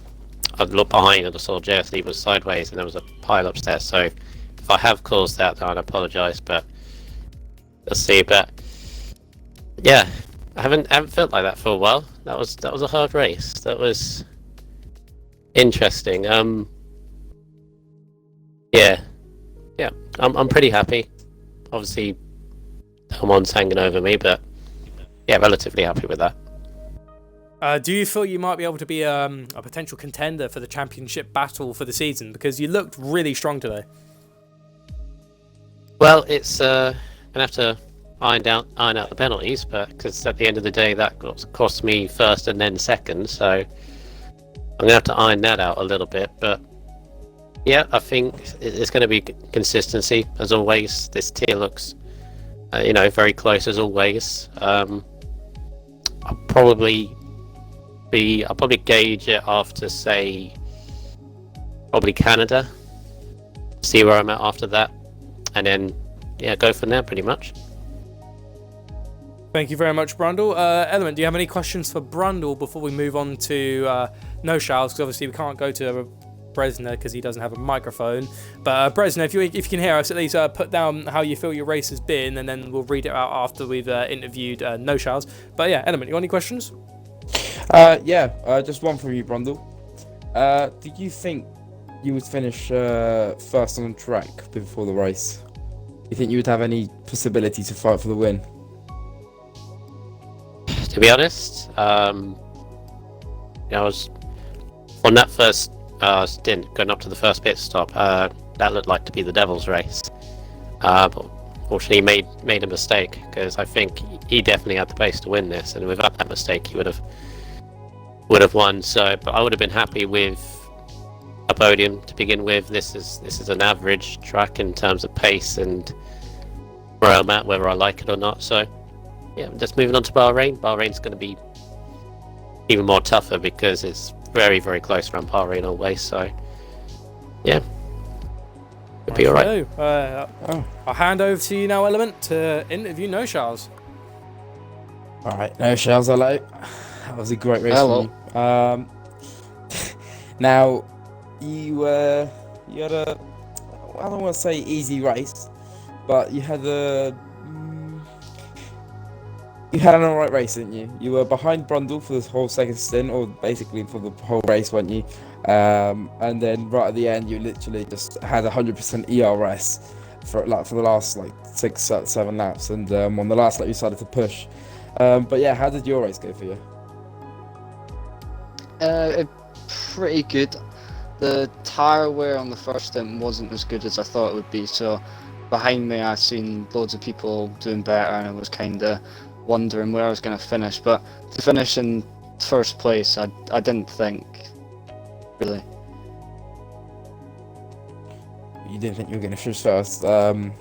Speaker 3: I looked behind and I saw JSD was sideways, and there was a pile upstairs. So if I have caused that, then I apologise. But let's see. But yeah, I haven't felt like that for a while. That was a hard race. That was interesting. Yeah. I'm pretty happy. Obviously, someone's hanging over me, but yeah, relatively happy with that.
Speaker 1: Do you feel you might be able to be a potential contender for the championship battle for the season? Because you looked really strong today.
Speaker 3: Well, it's gonna have to iron out the penalties, but because at the end of the day that cost me first and then second, so I'm gonna have to iron that out a little bit. But yeah, I think it's going to be consistency as always. This tier looks, very close as always. I'll probably gauge it after, say, probably Canada. See where I'm at after that, and then go from there pretty much.
Speaker 1: Thank you very much, Brundle. Element, do you have any questions for Brundle before we move on to No Showers? Because obviously we can't go to Bresner because he doesn't have a microphone. But Bresner, if you can hear us, at least put down how you feel your race has been, and then we'll read it out after we've interviewed No Showers. But yeah, Element, you got any questions?
Speaker 2: Just one from you, Brundle. Do you think you would finish first on the track before the race? Do you think you would have any possibility to fight for the win?
Speaker 3: To be honest, I was on that first stint going up to the first pit stop. That looked like to be the Devil's race, but fortunately made a mistake, because I think he definitely had the pace to win this, and without that mistake, he would have won. So, but I would have been happy with a podium to begin with. This is an average track in terms of pace and where I'm at, whether I like it or not. So. Yeah, just moving on to Bahrain. Bahrain's going to be even more tougher because it's very, very close around Bahrain always. So, yeah, it'll be alright.
Speaker 1: I'll hand over to you now, Element, to interview No Showers.
Speaker 2: All right, no shells, hello. That was a great race
Speaker 4: Hello.
Speaker 2: for you. Now you had a, I don't want to say easy race, but you had an alright race, didn't you? You were behind Brundle for this whole second stint, or basically for the whole race, weren't you? And then right at the end, you literally just had 100% ERS for the last like 6, 7 laps, and on the last lap you started to push. But yeah, how did your race go for you?
Speaker 4: Pretty good. The tyre wear on the first stint wasn't as good as I thought it would be, so behind me I seen loads of people doing better, and I was kind of wondering where I was going to finish. But to finish in first place, I didn't think, really.
Speaker 2: You didn't think you were going to finish first. Do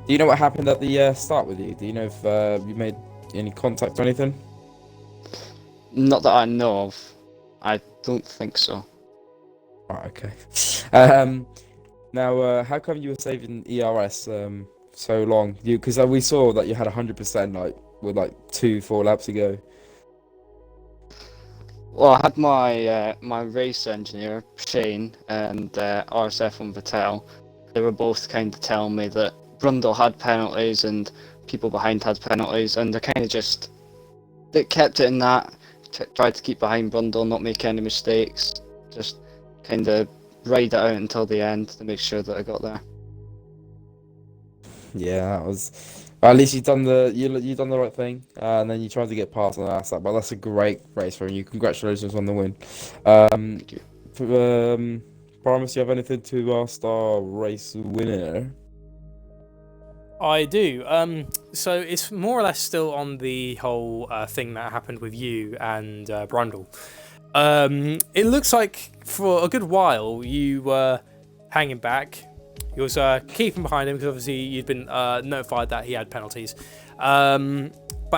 Speaker 2: you know what happened at the start with you? Do you know if you made any contact or anything?
Speaker 4: Not that I know of. I don't think so.
Speaker 2: Right, okay. Now, how come you were saving ERS so long? Because we saw that you had 100% like with like 2-4 laps ago.
Speaker 4: Well, I had my race engineer, Shane, and RSF1 Vettel. They were both kind of telling me that Brundle had penalties and people behind had penalties, and they kind of they kept it in that, tried to keep behind Brundle, not make any mistakes, just kind of ride it out until the end to make sure that I got there.
Speaker 2: Yeah, that was. At least you done the right thing, and then you tried to get past on the last lap. But that's a great race for you. Congratulations on the win.
Speaker 4: Thank you.
Speaker 2: Promise, you have anything to ask our race winner?
Speaker 1: I do. So it's more or less still on the whole thing that happened with you and Brundle. It looks like for a good while you were hanging back. You was keeping behind him because obviously you'd been notified that he had penalties. But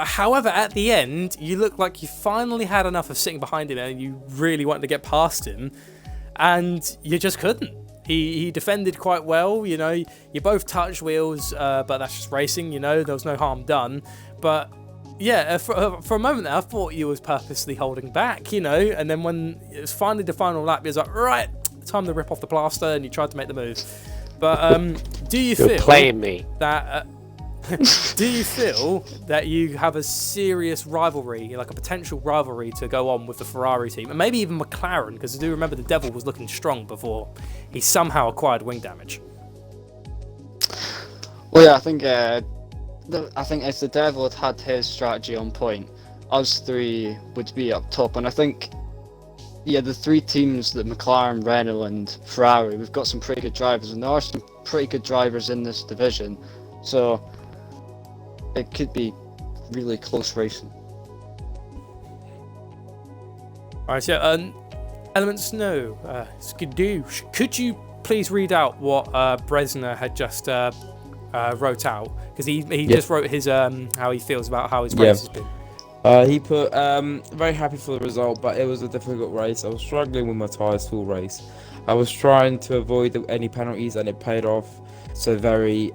Speaker 1: however, at the end, you looked like you finally had enough of sitting behind him and you really wanted to get past him, and you just couldn't. He defended quite well, you know. You both touched wheels, but that's just racing, you know. There was no harm done. But yeah, for a moment there, I thought you was purposely holding back, you know. And then when it was finally the final lap, you was like, right, time to rip off the plaster, and you tried to make the move. But do you
Speaker 3: You're
Speaker 1: feel
Speaker 3: playing me.
Speaker 1: that? Do you feel that you have a serious rivalry, like a potential rivalry to go on with the Ferrari team, and maybe even McLaren? Because I do remember the Devil was looking strong before he somehow acquired wing damage.
Speaker 4: Well, yeah, I think if the Devil had his strategy on point, us three would be up top. And I think, yeah, the three teams, that McLaren, Renault and Ferrari, we've got some pretty good drivers, and there are some pretty good drivers in this division. So it could be really close racing.
Speaker 1: Alright, so Element Snow, Skidoo, could you please read out what Bresner had just wrote out? Because he just wrote his how he feels about how his race has been.
Speaker 2: He put very happy for the result, but it was a difficult race. I was struggling with my tyres full race. I was trying to avoid any penalties, and it paid off. So very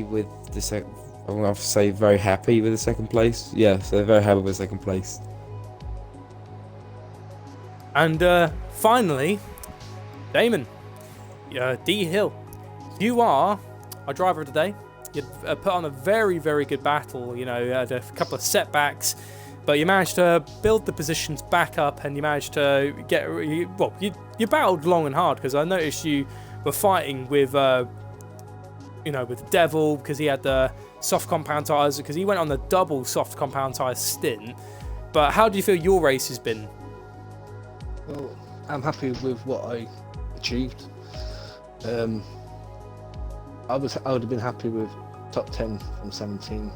Speaker 2: with the second. I'm gonna have to say very happy with the second place. Yeah, so very happy with second place.
Speaker 1: And finally, Damon, D Hill, you are our driver of the day. You put on a very, very good battle. You know, you had a couple of setbacks, but you managed to build the positions back up, and you managed to get. You battled long and hard, because I noticed you were fighting with, with the Devil, because he had the soft compound tyres, because he went on the double soft compound tyre stint. But how do you feel your race has been?
Speaker 5: Well, I'm happy with what I achieved. I would have been happy with top 10 from 17.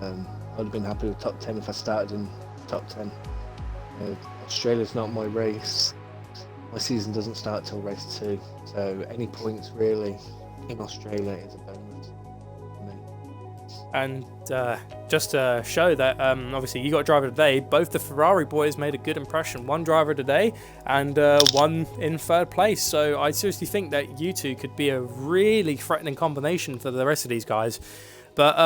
Speaker 5: I would have been happy with top 10 if I started in top 10. Australia's not my race. My season doesn't start till race 2, so any points really in Australia is a bonus for me.
Speaker 1: And just to show that, obviously you got a driver today, both the Ferrari boys made a good impression. One driver today and one in third place. So I seriously think that you two could be a really threatening combination for the rest of these guys. But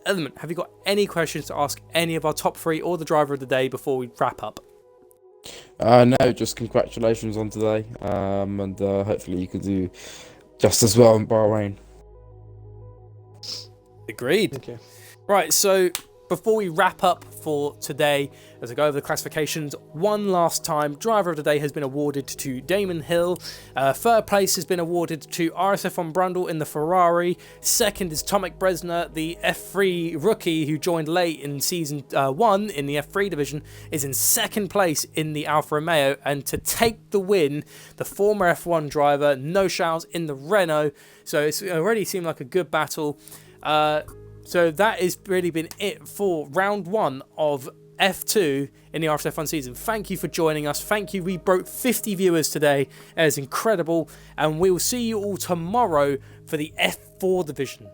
Speaker 1: Element, have you got any questions to ask any of our top 3 or the driver of the day before we wrap up?
Speaker 2: No, just congratulations on today, and hopefully you can do just as well in Bahrain.
Speaker 1: Agreed.
Speaker 5: Okay.
Speaker 1: Right, so before we wrap up for today, as I go over the classifications one last time, driver of the day has been awarded to Damon Hill. Third place has been awarded to RSF1 Brundle in the Ferrari. Second is Tomek Bresner, the F3 rookie who joined late in season 1 in the F3 division, is in second place in the Alfa Romeo. And to take the win, the former F1 driver, No Shows in the Renault. So it's already seemed like a good battle. So that has really been it for round 1 of F2 in the RSF1 season. Thank you for joining us. Thank you. We broke 50 viewers today. It is incredible. And we will see you all tomorrow for the F4 division.